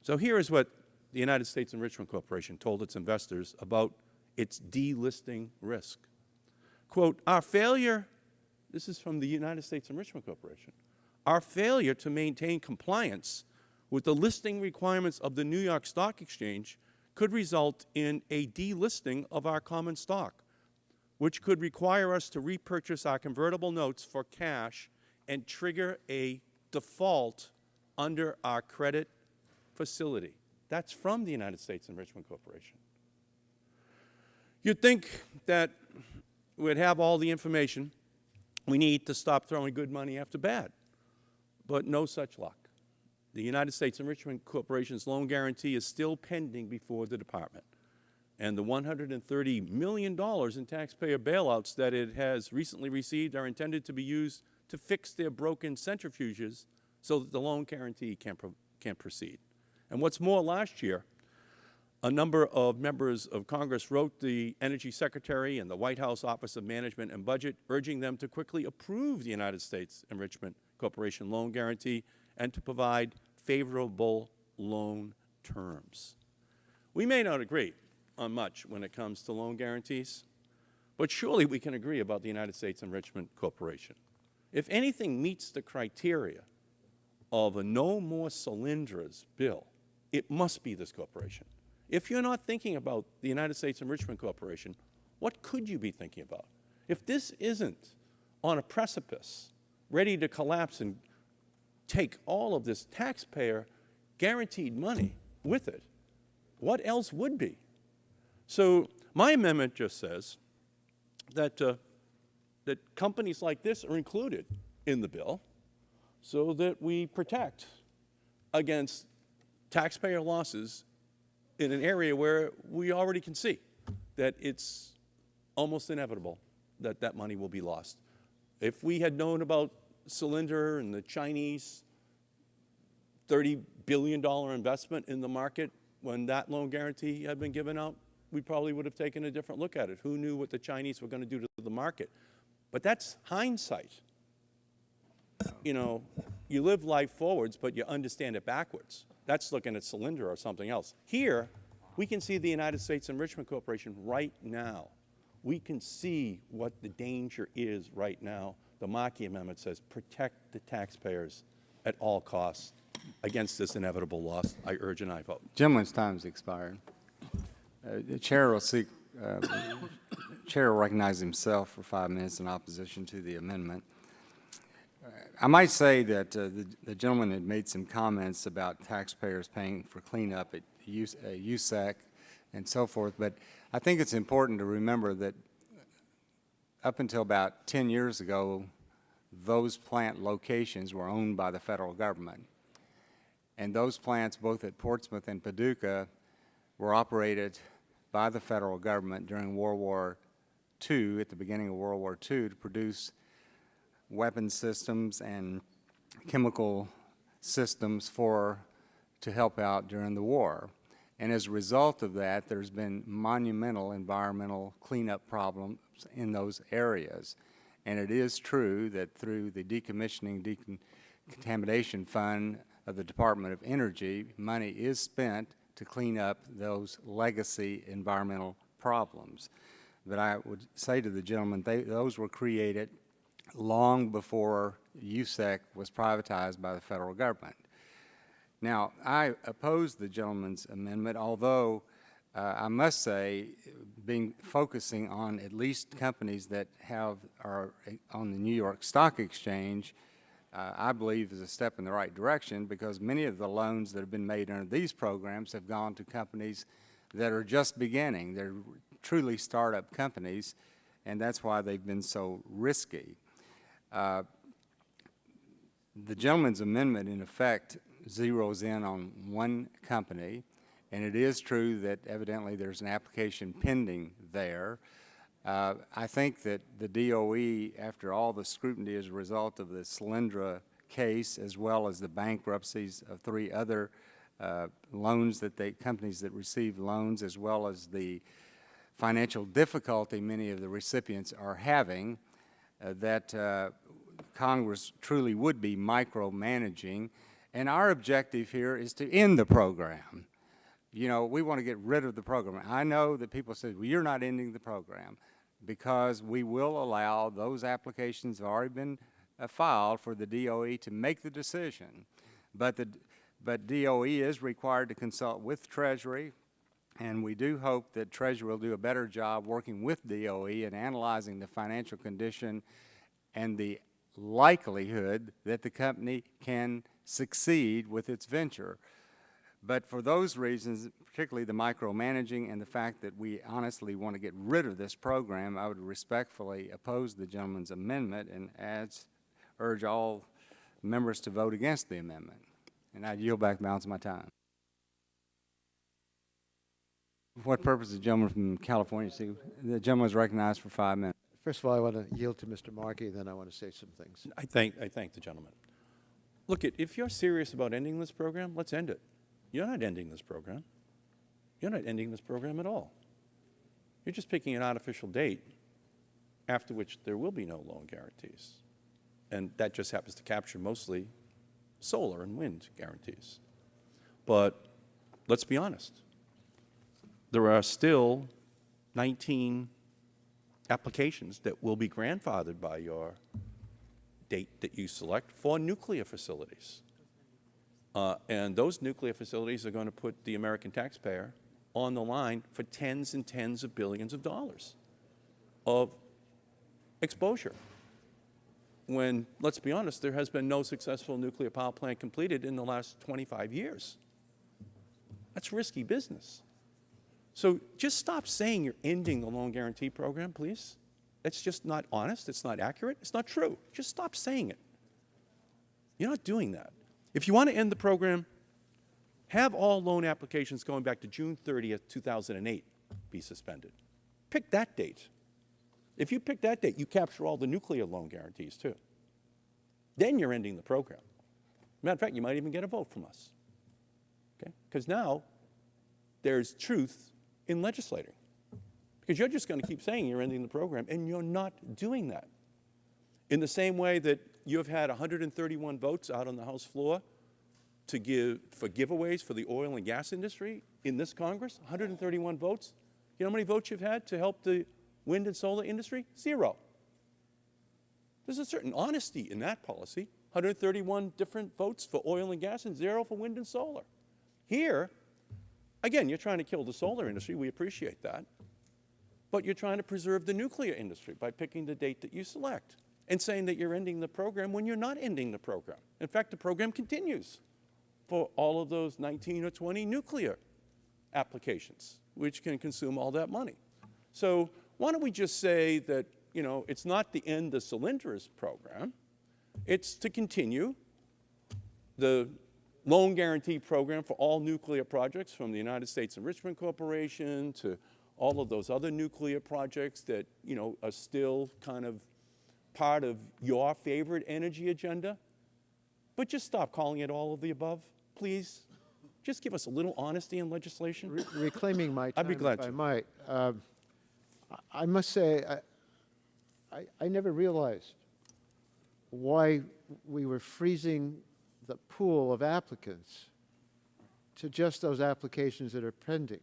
So here is what the United States Enrichment Corporation told its investors about its delisting risk. Quote, our failure, this is from the United States Enrichment Corporation, our failure to maintain compliance with the listing requirements of the New York Stock Exchange could result in a delisting of our common stock, which could require us to repurchase our convertible notes for cash and trigger a default under our credit facility. That's from the United States Enrichment Corporation. You'd think that we'd have all the information we need to stop throwing good money after bad, but no such luck. The United States Enrichment Corporation's loan guarantee is still pending before the Department, and the $130 million in taxpayer bailouts that it has recently received are intended to be used to fix their broken centrifuges so that the loan guarantee can proceed. And what's more, last year, a number of members of Congress wrote the Energy Secretary and the White House Office of Management and Budget, urging them to quickly approve the United States Enrichment Corporation loan guarantee and to provide favorable loan terms. We may not agree on much when it comes to loan guarantees, but surely we can agree about the United States Enrichment Corporation. If anything meets the criteria of a No More Solyndras bill, it must be this corporation. If you're not thinking about the United States Enrichment Corporation, what could you be thinking about? If this isn't on a precipice, ready to collapse and take all of this taxpayer guaranteed money with it, what else would be? So my amendment just says that, that companies like this are included in the bill so that we protect against taxpayer losses in an area where we already can see that it's almost inevitable that that money will be lost. If we had known about Solyndra and the Chinese $30 billion investment in the market when that loan guarantee had been given out, we probably would have taken a different look at it. Who knew what the Chinese were going to do to the market? But that's hindsight. You know, you live life forwards, but you understand it backwards. That's looking at Solyndra or something else. Here, we can see the United States Enrichment Corporation right now. We can see what the danger is right now. The Markey Amendment says protect the taxpayers at all costs against this inevitable loss. I urge an aye vote. Gentleman's time has expired. The chair will seek, chair will recognize himself for 5 minutes in opposition to the amendment. I might say that the gentleman had made some comments about taxpayers paying for cleanup at USAC and so forth, but I think it's important to remember that up until about 10 years ago, those plant locations were owned by the federal government. And those plants, both at Portsmouth and Paducah, were operated by the federal government during World War II, at the beginning of World War II, to produce weapon systems and chemical systems to help out during the war. And as a result of that, there's been monumental environmental cleanup problems in those areas. And it is true that through the Decommissioning Decontamination Fund of the Department of Energy, money is spent to clean up those legacy environmental problems. But I would say to the gentleman, those were created long before USAC was privatized by the federal government. Now, I oppose the gentleman's amendment, although I must say, focusing on at least companies that are on the New York Stock Exchange, I believe is a step in the right direction, because many of the loans that have been made under these programs have gone to companies that are just beginning. They're truly startup companies, and that's why they've been so risky. The gentleman's amendment, in effect, zeroes in on one company, and it is true that evidently there's an application pending there. I think that the DOE, after all the scrutiny as a result of the Solyndra case, as well as the bankruptcies of 3 other companies that received loans, as well as the financial difficulty many of the recipients are having, that Congress truly would be micromanaging. And our objective here is to end the program. You know, we want to get rid of the program. I know that people say, well, you're not ending the program, because we will allow those applications that have already been filed for the DOE to make the decision. But DOE is required to consult with Treasury, and we do hope that Treasury will do a better job working with DOE in analyzing the financial condition and the likelihood that the company can succeed with its venture. But for those reasons, particularly the micromanaging and the fact that we honestly want to get rid of this program, I would respectfully oppose the gentleman's amendment and urge all members to vote against the amendment. And I yield back the balance of my time. For what purpose, the gentleman from California? See, the gentleman is recognized for 5 minutes. First of all, I want to yield to Mr. Markey, then I want to say some things. I thank the gentleman. Look, if you're serious about ending this program, let's end it. You're not ending this program. You're not ending this program at all. You're just picking an artificial date after which there will be no loan guarantees. And that just happens to capture mostly solar and wind guarantees. But let's be honest. There are still 19 applications that will be grandfathered by your date that you select for nuclear facilities. And those nuclear facilities are going to put the American taxpayer on the line for tens and tens of billions of dollars of exposure. When, let's be honest, there has been no successful nuclear power plant completed in the last 25 years. That's risky business. So just stop saying you're ending the loan guarantee program, please. It's just not honest. It's not accurate. It's not true. Just stop saying it. You're not doing that. If you want to end the program, have all loan applications going back to June 30th, 2008 be suspended. Pick that date. If you pick that date, you capture all the nuclear loan guarantees too. Then you're ending the program. Matter of fact, you might even get a vote from us. Okay? Because now there's truth in legislating. Because you're just going to keep saying you're ending the program, and you're not doing that. In the same way that you've had 131 votes out on the House floor to give for giveaways for the oil and gas industry in this Congress, 131 votes. You know how many votes you've had to help the wind and solar industry? 0. There's a certain honesty in that policy. 131 different votes for oil and gas and 0 for wind and solar. Here, again, you're trying to kill the solar industry. We appreciate that. But you're trying to preserve the nuclear industry by picking the date that you select and saying that you're ending the program when you're not ending the program. In fact, the program continues for all of those 19 or 20 nuclear applications, which can consume all that money. So why don't we just say that, you know, it's not the end of Solyndras program. It's to continue the loan guarantee program for all nuclear projects, from the United States Enrichment Corporation to all of those other nuclear projects that, you know, are still kind of part of your favorite energy agenda. But just stop calling it all of the above, please. Just give us a little honesty in legislation. Reclaiming my time, I'd be glad if to. I might. I must say, I never realized why we were freezing the pool of applicants to just those applications that are pending.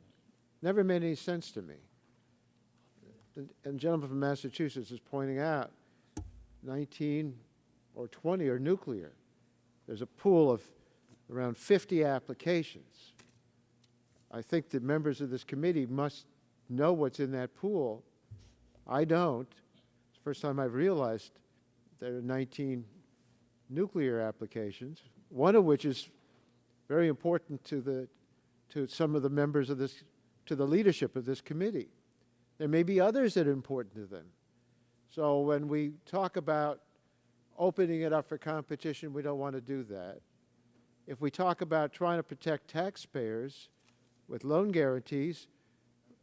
Never made any sense to me. And the gentleman from Massachusetts is pointing out 19 or 20 are nuclear. There's a pool of around 50 applications. I think that members of this committee must know what's in that pool. I don't. It's the first time I've realized there are 19 nuclear applications, one of which is very important to some of the members of this, to the leadership of this committee. There may be others that are important to them. So when we talk about opening it up for competition, we don't want to do that. If we talk about trying to protect taxpayers with loan guarantees,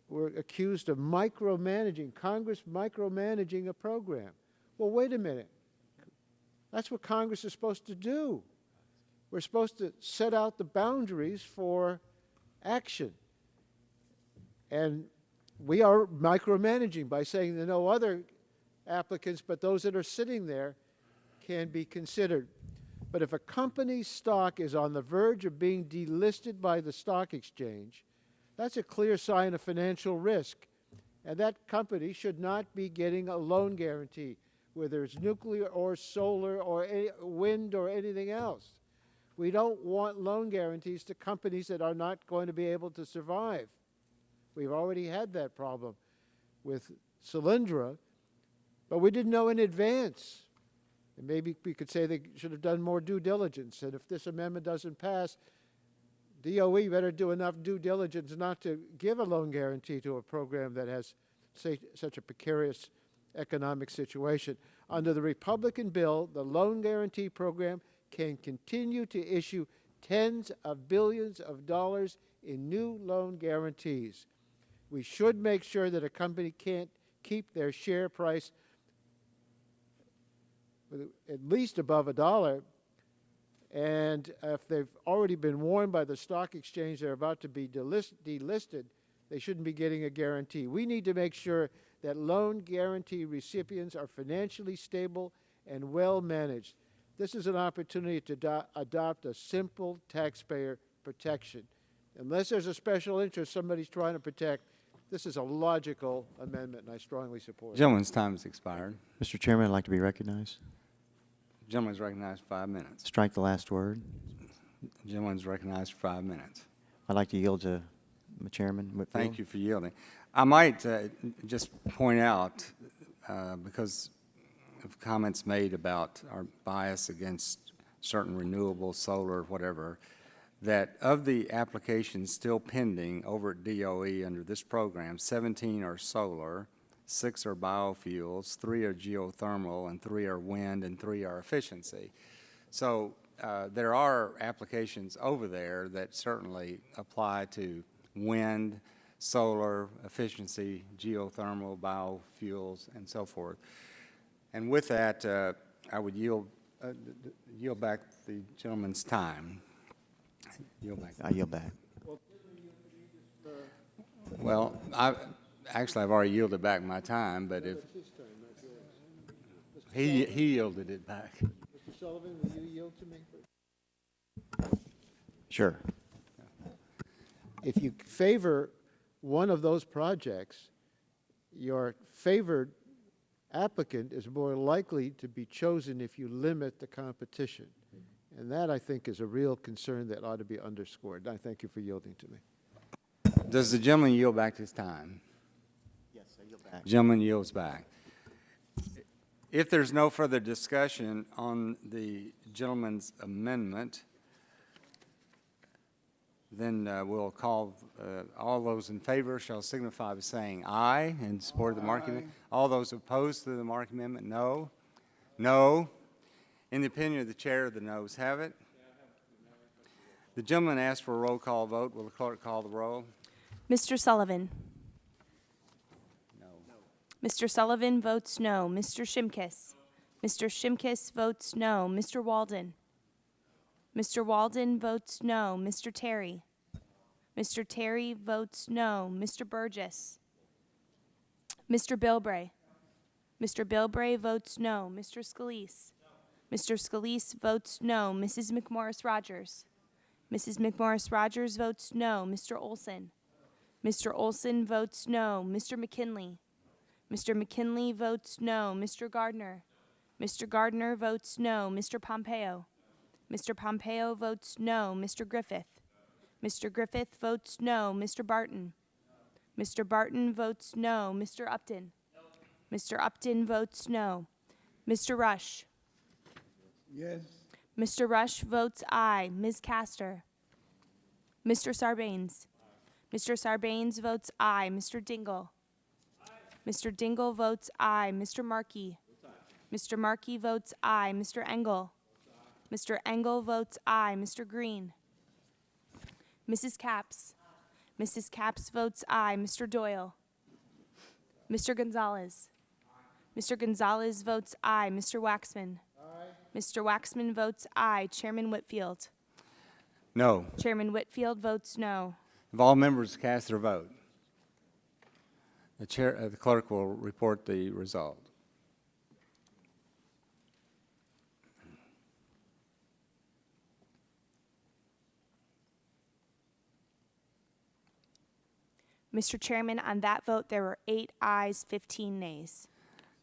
we're accused of micromanaging, Congress micromanaging a program. Well, wait a minute. That's what Congress is supposed to do. We're supposed to set out the boundaries for action. And we are micromanaging by saying there are no other applicants, but those that are sitting there can be considered. But if a company's stock is on the verge of being delisted by the stock exchange, that's a clear sign of financial risk. And that company should not be getting a loan guarantee, whether it's nuclear or solar or wind or anything else. We don't want loan guarantees to companies that are not going to be able to survive. We've already had that problem with Solyndra, but we didn't know in advance. And maybe we could say they should have done more due diligence. And if this amendment doesn't pass, DOE better do enough due diligence not to give a loan guarantee to a program that has such a precarious economic situation. Under the Republican bill, the loan guarantee program can continue to issue tens of billions of dollars in new loan guarantees. We should make sure that a company can't keep their share price at least above $1. And if they've already been warned by the stock exchange they're about to be delisted, they shouldn't be getting a guarantee. We need to make sure that loan guarantee recipients are financially stable and well managed. This is an opportunity to adopt a simple taxpayer protection. Unless there's a special interest somebody's trying to protect, this is a logical amendment, and I strongly support it. Gentleman's time has expired. Mr. Chairman, I'd like to be recognized. Gentleman's recognized 5 minutes. Strike the last word. The gentleman's recognized for 5 minutes. I'd like to yield to Chairman Whitfield. Thank you for yielding. I might just point out, because of comments made about our bias against certain renewables, solar, whatever, that of the applications still pending over at DOE under this program, 17 are solar, 6 are biofuels, 3 are geothermal, and 3 are wind, and 3 are efficiency. So there are applications over there that certainly apply to wind, solar, efficiency, geothermal, biofuels, and so forth. And with that, I would yield back the gentleman's time. I yield back. Well, I've already yielded back my time, but if he yielded it back. Mr. Sullivan, will you yield to me? Sure. If you favor one of those projects, your favored applicant is more likely to be chosen if you limit the competition. And that, I think, is a real concern that ought to be underscored. I thank you for yielding to me. Does the gentleman yield back his time? Yes, I yield back. Gentleman yields back. If there's no further discussion on the gentleman's amendment, then we'll call all those in favor shall signify by saying aye in support of the market amendment. All those opposed to the market amendment, no. No. In the opinion of the chair, the noes have it. The gentleman asked for a roll call vote. Will the clerk call the roll? Mr. Sullivan? No. Mr. Sullivan votes no. Mr. Shimkiss? Mr. Shimkiss votes no. Mr. Walden? Mr. Walden votes no. Mr. Terry? Mr. Terry votes no. Mr. Burgess? Mr. Bilbray? Mr. Bilbray votes no. Mr. Scalise? Mr. Scalise votes no. Mrs. McMorris-Rogers? Mrs. McMorris-Rogers votes no. Mr. Olson? Mr. Olson votes no. Mr. McKinley? Mr. McKinley votes no. Mr. Gardner? Mr. Gardner votes no. Mr. Pompeo? Mr. Pompeo votes no. Mr. Griffith? Mr. Griffith votes no. Mr. Barton? Mr. Barton votes no. Mr. Upton? Mr. Upton votes no. Mr. Rush? Yes. Mr. Rush votes aye. Ms. Castor? Mr. Sarbanes? Mr. Sarbanes votes aye. Mr. Dingle? Mr. Dingle votes aye. Mr. Markey? Mr. Markey votes aye. Mr. Engel? Mr. Engel votes aye. Mr. Green? Mrs. Capps? Mrs. Capps votes aye. Mr. Doyle? Mr. Gonzalez? Mr. Gonzalez votes aye. Mr. Waxman? Mr. Waxman votes aye. Chairman Whitfield? No. Chairman Whitfield votes no. Have all members cast their vote? The clerk will report the result. Mr. Chairman, on that vote, there were 8 ayes, 15 nays.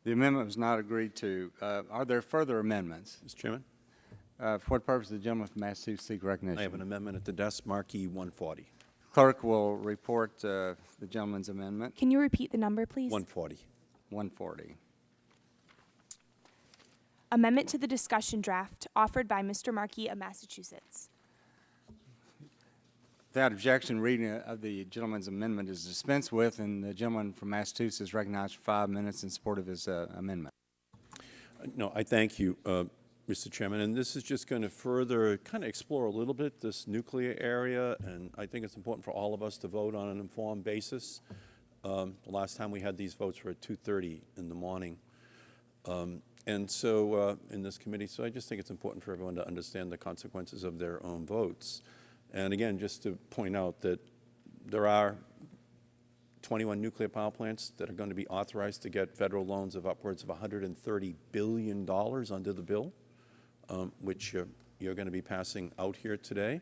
The amendment was not agreed to. Are there further amendments? Mr. Chairman? For what purpose does the gentleman from Massachusetts seek recognition? I have an amendment at the desk, marquee 140. Clerk will report the gentleman's amendment. Can you repeat the number, please? 140. 140. Amendment to the discussion draft offered by Mr. Markey of Massachusetts. Without objection, reading of the gentleman's amendment is dispensed with, and the gentleman from Massachusetts is recognized for 5 minutes in support of his amendment. No, I thank you, Mr. Chairman, and this is just going to further kind of explore a little bit this nuclear area, and I think it's important for all of us to vote on an informed basis. The last time we had these votes were at 2:30 in the morning, and so in this committee, so I just think it's important for everyone to understand the consequences of their own votes. And again, just to point out that there are 21 nuclear power plants that are going to be authorized to get federal loans of upwards of $130 billion under the bill, which you're going to be passing out here today.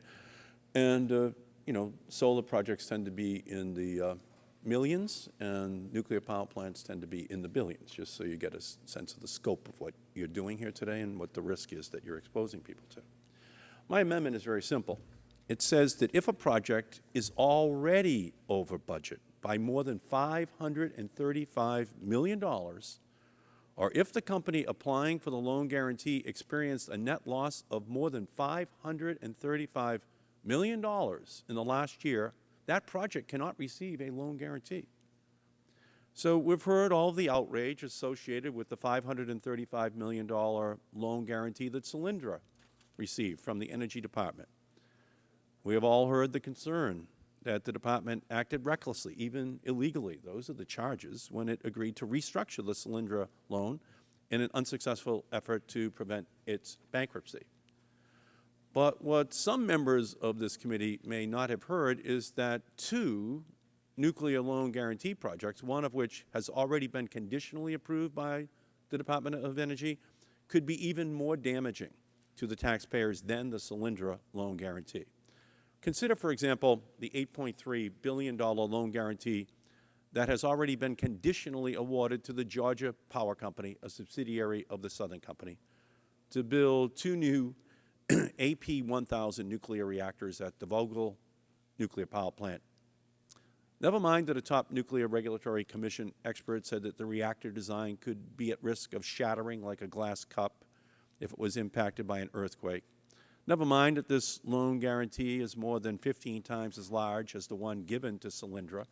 And, you know, solar projects tend to be in the millions, and nuclear power plants tend to be in the billions, just so you get a sense of the scope of what you're doing here today and what the risk is that you're exposing people to. My amendment is very simple. It says that if a project is already over budget by more than $535 million, or if the company applying for the loan guarantee experienced a net loss of more than $535 million in the last year, that project cannot receive a loan guarantee. So we've heard all the outrage associated with the $535 million loan guarantee that Solyndra received from the Energy Department. We have all heard the concern that the Department acted recklessly, even illegally. Those are the charges when it agreed to restructure the Solyndra loan in an unsuccessful effort to prevent its bankruptcy. But what some members of this committee may not have heard is that two nuclear loan guarantee projects, one of which has already been conditionally approved by the Department of Energy, could be even more damaging to the taxpayers than the Solyndra loan guarantee. Consider, for example, the $8.3 billion loan guarantee that has already been conditionally awarded to the Georgia Power Company, a subsidiary of the Southern Company, to build two new AP-1000 nuclear reactors at the Vogtle Nuclear Power Plant. Never mind that a top Nuclear Regulatory Commission expert said that the reactor design could be at risk of shattering like a glass cup if it was impacted by an earthquake. Never mind that this loan guarantee is more than 15 times as large as the one given to Solyndra,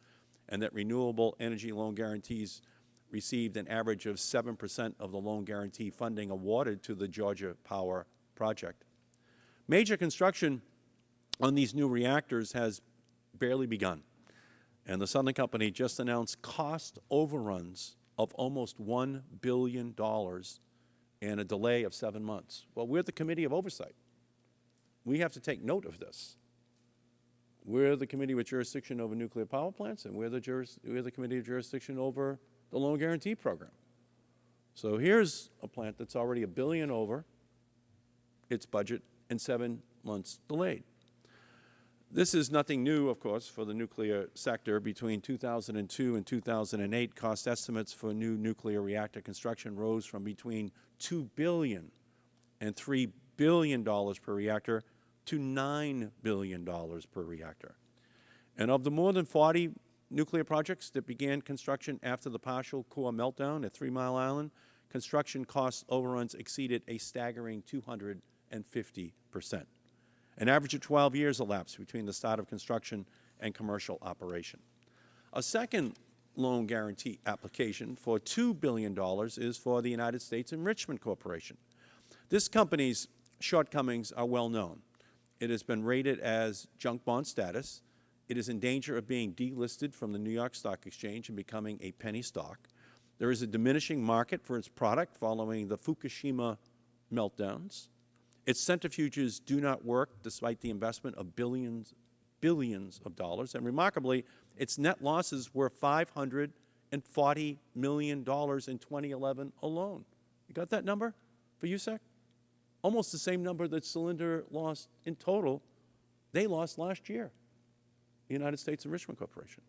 and that renewable energy loan guarantees received an average of 7% of the loan guarantee funding awarded to the Georgia Power project. Major construction on these new reactors has barely begun, and the Southern Company just announced cost overruns of almost $1 billion and a delay of 7 months. Well, we're the Committee of Oversight. We have to take note of this. We're the committee with jurisdiction over nuclear power plants, and we're the committee of jurisdiction over the loan guarantee program. So here's a plant that's already $1 billion over its budget and 7 months delayed. This is nothing new, of course, for the nuclear sector. Between 2002 and 2008, cost estimates for new nuclear reactor construction rose from between $2 billion and $3 billion per reactor to $9 billion per reactor. And of the more than 40 nuclear projects that began construction after the partial core meltdown at 3 Mile Island, construction cost overruns exceeded a staggering 250%. An average of 12 years elapsed between the start of construction and commercial operation. A second loan guarantee application for $2 billion is for the United States Enrichment Corporation. This company's shortcomings are well known. It has been rated as junk bond status. It is in danger of being delisted from the New York Stock Exchange and becoming a penny stock. There is a diminishing market for its product following the Fukushima meltdowns. Its centrifuges do not work despite the investment of billions of dollars. And remarkably, its net losses were $540 million in 2011 alone. You got that number for USEC? Almost the same number that Solyndra lost in total. They lost last year, the United States Enrichment Corporation.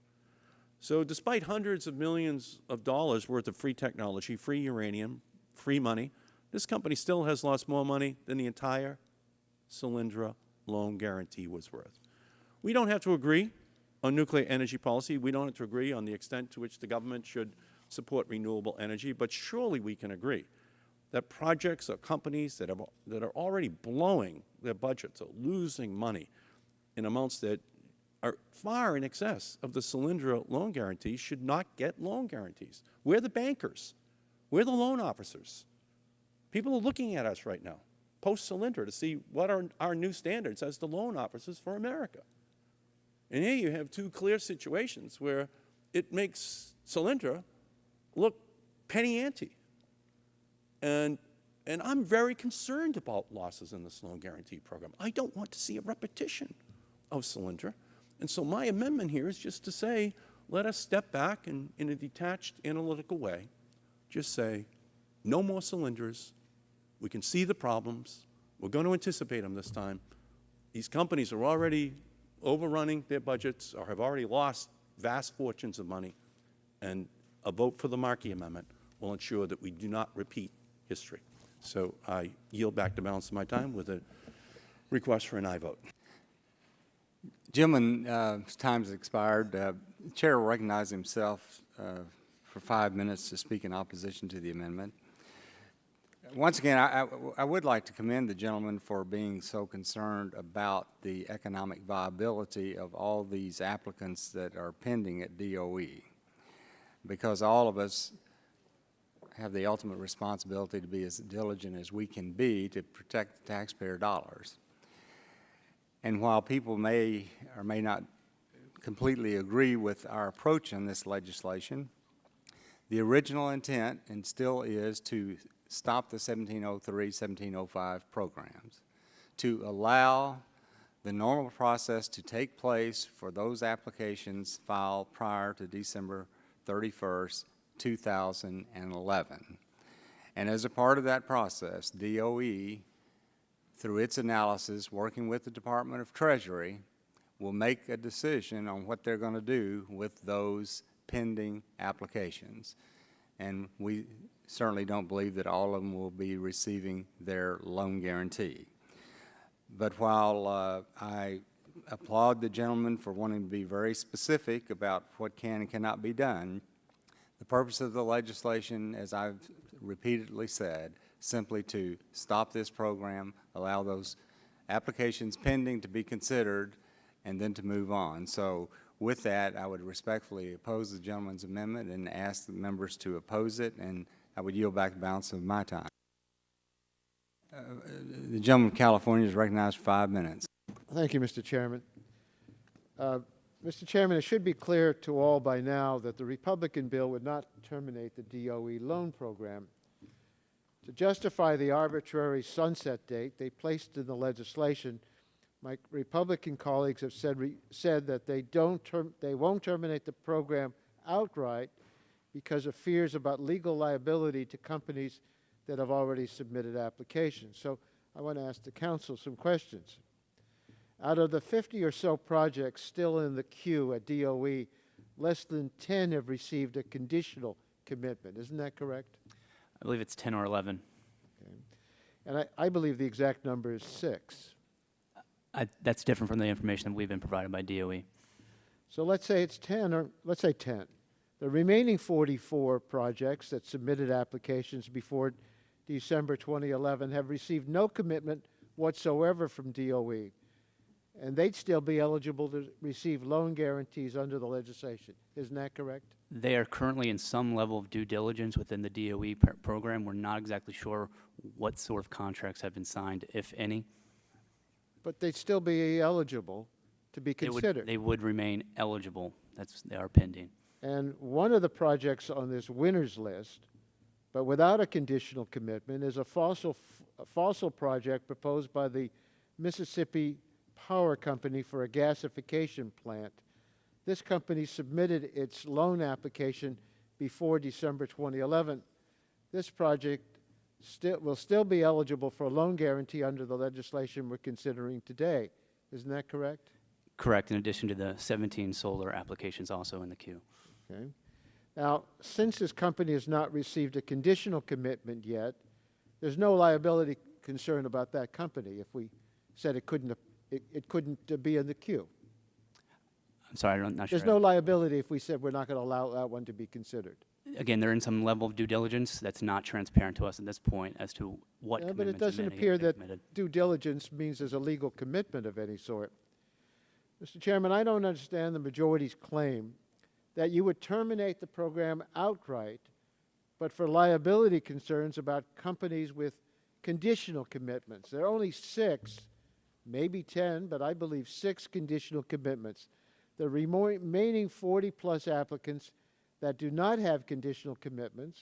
So despite hundreds of millions of dollars worth of free technology, free uranium, free money, this company still has lost more money than the entire Solyndra loan guarantee was worth. We don't have to agree on nuclear energy policy. We don't have to agree on the extent to which the government should support renewable energy, but surely we can agree that projects or companies that are already blowing their budgets or losing money in amounts that are far in excess of the Solyndra loan guarantee should not get loan guarantees. We're the bankers. We're the loan officers. People are looking at us right now, post-Solyndra, to see what are our new standards as the loan officers for America. And here you have two clear situations where it makes Solyndra look penny ante. And I'm very concerned about losses in this loan guarantee program. I don't want to see a repetition of Solyndra. And so my amendment here is just to say, let us step back and, in a detached, analytical way, just say, no more Solyndras. We can see the problems. We're going to anticipate them this time. These companies are already overrunning their budgets or have already lost vast fortunes of money, and a vote for the Markey Amendment will ensure that we do not repeat history. So I yield back the balance of my time with a Request for an aye vote. Gentleman's time has expired. The Chair will recognize himself for 5 minutes to speak in opposition to the amendment. Once again, I would like to commend the gentleman for being so concerned about the economic viability of all these applicants that are pending at DOE, because all of us have the ultimate responsibility to be as diligent as we can be to protect the taxpayer dollars. And while people may or may not completely agree with our approach in this legislation, the original intent, and still is, to stop the 1703, 1705 programs, to allow the normal process to take place for those applications filed prior to December 31st, 2011. And as a part of that process, DOE, through its analysis, working with the Department of Treasury, will make a decision on what they're going to do with those pending applications. And we certainly don't believe that all of them will be receiving their loan guarantee. But while I applaud the gentleman for wanting to be very specific about what can and cannot be done, the purpose of the legislation, as I've repeatedly said, simply to stop this program, allow those applications pending to be considered, and then to move on. So with that, I would respectfully oppose the gentleman's amendment and ask the members to oppose it, and I would yield back the balance of my time. The gentleman from California is recognized for 5 minutes. Thank you, Mr. Chairman. Mr. Chairman, it should be clear to all by now that the Republican bill would not terminate the DOE loan program. To justify the arbitrary sunset date they placed in the legislation, my Republican colleagues have said that they won't terminate the program outright because of fears about legal liability to companies that have already submitted applications. So I want to ask the Council some questions. Out of the 50 or so projects still in the queue at DOE, less than 10 have received a conditional commitment. Isn't that correct? I believe it's 10 or 11. Okay. And I believe the exact number is 6. That's different from the information that we've been provided by DOE. So let's say it's 10, or let's say 10. The remaining 44 projects that submitted applications before December 2011 have received no commitment whatsoever from DOE, and they'd still be eligible to receive loan guarantees under the legislation. Isn't that correct? They are currently in some level of due diligence within the DOE program. We're not exactly sure what sort of contracts have been signed, if any. But they'd still be eligible to be considered. They would remain eligible. They are pending. And one of the projects on this winners list, but without a conditional commitment, is a fossil project proposed by the Mississippi Power Company for a gasification plant. This company submitted its loan application before December 2011. This project will still be eligible for a loan guarantee under the legislation we're considering today. Isn't that correct? Correct, in addition to the 17 solar applications also in the queue. Okay. Now, since this company has not received a conditional commitment yet, there's no liability concern about that company if we said it couldn't be in the queue. I'm sorry, I'm not sure. There's no liability if we said we're not going to allow that one to be considered. Again, they're in some level of due diligence that's not transparent to us at this point as to what Yeah, but commitments it doesn't have been appear that committed. due diligence means there's a legal commitment of any sort. Mr. Chairman, I don't understand the majority's claim that you would terminate the program outright, but for liability concerns about companies with conditional commitments. There are only 6, maybe 10, but I believe 6 conditional commitments. The remaining 40-plus applicants that do not have conditional commitments,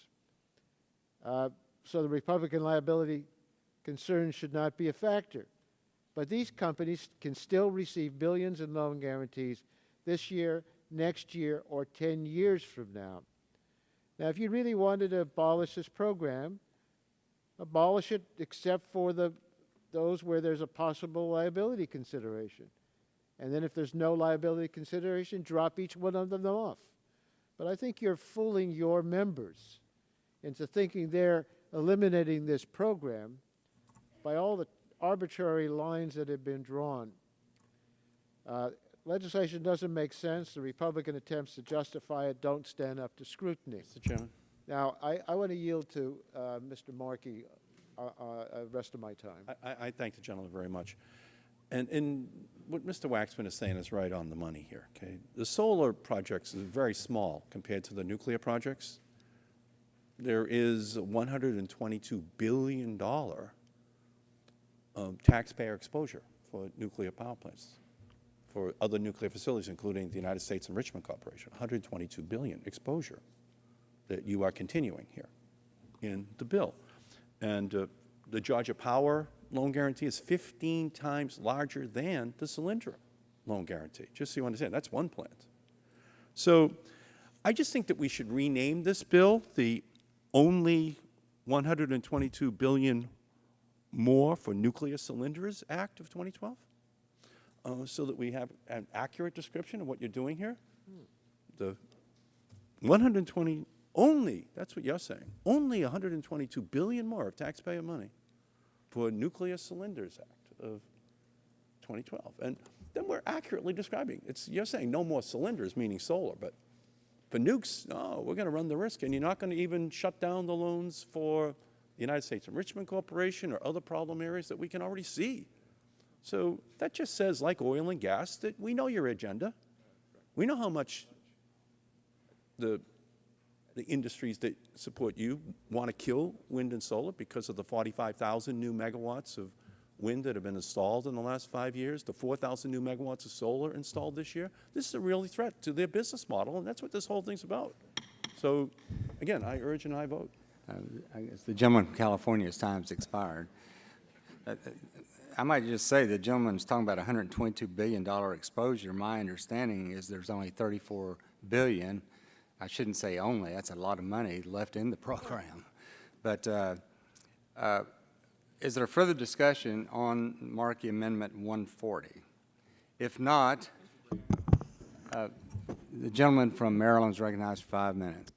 so the Republican liability concerns should not be a factor. But these companies can still receive billions in loan guarantees this year, next year, or 10 years from now. Now, if you really wanted to abolish this program, abolish it except for those where there's a possible liability consideration. And then if there's no liability consideration, drop each one of them off. But I think you're fooling your members into thinking they're eliminating this program by all the arbitrary lines that have been drawn. Legislation doesn't make sense. The Republican attempts to justify it don't stand up to scrutiny. Mr. Chairman. Now, I want to yield to Mr. Markey the rest of my time. I thank the gentleman very much. And what Mr. Waxman is saying is right on the money here. Okay, the solar projects is very small compared to the nuclear projects. There is $122 billion of taxpayer exposure for nuclear power plants, for other nuclear facilities, including the United States Enrichment Corporation. $122 billion exposure that you are continuing here in the bill. And the Georgia Power loan guarantee is 15 times larger than the Solyndra loan guarantee, just so you understand. That's one plant. So I just think that we should rename this bill the only $122 billion more for Nuclear Solyndras Act of 2012, so that we have an accurate description of what you're doing here. The 120 only, that's what you're saying, only $122 billion more of taxpayer money for Nuclear Solyndras Act of 2012. And then we're accurately describing. You're saying no more cylinders, meaning solar, but for nukes, no, we're going to run the risk, and you're not going to even shut down the loans for the United States Enrichment Corporation or other problem areas that we can already see. So that just says, like oil and gas, that we know your agenda. We know how much the industries that support you want to kill wind and solar because of the 45,000 new megawatts of wind that have been installed in the last 5 years, the 4,000 new megawatts of solar installed this year. This is a real threat to their business model, and that's what this whole thing's about. So, again, I urge and I vote. I guess the gentleman from California's time's expired. I might just say the gentleman's talking about $122 billion exposure. My understanding is there's only $34 billion. I shouldn't say only. That's a lot of money left in the program. But is there further discussion on Markey Amendment 140? If not, the gentleman from Maryland is recognized for 5 minutes.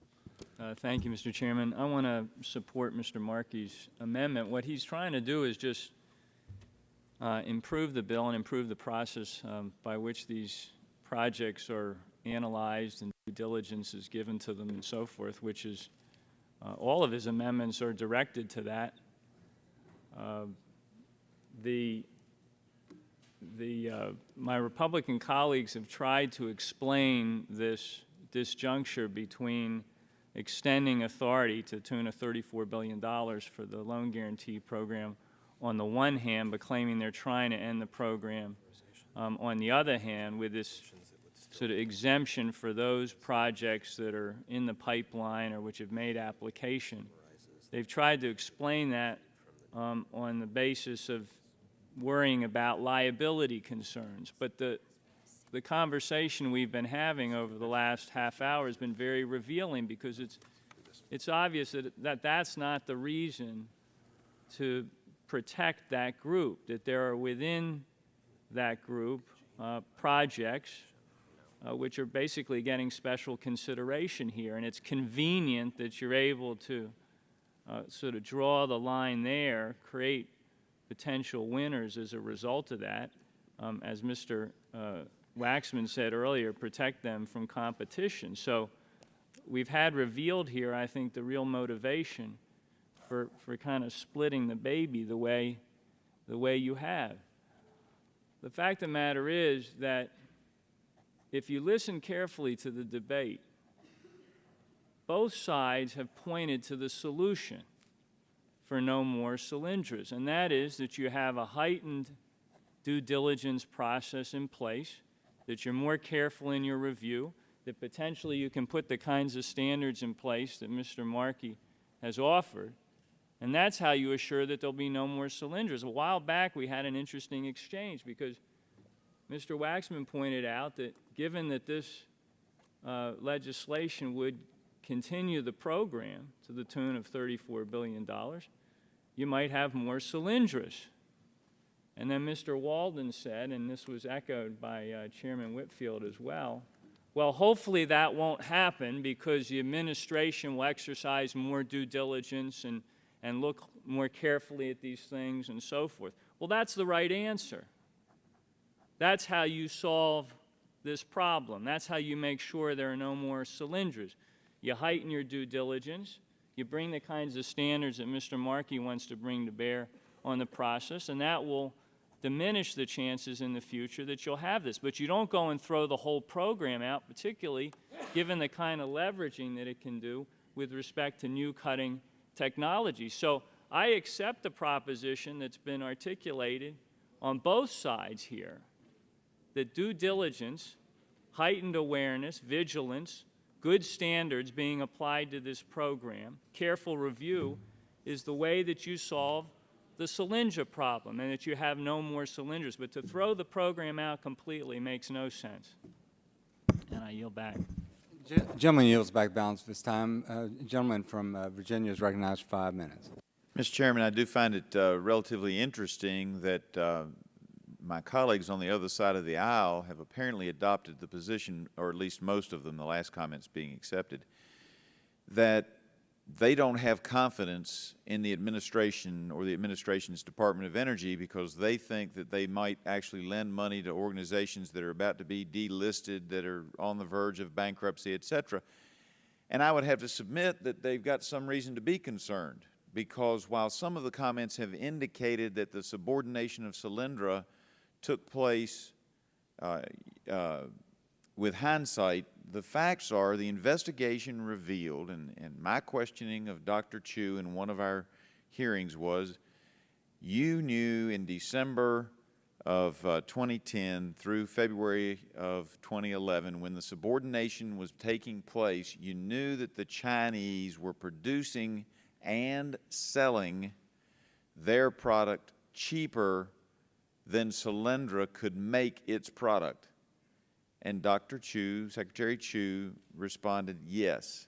Thank you, Mr. Chairman. I want to support Mr. Markey's amendment. What he's trying to do is just improve the bill and improve the process by which these projects are analyzed and due diligence is given to them and so forth, which is all of his amendments are directed to that. My Republican colleagues have tried to explain this disjuncture between extending authority to the tune of $34 billion for the loan guarantee program on the one hand, but claiming they're trying to end the program on the other hand, with this sort of exemption for those projects that are in the pipeline or which have made application. They've tried to explain that on the basis of worrying about liability concerns. But the conversation we've been having over the last half hour has been very revealing, because it's obvious that that's not the reason to protect that group, that there are within that group projects which are basically getting special consideration here. And it's convenient that you're able to sort of draw the line there, create potential winners as a result of that, as Mr. Waxman said earlier, protect them from competition. So we've had revealed here, I think, the real motivation for kind of splitting the baby the way you have. The fact of the matter is that if you listen carefully to the debate, both sides have pointed to the solution for no more Solyndras, and that is that you have a heightened due diligence process in place, that you're more careful in your review, that potentially you can put the kinds of standards in place that Mr. Markey has offered, and that's how you assure that there'll be no more Solyndras. A while back we had an interesting exchange, because Mr. Waxman pointed out that given that this legislation would continue the program to the tune of $34 billion, you might have more Solyndras. And then Mr. Walden said, and this was echoed by Chairman Whitfield as well, well, hopefully that won't happen because the administration will exercise more due diligence and look more carefully at these things and so forth. Well, that's the right answer. That's how you solve this problem. That's how you make sure there are no more Solyndras. You heighten your due diligence. You bring the kinds of standards that Mr. Markey wants to bring to bear on the process, and that will diminish the chances in the future that you'll have this. But you don't go and throw the whole program out, particularly given the kind of leveraging that it can do with respect to new cutting technology. So I accept the proposition that's been articulated on both sides here, that due diligence, heightened awareness, vigilance, good standards being applied to this program, careful review, is the way that you solve the Solyndra problem and that you have no more Solyndras. But to throw the program out completely makes no sense. And I yield back. Gentleman yields back balance this time. Gentleman from Virginia is recognized for 5 minutes. Mr. Chairman, I do find it relatively interesting that my colleagues on the other side of the aisle have apparently adopted the position, or at least most of them, the last comments being accepted, that they don't have confidence in the administration or the administration's Department of Energy because they think that they might actually lend money to organizations that are about to be delisted, that are on the verge of bankruptcy, et cetera. And I would have to submit that they've got some reason to be concerned, because while some of the comments have indicated that the subordination of Solyndra took place with hindsight, the facts are the investigation revealed, and my questioning of Dr. Chu in one of our hearings was, you knew in December of 2010 through February of 2011, when the subordination was taking place, you knew that the Chinese were producing and selling their product cheaper than Solyndra could make its product. And Dr. Chu, Secretary Chu, responded, yes.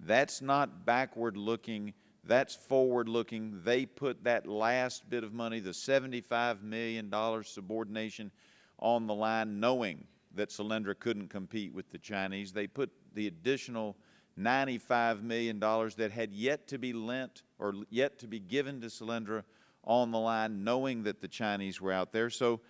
That's not backward looking, that's forward looking. They put that last bit of money, the $75 million subordination, on the line knowing that Solyndra couldn't compete with the Chinese. They put the additional $95 million that had yet to be lent or yet to be given to Solyndra on the line, knowing that the Chinese were out there. So,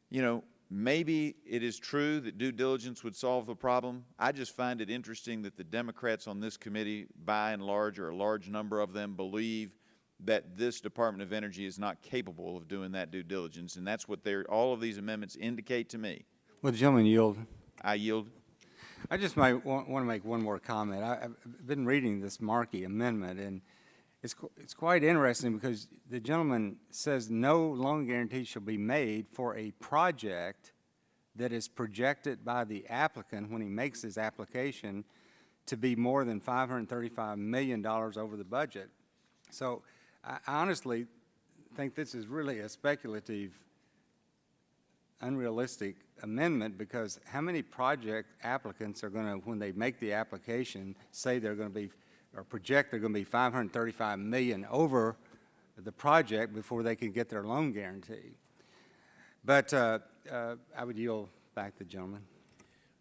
you know, maybe it is true that due diligence would solve the problem. I just find it interesting that the Democrats on this committee, by and large, or a large number of them, believe that this Department of Energy is not capable of doing that due diligence, and that's what all of these amendments indicate to me. Will the gentleman yield? I yield. I just might want to make one more comment. I've been reading this Markey amendment, and it's quite interesting because the gentleman says no loan guarantee shall be made for a project that is projected by the applicant when he makes his application to be more than $535 million over the budget. So I honestly think this is really a speculative, unrealistic amendment, because how many project applicants are going to, when they make the application, say they're going to be, or project they're going to be $535 million over the project before they can get their loan guarantee? But I would yield back the gentleman.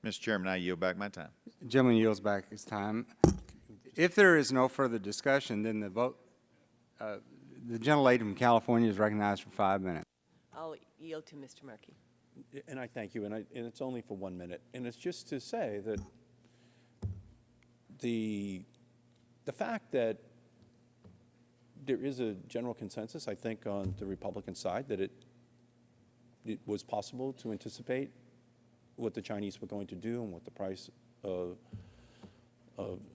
Mr. Chairman, I yield back my time. The gentleman yields back his time. If there is no further discussion, then the vote, the gentlelady from California is recognized for 5 minutes. I'll yield to Mr. Markey. And I thank you, and it's only for 1 minute. And it's just to say that the fact that there is a general consensus, I think, on the Republican side that it was possible to anticipate what the Chinese were going to do and what the price of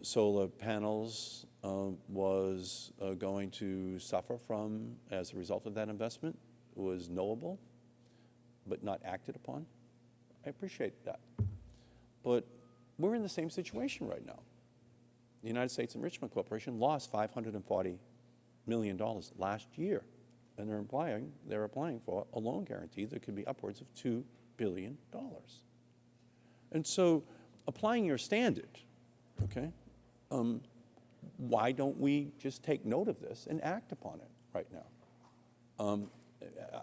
solar panels was going to suffer from as a result of that investment was knowable, but not acted upon. I appreciate that. But we're in the same situation right now. The United States Enrichment Corporation lost $540 million last year, and they're applying for a loan guarantee that could be upwards of $2 billion. And so applying your standard, okay, why don't we just take note of this and act upon it right now?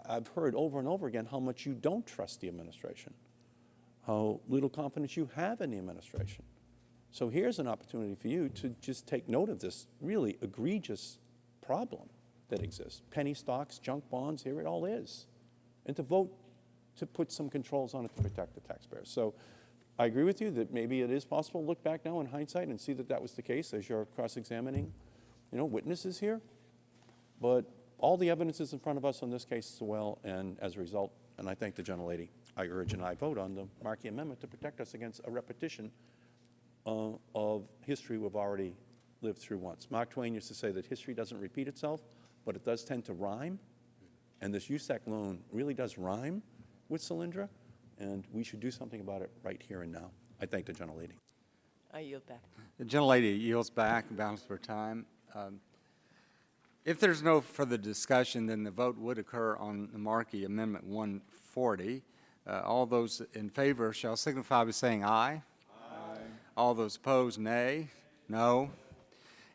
I've heard over and over again how much you don't trust the administration, how little confidence you have in the administration. So here's an opportunity for you to just take note of this really egregious problem that exist. Penny stocks, junk bonds, here it all is. And to vote to put some controls on it to protect the taxpayers. So I agree with you that maybe it is possible to look back now in hindsight and see that that was the case as you're cross-examining, witnesses here. But all the evidence is in front of us on this case as well, and as a result, and I thank the gentlelady, I urge and I vote on the Markey Amendment to protect us against a repetition of history we've already lived through once. Mark Twain used to say that history doesn't repeat itself, but it does tend to rhyme, and this USAC loan really does rhyme with Solyndra, and we should do something about it right here and now. I thank the gentlelady. I yield back. The gentlelady yields back, bounds for time. If there's no further discussion, then the vote would occur on the Markey Amendment 140. All those in favor shall signify by saying aye. Aye. All those opposed, nay. No.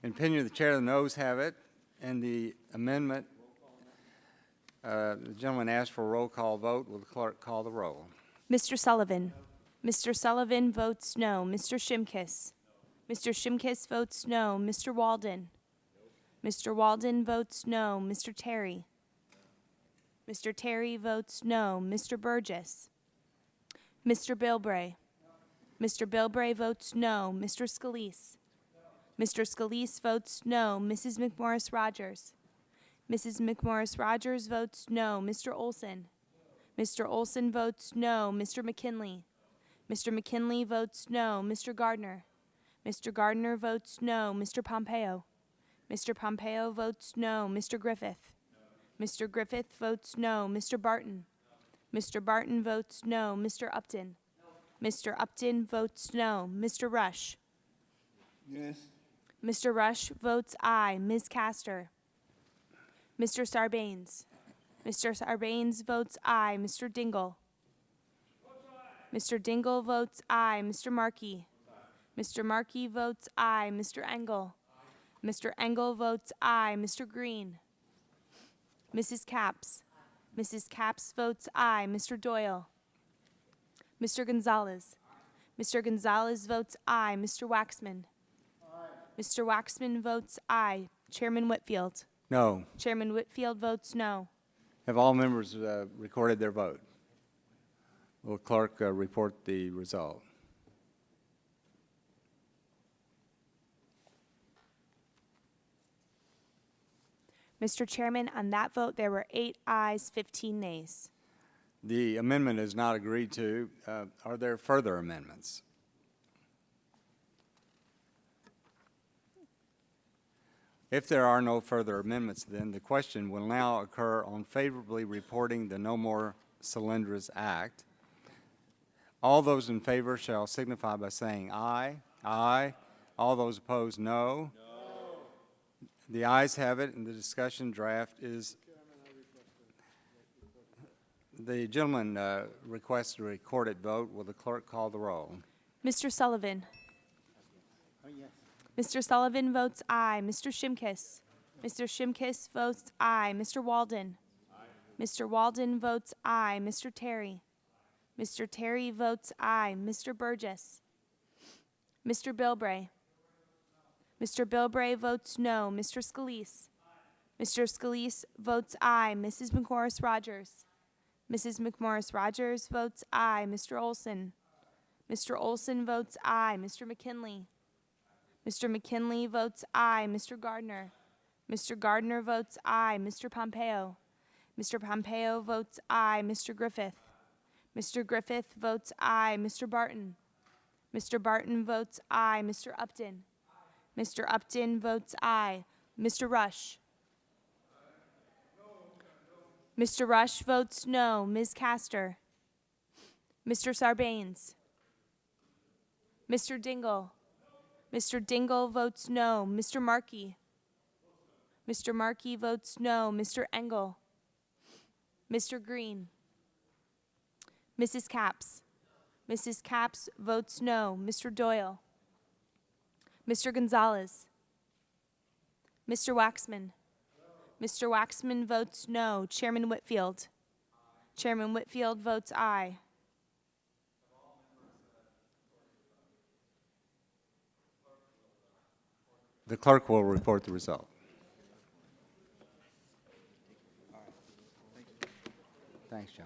In opinion of the chair, the noes have it, and the amendment, the gentleman asked for a roll call vote. Will the clerk call the roll? Mr. Sullivan. Mr. Sullivan votes no. Mr. Shimkiss. Mr. Shimkiss votes no. Mr. Walden. Mr. Walden votes no. Mr. Terry. Mr. Terry votes no. Mr. Burgess. Mr. Bilbray. Mr. Bilbray votes no. Mr. Scalise. Mr. Scalise votes no. Mrs. McMorris Rogers. Mrs. McMorris Rogers votes no. Mr. Olson. Mr. Olson votes no. Mr. McKinley. Mr. McKinley votes no. Mr. Gardner. Mr. Gardner votes no. Mr. Pompeo. Mr. Pompeo votes no. Mr. Griffith. Mr. Griffith votes no. Mr. Barton. Mr. Barton votes no. Mr. Upton. Mr. Upton votes no. Mr. Rush. Yes. Mr. Rush votes aye. Ms. Castor. Mr. Sarbanes. Mr. Sarbanes votes aye. Mr. Dingle. Mr. Dingle votes aye. Mr. Markey. Mr. Markey votes aye. Mr. Engel. Mr. Engel votes aye. Mr. Green. Mrs. Capps. Mrs. Capps votes aye. Mr. Doyle. Mr. Gonzalez. Mr. Gonzalez votes aye. Mr. Waxman. Mr. Waxman votes aye. Chairman Whitfield. No. Chairman Whitfield votes no. Have all members recorded their vote? Will the clerk report the result? Mr. Chairman, on that vote, there were 8 ayes, 15 nays. The amendment is not agreed to. Are there further amendments? If there are no further amendments, then the question will now occur on favorably reporting the No More Solyndras Act. All those in favor shall signify by saying aye. Aye. All those opposed, no. The ayes have it, and the discussion draft is. The gentleman requests a recorded vote. Will the clerk call the roll? Mr. Sullivan. Mr. Sullivan votes aye. Mr. Shimkiss. Mr. Shimkiss votes aye. Mr. Walden. Mr. Walden votes aye. Mr. Terry. Mr. Terry votes aye. Mr. Burgess. Mr. Bilbray. Mr. Bilbray votes no. Mr. Scalise. Mr. Scalise votes aye. Mrs. McMorris Rogers. Mrs. McMorris Rogers votes aye. Mr. Olson. Mr. Olson votes aye. Mr. McKinley. Mr. McKinley votes aye. Mr. Gardner. Mr. Gardner votes aye. Mr. Pompeo. Mr. Pompeo votes aye. Mr. Griffith. Mr. Griffith votes aye. Mr. Barton. Mr. Barton votes aye. Mr. Upton. Mr. Upton votes aye. Mr. Rush. Mr. Rush votes no. Ms. Castor. Mr. Sarbanes. Mr. Dingle. Mr. Dingle votes no. Mr. Markey. Mr. Markey votes no. Mr. Engel. Mr. Green. Mrs. Capps. Mrs. Capps votes no. Mr. Doyle. Mr. Gonzalez. Mr. Waxman. Mr. Waxman votes no. Chairman Whitfield. Chairman Whitfield votes aye. The clerk will report the result. Thanks, John.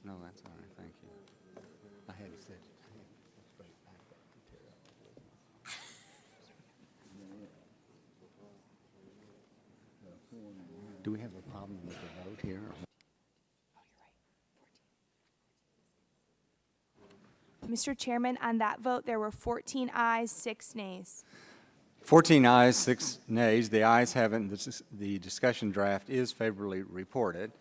No, that's all right, thank you. I had said. Do we have a problem with the vote here? Mr. Chairman, on that vote, there were 14 ayes, 6 nays. 14 ayes, 6 nays. The ayes have it, and the discussion draft is favorably reported.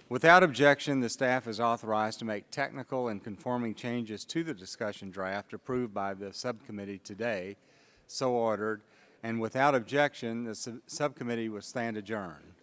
Without objection, the staff is authorized to make technical and conforming changes to the discussion draft approved by the subcommittee today, so ordered, and without objection, the subcommittee will stand adjourned.